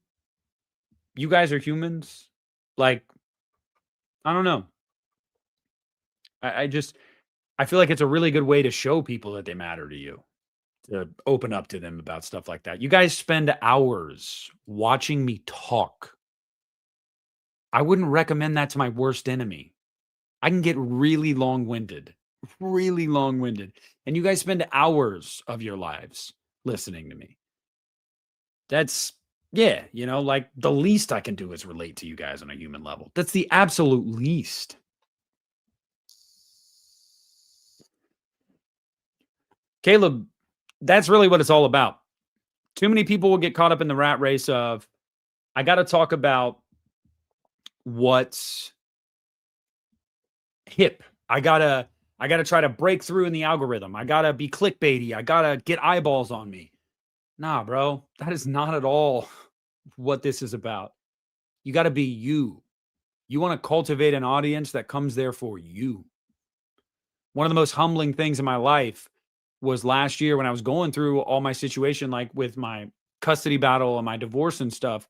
You guys are humans. Like, I don't know. I just I feel like it's a really good way to show people that they matter to you, to open up to them about stuff like that. You guys spend hours watching me talk. I wouldn't recommend that to my worst enemy. I can get really long-winded, really long-winded. And you guys spend hours of your lives listening to me. That's, yeah, you know, like the least I can do is relate to you guys on a human level. That's the absolute least. Caleb, that's really what it's all about. Too many people will get caught up in the rat race of, I got to talk about what's hip. I gotta try to break through in the algorithm. I gotta be clickbaity. I gotta get eyeballs on me. Nah, bro, that is not at all what this is about. You got to be you. You want to cultivate an audience that comes there for you. One of the most humbling things in my life was last year when I was going through all my situation, like with my custody battle and my divorce and stuff.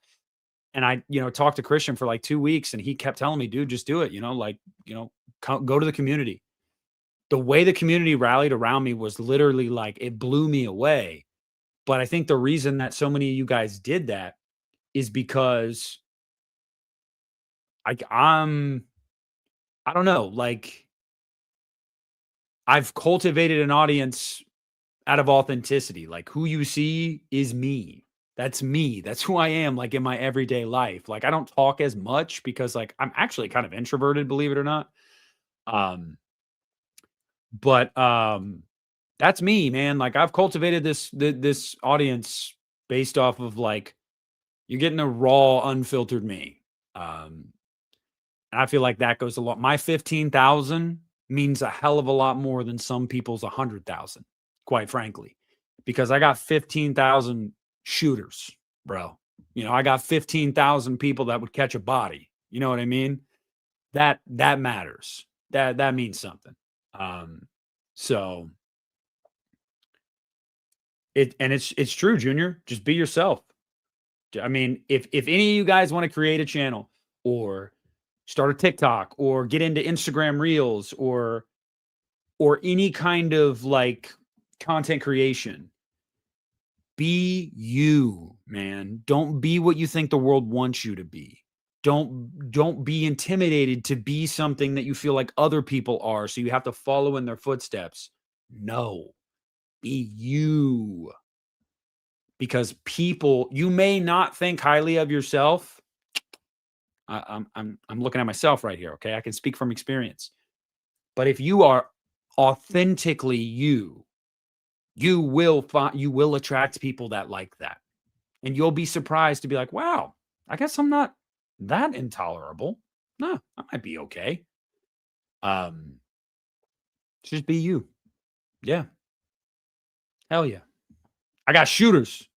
And I, talked to Christian for like 2 weeks, and he kept telling me, dude, just do it. Go to the community. The way the community rallied around me was literally like, it blew me away. But I think the reason that so many of you guys did that is because I don't know, like I've cultivated an audience out of authenticity. Like who you see is me. That's me. That's who I am, like in my everyday life. Like I don't talk as much because like I'm actually kind of introverted, believe it or not. But that's me, man. Like I've cultivated this audience based off of like you're getting a raw, unfiltered me. And I feel like that goes a lot. My 15,000 means a hell of a lot more than some people's 100,000, quite frankly, because I got 15,000 shooters, bro. I got 15,000 people that would catch a body. You know what I mean? That matters. That means something. So it's true, Junior. Just be yourself. I mean, if any of you guys want to create a channel or start a TikTok or get into Instagram Reels or any kind of like content creation, be you, man. Don't be what you think the world wants you to be. Don't be intimidated to be something that you feel like other people are, so you have to follow in their footsteps. No. Be you. Because people, you may not think highly of yourself. I'm looking at myself right here, okay? I can speak from experience. But if you are authentically you, you will attract people that like that. And you'll be surprised to be like, wow, I guess I'm not that intolerable. No, I might be okay. Just be you. Yeah. Hell yeah. I got shooters.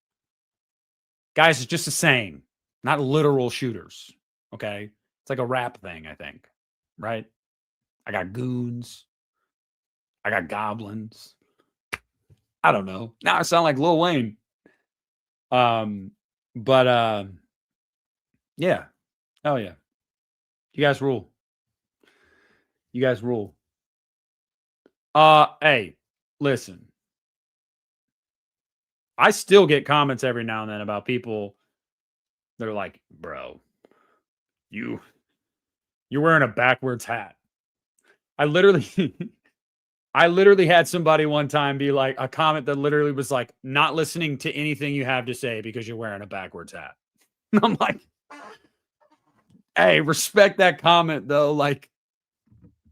Guys, it's just a saying, not literal shooters. Okay. It's like a rap thing, I think. Right? I got goons. I got goblins. I don't know. Now I sound like Lil Wayne. But yeah. Hell yeah. You guys rule. You guys rule. Hey, listen. I still get comments every now and then about people that are like, bro, you're wearing a backwards hat. I literally had somebody one time be like, a comment that literally was like, not listening to anything you have to say because you're wearing a backwards hat. And I'm like, hey, respect that comment though. Like,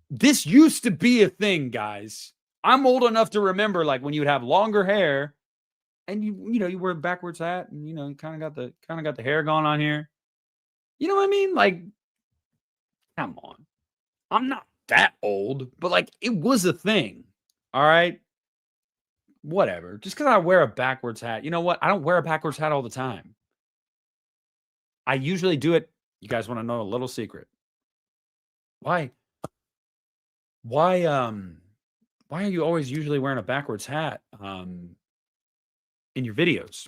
this used to be a thing, guys. I'm old enough to remember like when you would have longer hair and you wear a backwards hat and you kind of got the hair going on here. You know what I mean? Like, come on. I'm not that old, but like it was a thing. All right. Whatever. Just because I wear a backwards hat. You know what? I don't wear a backwards hat all the time. I usually do it. You guys want to know a little secret? Why are you always usually wearing a backwards hat in your videos,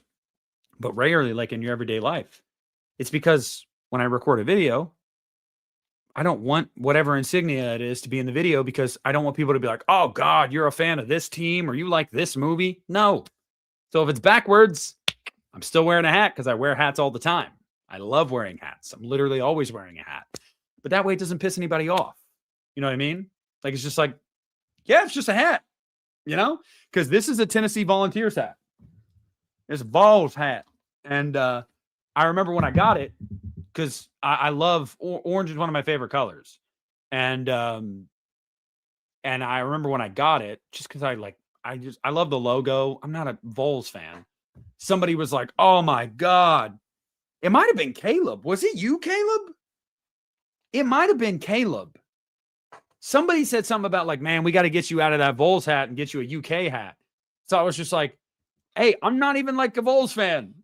but rarely like in your everyday life? It's because when I record a video, I don't want whatever insignia it is to be in the video because I don't want people to be like, oh God, you're a fan of this team or you like this movie. No. So if it's backwards, I'm still wearing a hat because I wear hats all the time. I love wearing hats. I'm literally always wearing a hat. But that way it doesn't piss anybody off. You know what I mean? Like it's just like, yeah, it's just a hat, because this is a Tennessee Volunteers hat. It's a Vols hat. And I remember when I got it, because I love orange is one of my favorite colors. And I remember when I got it, just because I I love the logo. I'm not a Vols fan. Somebody was like, "Oh my god." It might have been Caleb. Was it you, Caleb? It might have been Caleb. Somebody said something about like, "Man, we got to get you out of that Vols hat and get you a UK hat." So I was just like, "Hey, I'm not even like a Vols fan."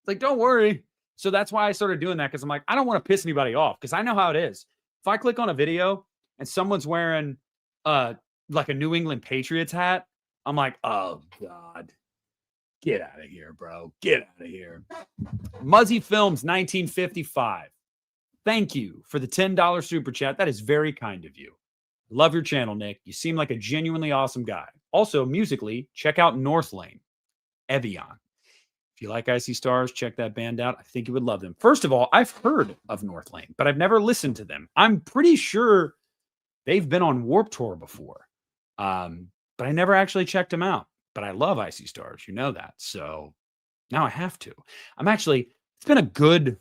Like, don't worry. So that's why I started doing that, because I'm like, I don't want to piss anybody off, because I know how it is. If I click on a video and someone's wearing like a New England Patriots hat, I'm like, oh God, get out of here, bro. Get out of here. Muzzy Films 1955. Thank you for the $10 super chat. That is very kind of you. Love your channel, Nick. You seem like a genuinely awesome guy. Also, musically, check out North Lane, Evian. If you like Icy Stars, check that band out. I think you would love them. First of all, I've heard of North Lane, but I've never listened to them. I'm pretty sure they've been on Warped Tour before, but I never actually checked them out. But I love Icy Stars. You know that. So now I have to. It's been a good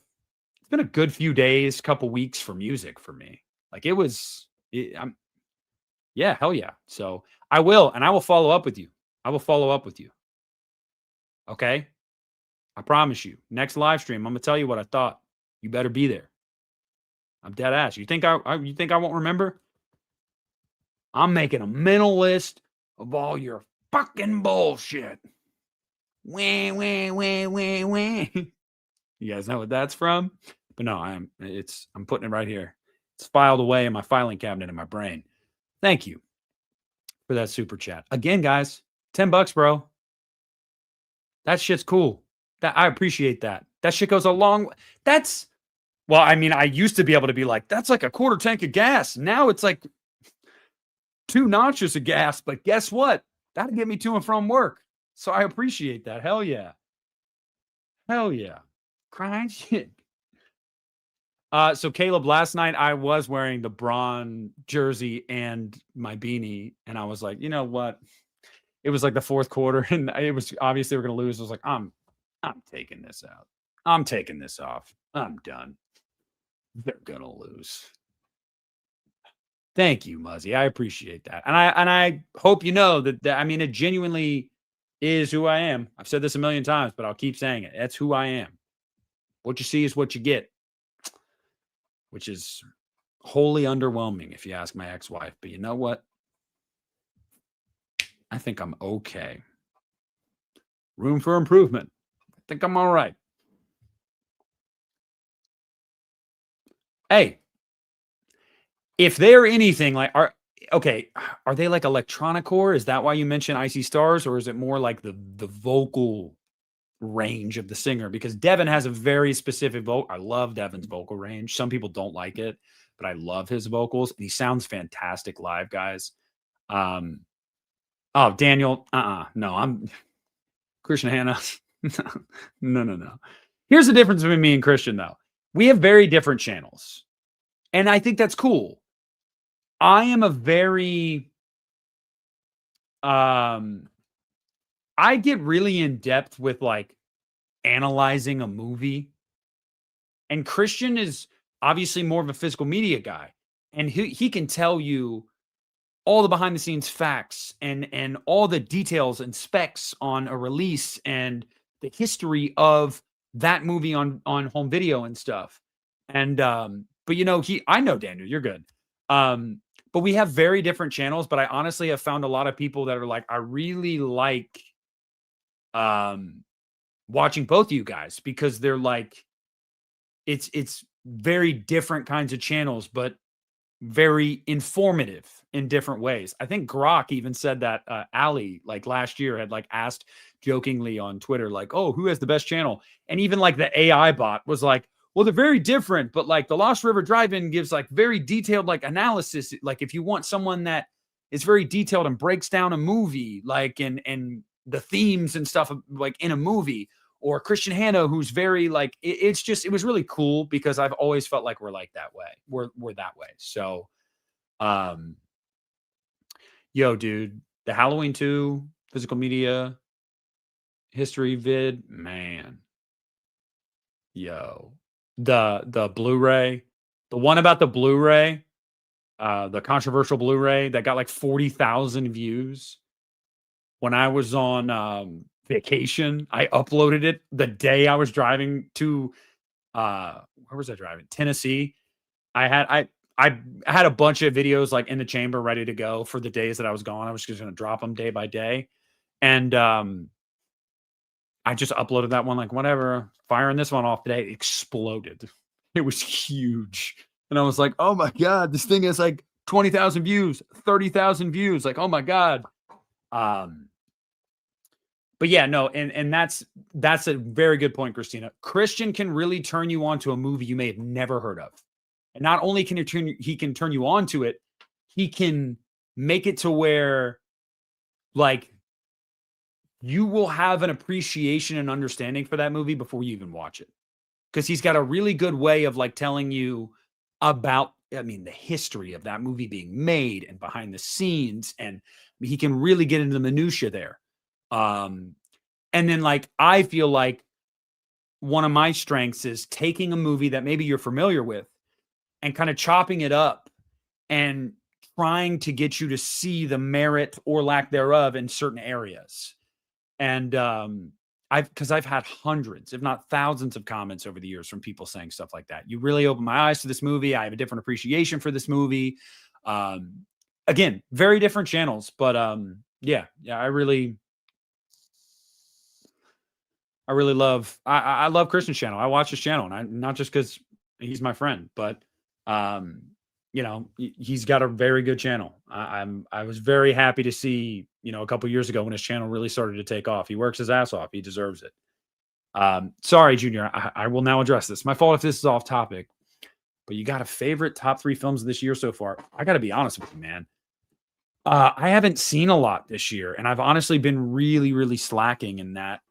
few days, couple weeks for music for me. Like yeah, hell yeah. So I will follow up with you. I will follow up with you. Okay. I promise you. Next live stream, I'm gonna tell you what I thought. You better be there. I'm dead ass. You think I won't remember? I'm making a mental list of all your fucking bullshit. Wah, wah, wah, wah, wah. You guys know what that's from? But no, I'm putting it right here. It's filed away in my filing cabinet in my brain. Thank you for that super chat. Again, guys, $10, bro. That shit's cool. I appreciate that. That shit goes a long way. Well, I mean, I used to be able to be like, that's like a quarter tank of gas. Now it's like 2 notches of gas. But guess what? That'll get me to and from work. So I appreciate that. Hell yeah. Hell yeah. Crying shit. So Caleb, last night I was wearing the Braun jersey and my beanie, and I was like, you know what? It was like the fourth quarter, and it was obviously we're gonna lose. I was like, I'm taking this out. I'm taking this off. I'm done. They're gonna lose. Thank you, Muzzy. I appreciate that, and I hope you know that I mean, it genuinely is who I am. I've said this a million times, but I'll keep saying it. That's who I am. What you see is what you get, which is wholly underwhelming if you ask my ex-wife. But you know what? I think I'm okay. Room for improvement. I think I'm all right. Hey, if they're anything like are they like electronic core? Is that why you mentioned Icy Stars, or is it more like the vocal range of the singer? Because Devin has a very specific vocal. I love Devin's vocal range. Some people don't like it, but I love his vocals, and he sounds fantastic live, guys. Oh, Daniel, no, I'm Christian Hannah. No. Here's the difference between me and Christian, though. We have very different channels, and I think that's cool. I am a very, I get really in depth with like analyzing a movie, and Christian is obviously more of a physical media guy, and he can tell you all the behind the scenes facts and all the details and specs on a release and the history of that movie on home video and stuff. And but you know, I know Daniel, you're good. But we have very different channels, but I honestly have found a lot of people that are like, I really like watching both of you guys, because they're like, it's very different kinds of channels, but very informative in different ways. I think Grok even said that Ali, like last year, had like asked jokingly on Twitter, like, oh, who has the best channel? And even like the AI bot was like, well, they're very different, but like the Lost River Drive-In gives like very detailed like analysis. Like if you want someone that is very detailed and breaks down a movie, like and the themes and stuff like in a movie, or Christian Hanna, who's very like, it was really cool, because I've always felt like we're like that way. We're that way. So, yo, dude, the Halloween 2 physical media history vid, man. Yo, the Blu-ray, the one about the Blu-ray, the controversial Blu-ray that got like 40,000 views. when I was on vacation. I uploaded it the day I was driving to where was I driving? Tennessee. I had a bunch of videos like in the chamber ready to go for the days that I was gone. I was just going to drop them day by day. And I just uploaded that one, like, whatever, firing this one off today. It exploded. It was huge. And I was like, oh my God, this thing has like 20,000 views, 30,000 views. Like, oh my God. But yeah, no, and that's a very good point, Christina. Christian can really turn you on to a movie you may have never heard of. And not only can he can turn you on to it, he can make it to where, like, you will have an appreciation and understanding for that movie before you even watch it. Because he's got a really good way of like telling you about, I mean, the history of that movie being made and behind the scenes. And he can really get into the minutia there. And then, like, I feel like one of my strengths is taking a movie that maybe you're familiar with and kind of chopping it up and trying to get you to see the merit or lack thereof in certain areas. And I've had hundreds, if not thousands, of comments over the years from people saying stuff like that. You really opened my eyes to this movie. I have a different appreciation for this movie. Again, very different channels, but yeah, I really love. I love Christian's channel. I watch his channel, and not just because he's my friend, but you know, he's got a very good channel. I was very happy to see, you know, a couple years ago when his channel really started to take off. He works his ass off. He deserves it. Sorry, Junior. I will now address this. My fault if this is off topic, but you got a favorite top 3 films of this year so far? I got to be honest with you, man. I haven't seen a lot this year, and I've honestly been really, really slacking in that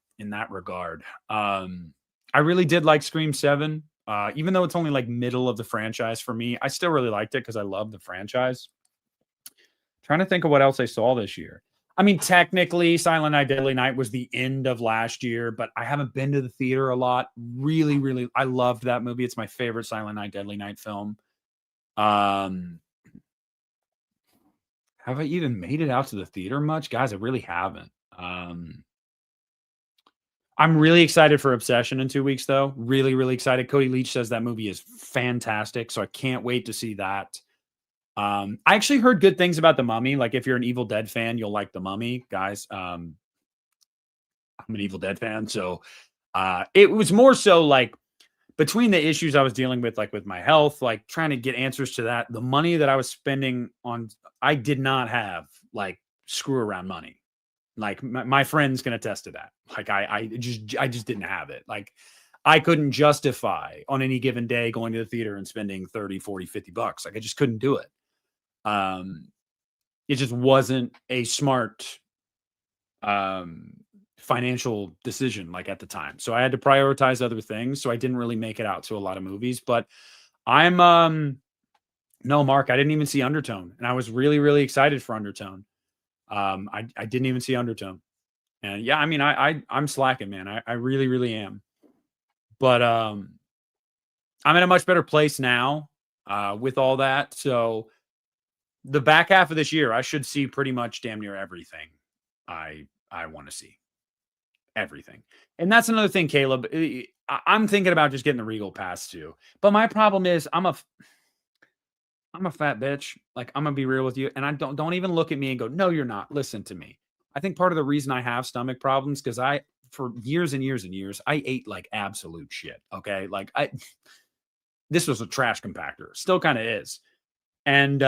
regard. I really did like Scream 7. Even though it's only like middle of the franchise for me, I still really liked it because I love the franchise. Trying to think of what else I saw this year. I mean, technically, Silent Night, Deadly Night was the end of last year, but I haven't been to the theater a lot. Really, really, I loved that movie. It's my favorite Silent Night, Deadly Night film. Have I even made it out to the theater much? Guys, I really haven't. I'm really excited for Obsession in 2 weeks, though. Really, really excited. Cody Leach says that movie is fantastic, so I can't wait to see that. I actually heard good things about The Mummy. Like, if you're an Evil Dead fan, you'll like The Mummy, guys. I'm an Evil Dead fan, so it was more so like between the issues I was dealing with, like with my health, like trying to get answers to that. The money that I was spending on, I did not have like screw around money. Like my friends can attest to that. Like I just didn't have it. Like I couldn't justify on any given day going to the theater and spending 30, 40, 50 bucks. Like I just couldn't do it. It just wasn't a smart financial decision like at the time. So I had to prioritize other things. So I didn't really make it out to a lot of movies, but I'm no, Mark, I didn't even see Undertone, and I was really, really excited for Undertone. I didn't even see Undertone. And yeah, I mean, I'm slacking, man. I really, really am. But I'm in a much better place now with all that. So the back half of this year, I should see pretty much damn near everything I want to see. Everything. And that's another thing, Caleb. I'm thinking about just getting the Regal Pass too. But my problem is I'm a fat bitch. Like, I'm gonna be real with you. And I don't even look at me and go, no, you're not. Listen to me. I think part of the reason I have stomach problems, because for years and years and years, I ate like absolute shit. Okay. Like this was a trash compactor. Still kind of is. And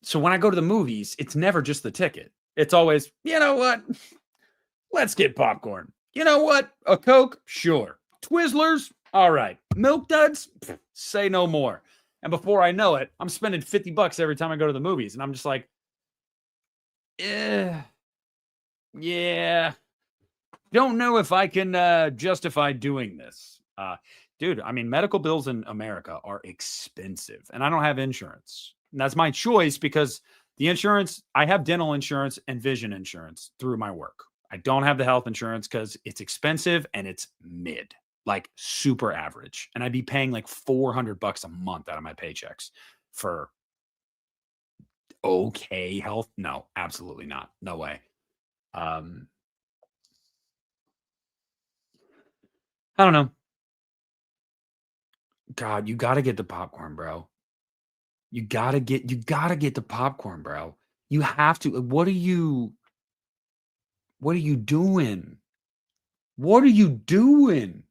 so when I go to the movies, it's never just the ticket. It's always, you know what? Let's get popcorn. You know what? A Coke? Sure. Twizzlers? All right. Milk Duds? Pfft, say no more. And before I know it, I'm spending 50 bucks every time I go to the movies. And I'm just like, yeah. Don't know if I can justify doing this. Dude, I mean, medical bills in America are expensive. And I don't have insurance. And that's my choice because the insurance, I have dental insurance and vision insurance through my work. I don't have the health insurance because it's expensive and it's mid, like super average. And I'd be paying like $400 a month out of my paychecks for okay health. No, absolutely not. No way. I don't know. God, you got to get the popcorn, bro. You got to get the popcorn, bro. You have to. What are you doing? What are you doing?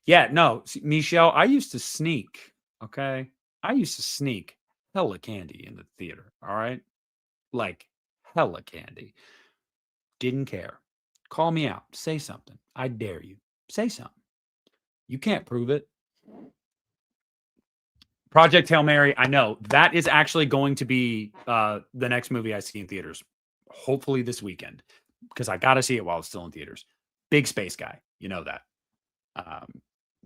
Yeah, no, Michelle, I used to sneak, okay? I used to sneak hella candy in the theater, all right? Like hella candy. Didn't care. Call me out. Say something. I dare you. Say something. You can't prove it. Project Hail Mary, I know. That is actually going to be the next movie I see in theaters. Hopefully this weekend. Because I gotta see it while it's still in theaters. Big space guy. You know that.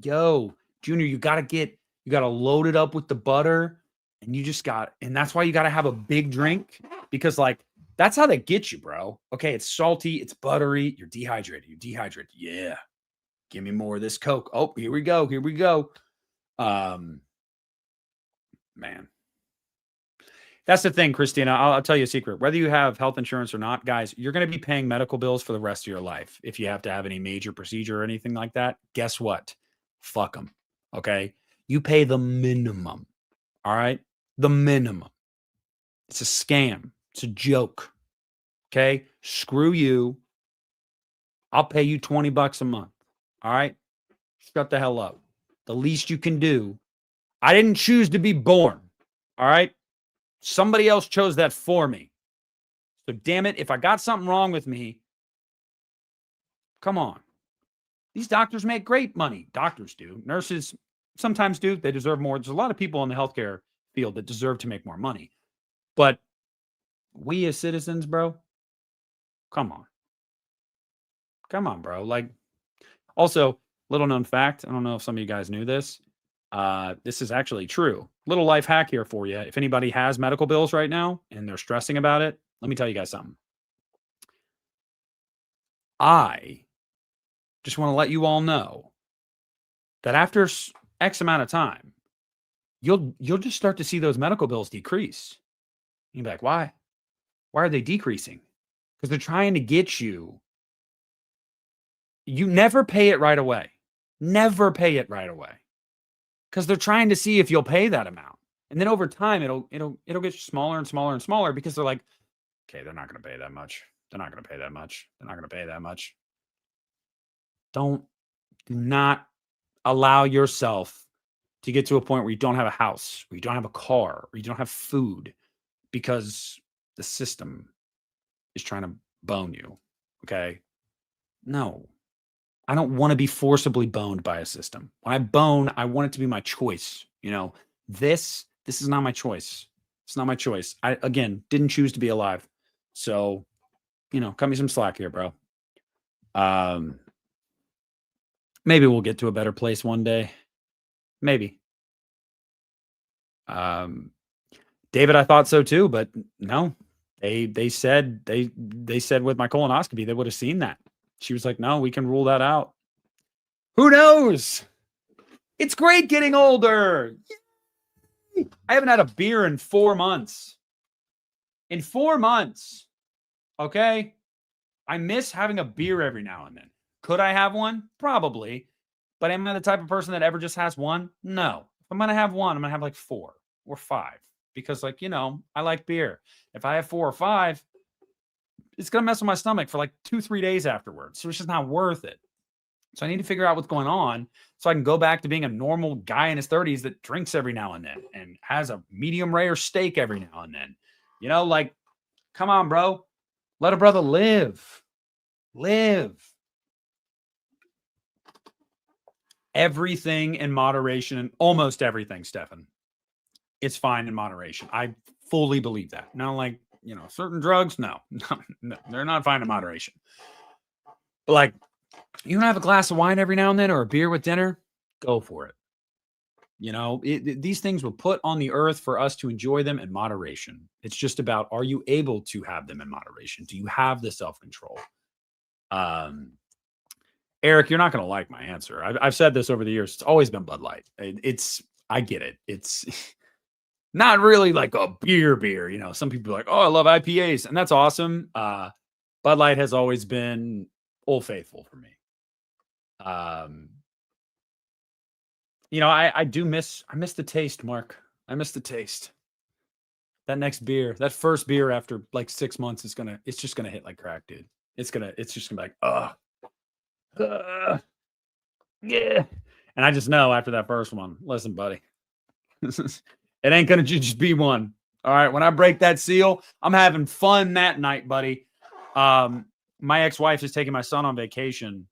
Yo, Junior, you gotta load it up with the butter, and that's why you gotta have a big drink because like that's how they get you, bro. Okay, it's salty, it's buttery, you're dehydrated. Yeah, give me more of this Coke. Oh, here we go. Man, that's the thing, Christina. I'll tell you a secret. Whether you have health insurance or not, guys, you're going to be paying medical bills for the rest of your life. If you have to have any major procedure or anything like that, guess what? Fuck them. Okay. You pay the minimum. All right. The minimum. It's a scam. It's a joke. Okay. Screw you. I'll pay you $20 a month. All right. Shut the hell up. The least you can do. I didn't choose to be born. All right. Somebody else chose that for me. So damn it, if I got something wrong with me, come on. These doctors make great money. Doctors do. Nurses sometimes do. They deserve more. There's a lot of people in the healthcare field that deserve to make more money. But we as citizens, bro, come on. Come on, bro. Like, also, little known fact. I don't know if some of you guys knew this. This is actually true. Little life hack here for you. If anybody has medical bills right now and they're stressing about it, let me tell you guys something. I just want to let you all know that after X amount of time, you'll just start to see those medical bills decrease. You'll be like, why? Why are they decreasing? Because they're trying to get you. You never pay it right away. Never pay it right away. Because they're trying to see if you'll pay that amount. And then over time, it'll get smaller and smaller and smaller because they're like, okay, they're not going to pay that much. They're not going to pay that much. They're not going to pay that much. Do not allow yourself to get to a point where you don't have a house, where you don't have a car, where you don't have food because the system is trying to bone you. Okay. No, I don't want to be forcibly boned by a system. When I bone, I want it to be my choice. This is not my choice. It's not my choice. I, again, didn't choose to be alive. So, cut me some slack here, bro. Maybe we'll get to a better place one day. Maybe. David, I thought so too, but no. They said with my colonoscopy they would have seen that. She was like, "No, we can rule that out." Who knows? It's great getting older. Yay! I haven't had a beer in 4 months. In 4 months. Okay? I miss having a beer every now and then. Could I have one? Probably. But am I the type of person that ever just has one? No. If I'm going to have one, I'm going to have like 4 or 5 because I like beer. If I have 4 or 5, it's going to mess with my stomach for like 2-3 days afterwards. So it's just not worth it. So I need to figure out what's going on so I can go back to being a normal guy in his 30s that drinks every now and then and has a medium rare steak every now and then. Come on, bro. Let a brother live. Live. Everything in moderation, almost everything, Stefan. It's fine in moderation. I fully believe that. Not like, certain drugs. No, they're not fine in moderation. But like, you don't have a glass of wine every now and then or a beer with dinner, go for it. These things were put on the earth for us to enjoy them in moderation. It's just about, are you able to have them in moderation? Do you have the self-control? Eric, you're not going to like my answer. I've said this over the years. It's always been Bud Light. I get it. not really like a beer. You know, some people are like, oh, I love IPAs, and that's awesome. Bud Light has always been Old Faithful for me. Um, you know, I miss the taste, Mark. I miss the taste. That next beer, that first beer after like 6 months it's just gonna hit like crack, dude. It's just gonna be like, yeah. And I just know after that first one, listen, buddy, it ain't gonna just be one. All right. When I break that seal, I'm having fun that night, buddy. My ex-wife is taking my son on vacation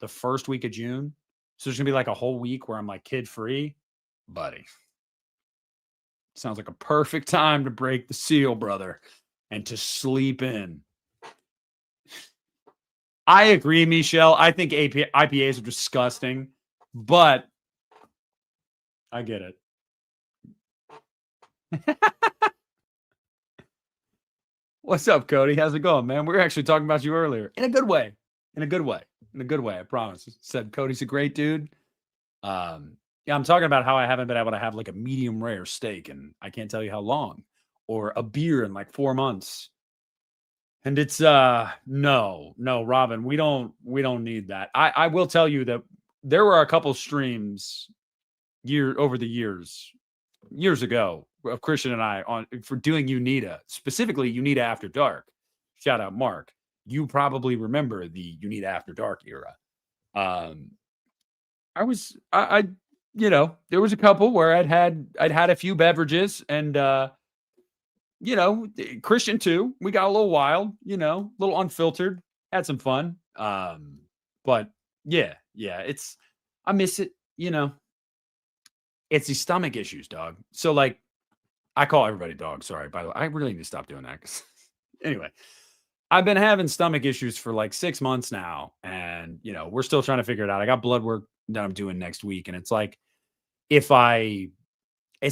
the first week of June. So there's gonna be like a whole week where I'm like kid free, buddy. Sounds like a perfect time to break the seal, brother, and to sleep in. I agree, Michelle. I think IPAs are disgusting, but I get it. What's up, Cody? How's it going, man? We were actually talking about you earlier in a good way. In a good way. In a good way. I promise. Said Cody's a great dude. Yeah, I'm talking about how I haven't been able to have like a medium rare steak, and I can't tell you how long, or a beer in like 4 months. And it's no, Robin, we don't need that. I will tell you that there were a couple streams over the years ago of Christian and I on for doing UNITA, specifically UNITA After Dark. Shout out Mark. You probably remember the UNITA After Dark era. I you know, there was a couple where I'd had a few beverages and you know, Christian too. We got a little wild, you know, a little unfiltered, had some fun. But yeah, I miss it, you know. It's these stomach issues, dog. So like I call everybody dog. Sorry, by the way. I really need to stop doing that. Anyway, I've been having stomach issues for like 6 months now. And, you know, we're still trying to figure it out. I got blood work that I'm doing next week. And it's like, it's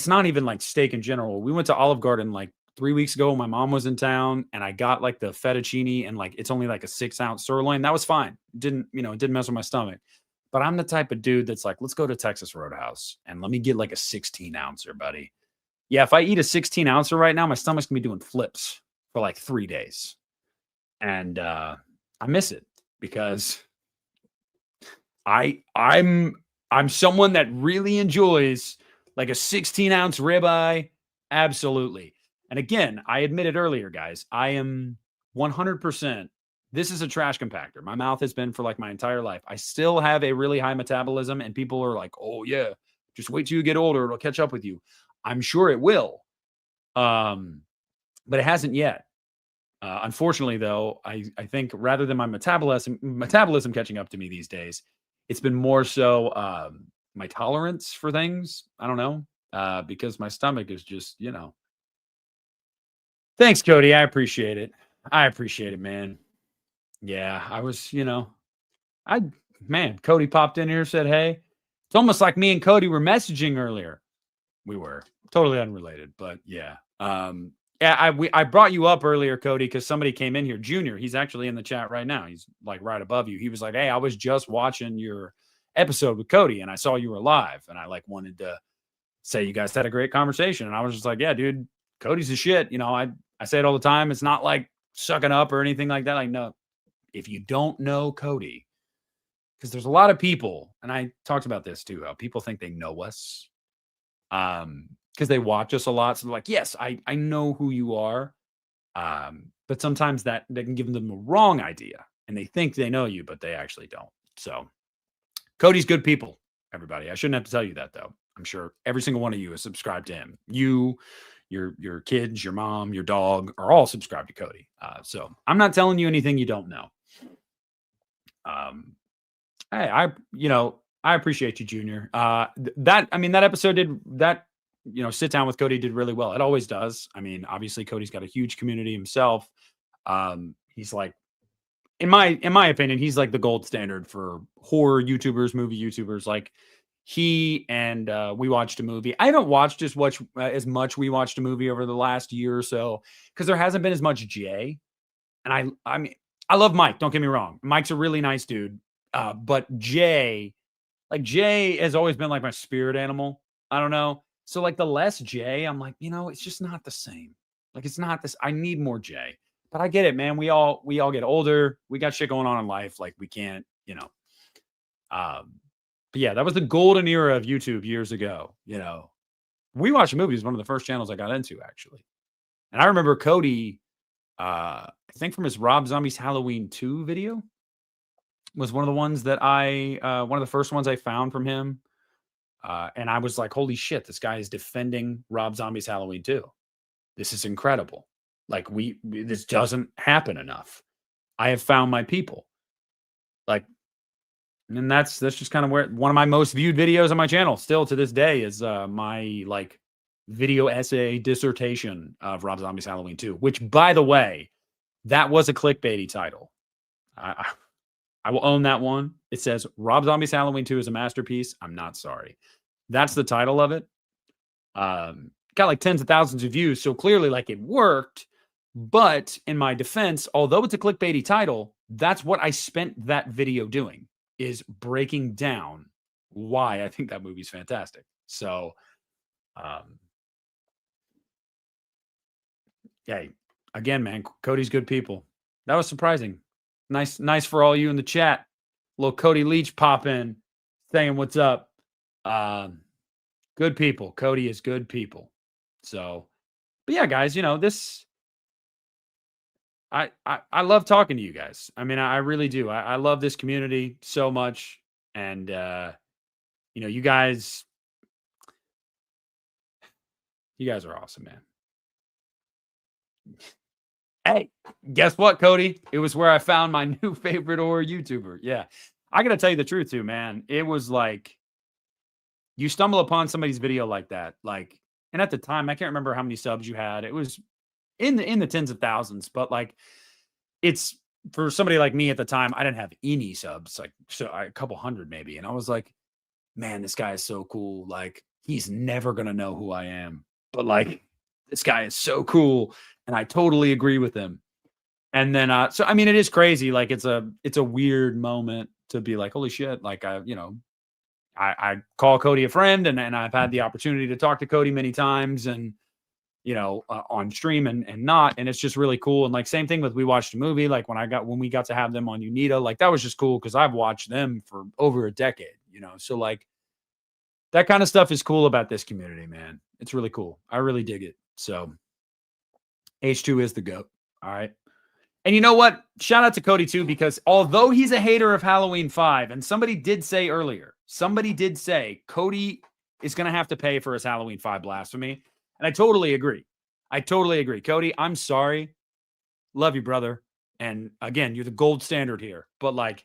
not even like steak in general. We went to Olive Garden like 3 weeks ago. My mom was in town and I got like the fettuccine and like, it's only like a 6-ounce sirloin. That was fine. It didn't mess with my stomach. But I'm the type of dude that's like, let's go to Texas Roadhouse and let me get like a 16-ouncer, buddy. Yeah, if I eat a 16-ouncer right now, my stomach's gonna be doing flips for like 3 days. And I miss it because I'm someone that really enjoys like a 16-ounce ribeye. Absolutely. And again, I admitted earlier, guys, I am 100%. This is a trash compactor. My mouth has been for like my entire life. I still have a really high metabolism, and people are like, oh, yeah, just wait till you get older. It'll catch up with you. I'm sure it will. But it hasn't yet. Unfortunately, though, I think rather than my metabolism catching up to me these days, it's been more so my tolerance for things. I don't know, because my stomach is just, you know. Thanks, Cody. I appreciate it. Man. Yeah, I was, you know, Cody popped in here, said, hey. It's almost like me and Cody were messaging earlier. We were totally unrelated, but yeah. I brought you up earlier, Cody, because somebody came in here. Junior, he's actually in the chat right now. He's like right above you. He was like, hey, I was just watching your episode with Cody and I saw you were live. And I like wanted to say you guys had a great conversation. And I was just like, yeah, dude, Cody's the shit. You know, I say it all the time. It's not like sucking up or anything like that. Like, no, if you don't know Cody, because there's a lot of people, and I talked about this too, how people think they know us. Because they watch us a lot. So they're like, yes, I know who you are. But sometimes that can give them the wrong idea and they think they know you, but they actually don't. So Cody's good people, everybody. I shouldn't have to tell you that though. I'm sure every single one of you is subscribed to him. You, your kids, your mom, your dog are all subscribed to Cody. So I'm not telling you anything you don't know. Hey, I appreciate you, Junior. That episode sit down with Cody did really well. It always does. I mean, obviously Cody's got a huge community himself. He's like, in my opinion, he's like the gold standard for horror YouTubers, movie YouTubers. Like he and We Watched a Movie. I haven't watched as much We Watched a Movie over the last year or so because there hasn't been as much Jay. And I mean, I love Mike. Don't get me wrong. Mike's a really nice dude. But Jay has always been like my spirit animal. I don't know. So like the less J, I'm like, it's just not the same. Like it's not this. I need more J. But I get it, man. We all get older. We got shit going on in life. Like we can't, but yeah, that was the golden era of YouTube years ago. We Watch Movies, one of the first channels I got into, actually. And I remember Cody, I think from his Rob Zombie's Halloween 2 video, was one of the ones that one of the first ones I found from him. And I was like, holy shit, this guy is defending Rob Zombie's Halloween 2. This is incredible. Like this doesn't happen enough. I have found my people. Like, and that's just kind of where one of my most viewed videos on my channel still to this day is my like video essay dissertation of Rob Zombie's Halloween 2, which by the way, that was a clickbaity title. I will own that one. It says Rob Zombie's Halloween 2 is a masterpiece. I'm not sorry. That's the title of it. Got like tens of thousands of views. So clearly like it worked. But in my defense, although it's a clickbaity title, that's what I spent that video doing, is breaking down why I think that movie's fantastic. So, yeah, again, man, Cody's good people. That was surprising. Nice for all you in the chat. Little Cody Leach pop in, saying what's up. Good people. Cody is good people. So, but yeah, guys, this. I love talking to you guys. I mean, I really do. I love this community so much. And, you guys are awesome, man. Hey, guess what, Cody? It was where I found my new favorite horror YouTuber. Yeah. I got to tell you the truth too, man. It was like, you stumble upon somebody's video like that. Like, and at the time, I can't remember how many subs you had. It was in the tens of thousands, but like it's for somebody like me at the time, I didn't have any subs, like a couple hundred maybe. And I was like, man, this guy is so cool. Like he's never going to know who I am, but like this guy is so cool. And I totally agree with him. And then, so, I mean, it is crazy. Like it's a weird moment to be like, holy shit. Like, I call Cody a friend and I've had the opportunity to talk to Cody many times and, on stream and not. And it's just really cool. And like, same thing with We Watched a Movie. Like when we got to have them on UNITA, like that was just cool. Cause I've watched them for over a decade, so like that kind of stuff is cool about this community, man. It's really cool. I really dig it. So H2 is the GOAT. All right. And you know what? Shout out to Cody too, because although he's a hater of Halloween 5, and somebody did say Cody is going to have to pay for his Halloween 5 blasphemy. And I totally agree. Cody, I'm sorry. Love you, brother. And again, you're the gold standard here. But like,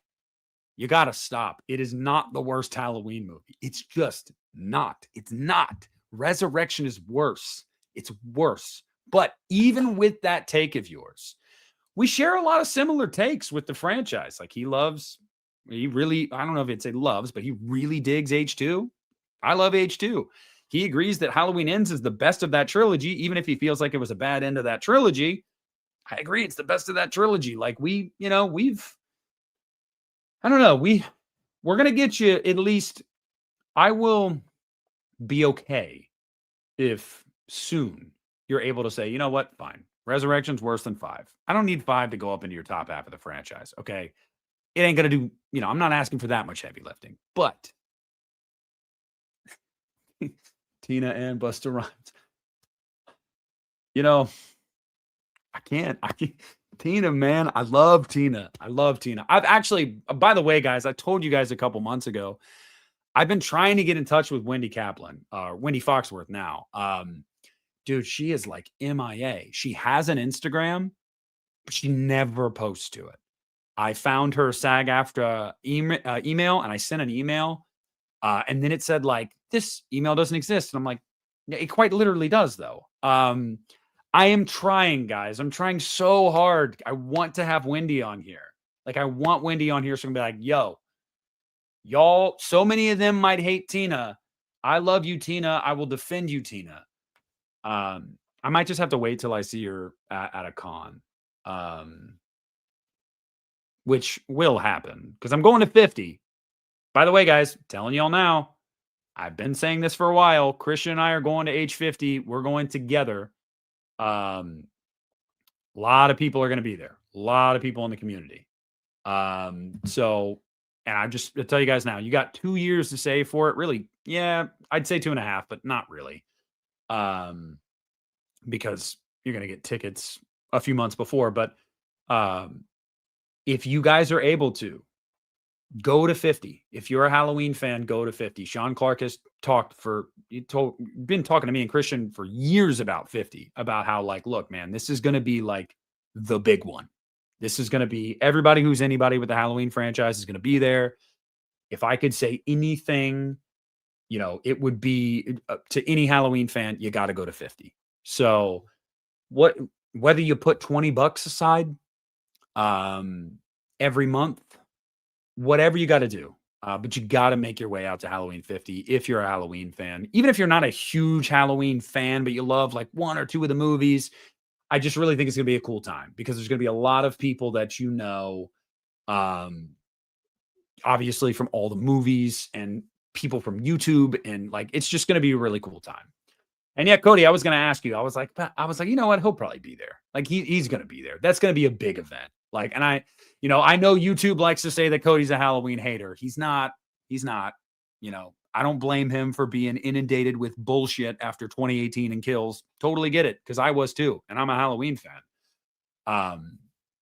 you got to stop. It is not the worst Halloween movie. It's just not. It's not. Resurrection is worse. It's worse. But even with that take of yours, we share a lot of similar takes with the franchise. Like he really, I don't know if it's a loves, but he really digs H2. I love H2. He agrees that Halloween Ends is the best of that trilogy, even if he feels like it was a bad end of that trilogy. I agree. It's the best of that trilogy. Like we're going to get you at least. I will be okay if soon you're able to say, you know what? Fine. Resurrection's worse than 5. I don't need 5 to go up into your top half of the franchise. Okay. It ain't going to do, I'm not asking for that much heavy lifting, but Tina and Busta Rhymes. I can't. Tina, man. I love Tina. I've actually, by the way, guys, I told you guys a couple months ago, I've been trying to get in touch with Wendy Kaplan, Wendy Foxworth now. Dude, she is like MIA. She has an Instagram, but she never posts to it. I found her SAG-AFTRA email and I sent an email. And then it said like, this email doesn't exist. And I'm like, yeah, it quite literally does though. I am trying, guys. I'm trying so hard. I want to have Wendy on here. Like I want Wendy on here. So I'm gonna be like, yo, y'all, so many of them might hate Tina. I love you, Tina. I will defend you, Tina. I might just have to wait till I see her at a con. Which will happen because I'm going to 50. By the way, guys, telling y'all now, I've been saying this for a while. Christian and I are going to age 50. We're going together. A lot of people are going to be there. A lot of people in the community. So, and I'll tell you guys now, you got 2 years to save for it. Really, yeah, I'd say 2.5, but not really. Because you're going to get tickets a few months before. But if you guys are able to, go to 50. If you're a Halloween fan, go to 50. Sean Clark has been talking to me and Christian for years about 50, about how, like, look, man, this is going to be like the big one. This is going to be everybody who's anybody with the Halloween franchise is going to be there. If I could say anything, it would be to any Halloween fan, you got to go to 50. So whether you put $20 aside every month, whatever you got to do, but you got to make your way out to Halloween 50 if you're a Halloween fan. Even if you're not a huge Halloween fan, but you love like one or two of the movies, I just really think it's going to be a cool time because there's going to be a lot of people that obviously from all the movies and people from YouTube, and like it's just going to be a really cool time. And yeah, Cody, I was going to ask you. I was like, you know what? He'll probably be there. Like he's going to be there. That's going to be a big event. Like, and I know YouTube likes to say that Cody's a Halloween hater. He's not. I don't blame him for being inundated with bullshit after 2018 and Kills. Totally get it, because I was too, and I'm a Halloween fan.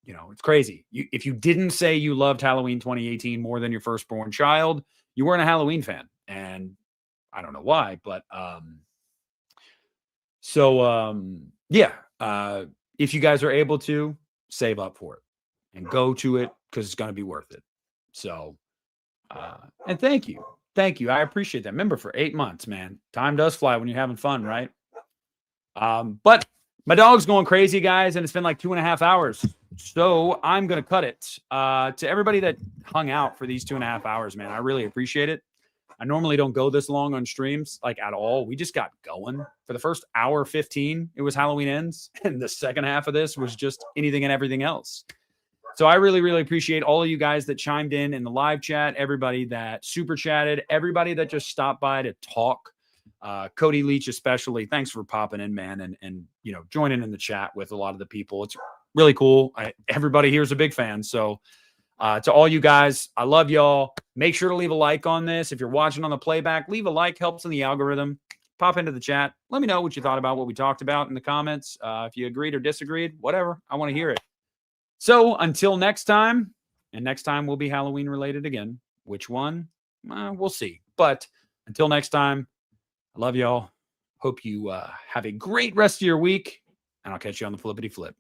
It's crazy. If you didn't say you loved Halloween 2018 more than your firstborn child, you weren't a Halloween fan, and I don't know why, but if you guys are able to, save up for it and go to it because it's going to be worth it. So, and thank you. I appreciate that. Remember, for 8 months, man, time does fly when you're having fun, right? But my dog's going crazy, guys, and it's been like 2.5 hours. So I'm going to cut it. To everybody that hung out for these 2.5 hours, man, I really appreciate it. I normally don't go this long on streams, like at all. We just got going. For the first hour 15, it was Halloween Ends. And the second half of this was just anything and everything else. So I really, really appreciate all of you guys that chimed in the live chat, everybody that super chatted, everybody that just stopped by to talk. Cody Leach, especially. Thanks for popping in, man, and joining in the chat with a lot of the people. It's really cool. Everybody here is a big fan. So to all you guys, I love y'all. Make sure to leave a like on this. If you're watching on the playback, leave a like, helps in the algorithm. Pop into the chat. Let me know what you thought about what we talked about in the comments. If you agreed or disagreed, whatever. I want to hear it. So until next time, and next time will be Halloween related again. Which one? We'll see. But until next time, I love y'all. Hope you have a great rest of your week, and I'll catch you on the flippity flip.